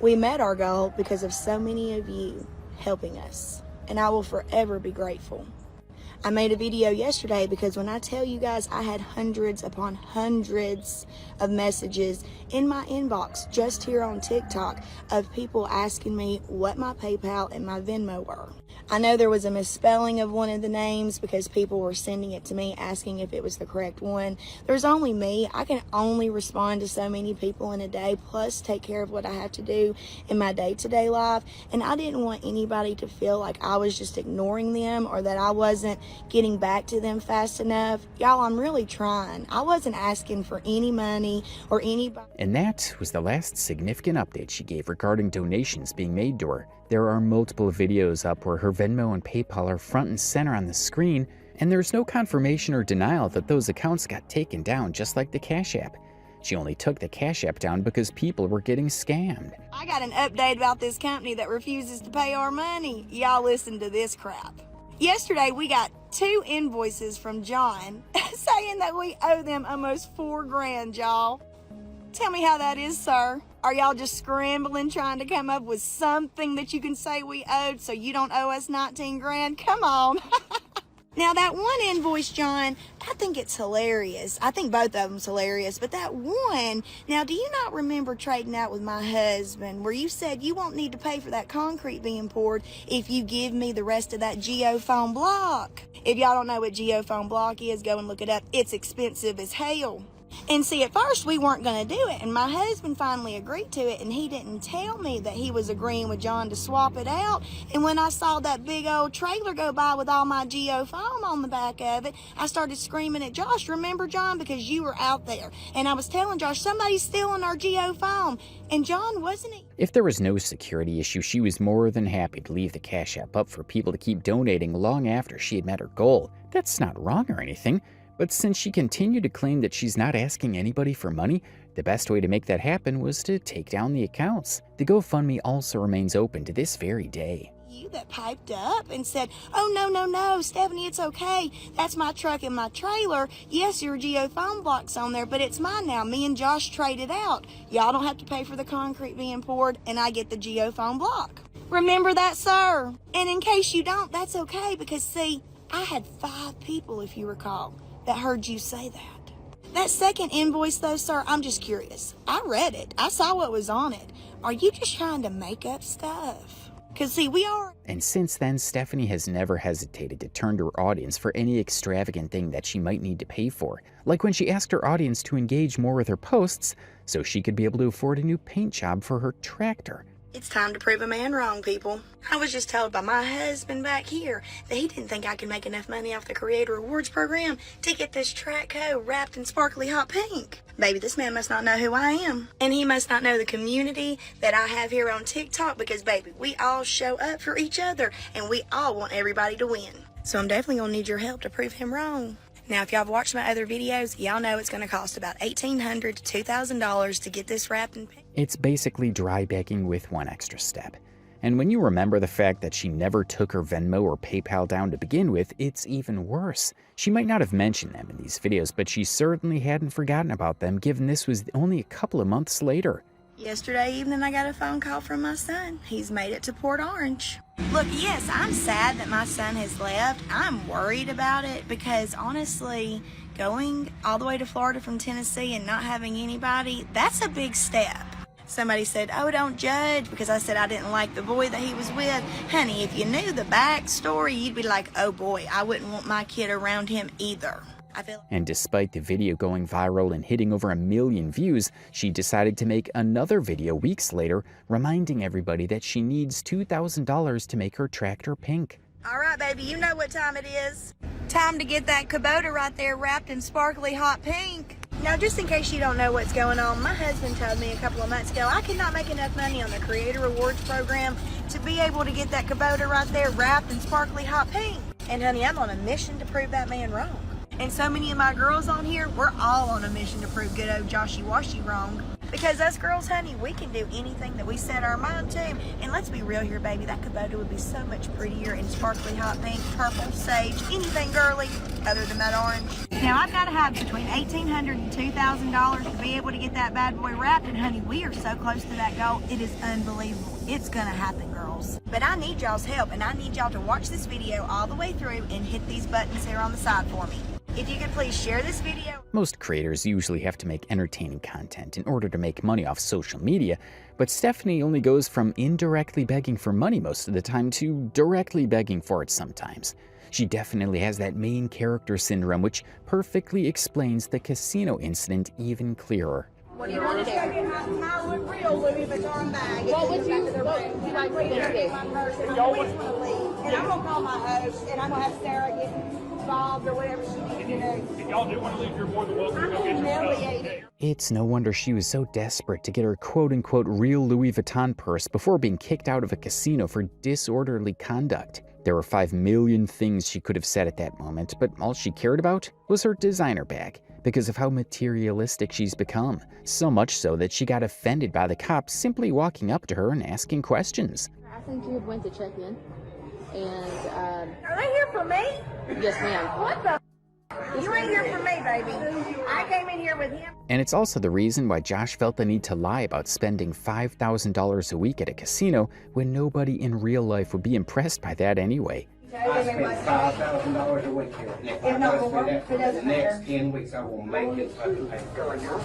We met our goal because of so many of you helping us, and I will forever be grateful. I made a video yesterday because when I tell you guys I had hundreds upon hundreds of messages in my inbox just here on TikTok of people asking me what my PayPal and my Venmo were. I know there was a misspelling of one of the names because people were sending it to me asking if it was the correct one. There's only me. I can only respond to so many people in a day, plus take care of what I have to do in my day-to-day life. And I didn't want anybody to feel like I was just ignoring them or that I wasn't getting back to them fast enough. Y'all, I'm really trying. I wasn't asking for any money or anybody. And that was the last significant update she gave regarding donations being made to her. There are multiple videos up where her Venmo and PayPal are front and center on the screen, and there's no confirmation or denial that those accounts got taken down just like the Cash App. She only took the Cash App down because people were getting scammed. I got an update about this company that refuses to pay our money. Y'all listen to this crap. Yesterday, we got 2 invoices from John saying that we owe them almost $4,000, y'all. Tell me how that is, sir. Are y'all just scrambling trying to come up with something that you can say we owed so you don't owe us $19,000? Come on. Now, that one invoice, John, I think it's hilarious. I think both of them's hilarious. But that one, now, do you not remember trading out with my husband where you said you won't need to pay for that concrete being poured if you give me the rest of that geofoam block? If y'all don't know what geofoam block is, go and look it up. It's expensive as hell. And see, at first we weren't going to do it, and my husband finally agreed to it, and he didn't tell me that he was agreeing with John to swap it out. And when I saw that big old trailer go by with all my geofoam on the back of it, I started screaming at Josh, remember, John, because you were out there. And I was telling Josh, somebody's stealing our geofoam. And John, wasn't he? If there was no security issue, she was more than happy to leave the Cash App up for people to keep donating long after she had met her goal. That's not wrong or anything. But since she continued to claim that she's not asking anybody for money, the best way to make that happen was to take down the accounts. The GoFundMe also remains open to this very day. You that piped up and said, oh, no, Stephanie, it's okay. That's my truck and my trailer. Yes, your geofoam block's on there, but it's mine now. Me and Josh traded out. Y'all don't have to pay for the concrete being poured, and I get the geofoam block. Remember that, sir? And in case you don't, that's okay, because, see, I had 5 people, if you recall, that heard you say that. That second invoice, though, sir, I'm just curious. I read it. I saw what was on it. Are you just trying to make up stuff? Because, see, we are. And since then, Stephanie has never hesitated to turn to her audience for any extravagant thing that she might need to pay for, like when she asked her audience to engage more with her posts so she could be able to afford a new paint job for her tractor. It's time to prove a man wrong, people. I was just told by my husband back here that he didn't think I could make enough money off the Creator Rewards program to get this track hoe wrapped in sparkly hot pink. Baby, this man must not know who I am. And he must not know the community that I have here on TikTok because, baby, we all show up for each other and we all want everybody to win. So I'm definitely going to need your help to prove him wrong. Now, if y'all have watched my other videos, y'all know it's going to cost about $1,800 to $2,000 to get this wrapped in pink. It's basically dry bagging with one extra step. And when you remember the fact that she never took her Venmo or PayPal down to begin with, it's even worse. She might not have mentioned them in these videos, but she certainly hadn't forgotten about them, given this was only a couple of months later. Yesterday evening, I got a phone call from my son. He's made it to Port Orange. Look, yes, I'm sad that my son has left. I'm worried about it because, honestly, going all the way to Florida from Tennessee and not having anybody, that's a big step. Somebody said, oh, don't judge, because I said I didn't like the boy that he was with. Honey, if you knew the backstory, you'd be like, oh boy, I wouldn't want my kid around him either. And despite the video going viral and hitting over 1 million views, she decided to make another video weeks later, reminding everybody that she needs $2,000 to make her tractor pink. All right, baby, you know what time it is. Time to get that Kubota right there wrapped in sparkly hot pink. Now, just in case you don't know what's going on, my husband told me a couple of months ago I could not make enough money on the Creator Rewards program to be able to get that Kubota right there wrapped in sparkly hot pink. And honey, I'm on a mission to prove that man wrong. And so many of my girls on here, we're all on a mission to prove good old Joshy Washy wrong. Because us girls, honey, we can do anything that we set our mind to. And let's be real here, baby, that Kubota would be so much prettier in sparkly hot pink, purple, sage, anything girly other than that orange. Now, I've got to have between $1,800 and $2,000 to be able to get that bad boy wrapped. And honey, we are so close to that goal. It is unbelievable. It's gonna happen, girls. But I need y'all's help, and I need y'all to watch this video all the way through and hit these buttons here on the side for me. If you could please share this video. Most creators usually have to make entertaining content in order to make money off social media, but Stephanie only goes from indirectly begging for money most of the time to directly begging for it sometimes. She definitely has that main character syndrome, which perfectly explains the casino incident even clearer. What do you want to do? My real Louis Vuitton bag. What would you like me to do? Y'all want to leave, and I'm gonna call my host, and I'm gonna have Sarah get involved or whatever she needs to do. If y'all do want to leave, you're more than welcome to go get your stuff. It's no wonder she was so desperate to get her quote-unquote real Louis Vuitton purse before being kicked out of a casino for disorderly conduct. There were 5 million things she could have said at that moment, but all she cared about was her designer bag, because of how materialistic she's become. So much so that she got offended by the cops simply walking up to her and asking questions. I think you went to check in, and Are they here for me? yes, ma'am. What the? You ain't here for me, baby. I came in here with him. And it's also the reason why Josh felt the need to lie about spending $5,000 a week at a casino when nobody in real life would be impressed by that anyway. I spend $5,000 a week here. If not more, it doesn't matter. Next 10 weeks, I will make it so I can pay for it.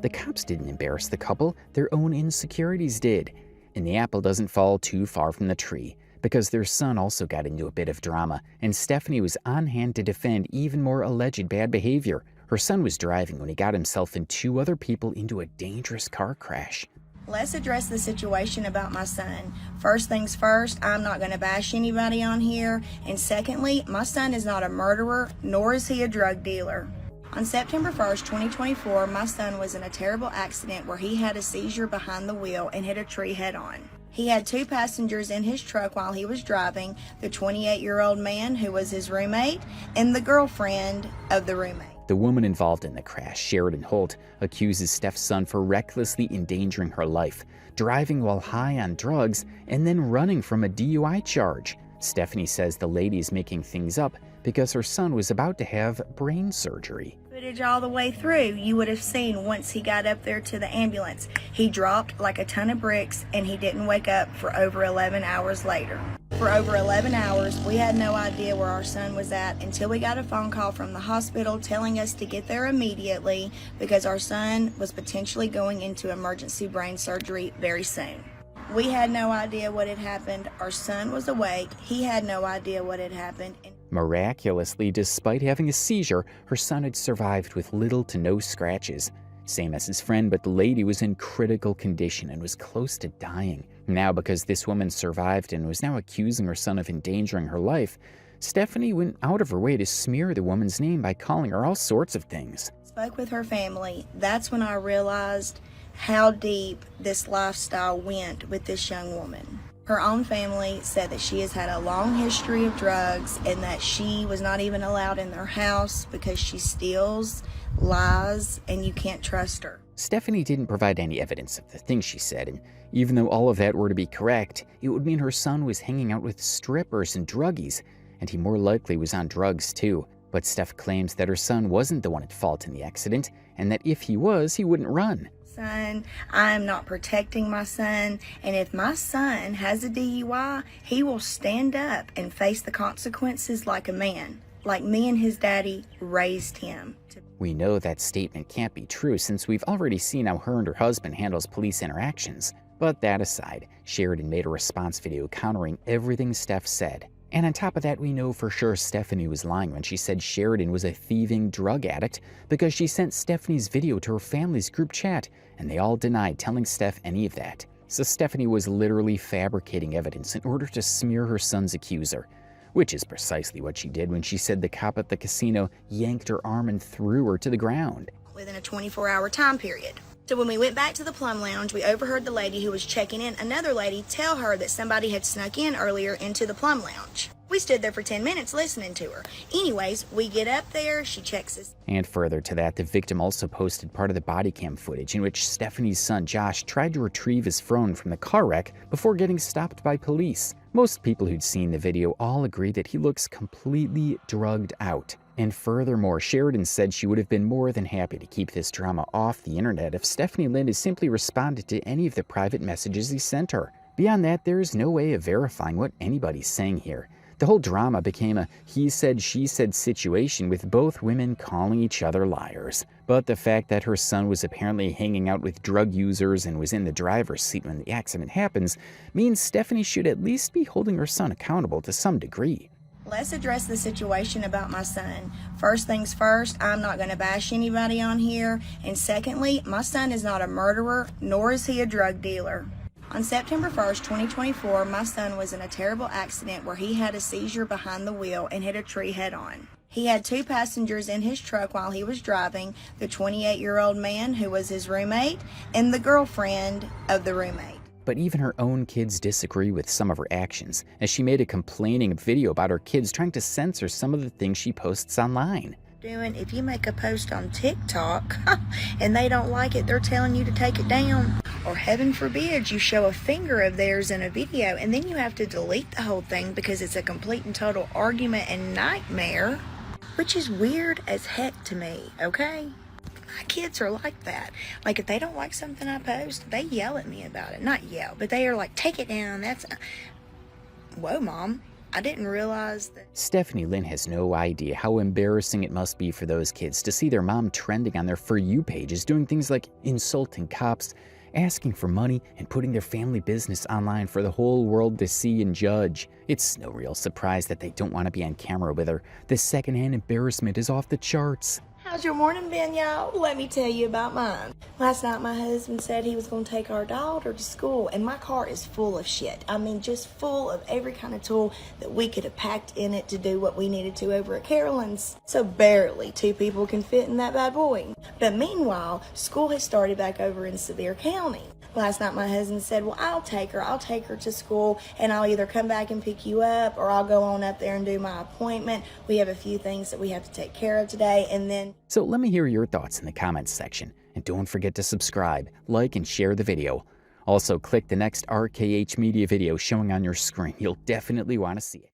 The cops didn't embarrass the couple, their own insecurities did. And the apple doesn't fall too far from the tree, because their son also got into a bit of drama, and Stephanie was on hand to defend even more alleged bad behavior. Her son was driving when he got himself and 2 other people into a dangerous car crash. Let's address the situation about my son. First things first, I'm not going to bash anybody on here. And secondly, my son is not a murderer, nor is he a drug dealer. On September 1st, 2024, my son was in a terrible accident where he had a seizure behind the wheel and hit a tree head-on. He had 2 passengers in his truck while he was driving, the 28-year-old man who was his roommate and the girlfriend of the roommate. The woman involved in the crash, Sheridan Holt, accuses Steph's son for recklessly endangering her life, driving while high on drugs, and then running from a DUI charge. Stephanie says the lady is making things up because her son was about to have brain surgery. Footage all the way through, you would have seen once he got up there to the ambulance. He dropped like a ton of bricks and he didn't wake up for over 11 hours later. For over 11 hours, we had no idea where our son was at until we got a phone call from the hospital telling us to get there immediately because our son was potentially going into emergency brain surgery very soon. We had no idea what had happened. Our son was awake. He had no idea what had happened. Miraculously, despite having a seizure, her son had survived with little to no scratches. Same as his friend, but the lady was in critical condition and was close to dying. Now, because this woman survived and was now accusing her son of endangering her life, Stephanie went out of her way to smear the woman's name by calling her all sorts of things. Spoke with her family. That's when I realized how deep this lifestyle went with this young woman. Her own family said that she has had a long history of drugs and that she was not even allowed in their house because she steals, lies, and you can't trust her. Stephanie didn't provide any evidence of the things she said, and even though all of that were to be correct, it would mean her son was hanging out with strippers and druggies, and he more likely was on drugs too. But Steph claims that her son wasn't the one at fault in the accident, and that if he was, he wouldn't run. Son, I am not protecting my son, and if my son has a DUI, he will stand up and face the consequences like a man, like me and his daddy raised him. We know that statement can't be true since we've already seen how her and her husband handles police interactions. But that aside, Sheridan made a response video countering everything Steph said. And on top of that, we know for sure Stephanie was lying when she said Sheridan was a thieving drug addict because she sent Stephanie's video to her family's group chat, and they all denied telling Steph any of that. So Stephanie was literally fabricating evidence in order to smear her son's accuser, which is precisely what she did when she said the cop at the casino yanked her arm and threw her to the ground. Within a 24-hour time period. So when we went back to the Plum Lounge, we overheard the lady who was checking in another lady tell her that somebody had snuck in earlier into the Plum Lounge. We stood there for 10 minutes listening to her. Anyways, we get up there, she checks us. And further to that, the victim also posted part of the body cam footage in which Stephanie's son Josh tried to retrieve his phone from the car wreck before getting stopped by police. Most people who'd seen the video all agreed that he looks completely drugged out. And furthermore, Sheridan said she would have been more than happy to keep this drama off the internet if Stephanie Lynn had simply responded to any of the private messages he sent her. Beyond that, there's no way of verifying what anybody's saying here. The whole drama became a he said, she said situation with both women calling each other liars. But the fact that her son was apparently hanging out with drug users and was in the driver's seat when the accident happens means Stephanie should at least be holding her son accountable to some degree. Let's address the situation about my son. First things first, I'm not going to bash anybody on here. And secondly, my son is not a murderer, nor is he a drug dealer. On September 1st, 2024, my son was in a terrible accident where he had a seizure behind the wheel and hit a tree head-on. He had 2 passengers in his truck while he was driving, the 28-year-old man who was his roommate and the girlfriend of the roommate. But even her own kids disagree with some of her actions, as she made a complaining video about her kids trying to censor some of the things she posts online. If you make a post on TikTok and they don't like it, they're telling you to take it down. Or heaven forbid you show a finger of theirs in a video and then you have to delete the whole thing because it's a complete and total argument and nightmare, which is weird as heck to me, okay? My kids are like that. Like, if they don't like something I post, they yell at me about it. Not yell, but they are like, take it down. Whoa, Mom. I didn't realize that. Stephanie Lynn has no idea how embarrassing it must be for those kids to see their mom trending on their For You pages doing things like insulting cops, asking for money, and putting their family business online for the whole world to see and judge. It's no real surprise that they don't want to be on camera with her. The secondhand embarrassment is off the charts. How's your morning been, y'all? Let me tell you about mine. Last night, my husband said he was going to take our daughter to school, and my car is full of shit. I mean, just full of every kind of tool that we could have packed in it to do what we needed to over at Carolyn's. So barely 2 people can fit in that bad boy. But meanwhile, school has started back over in Sevier County. Last night, my husband said, well, I'll take her to school, and I'll either come back and pick you up, or I'll go on up there and do my appointment. We have a few things that we have to take care of today, and then... So let me hear your thoughts in the comments section. And don't forget to subscribe, like, and share the video. Also, click the next RKH Media video showing on your screen. You'll definitely want to see it.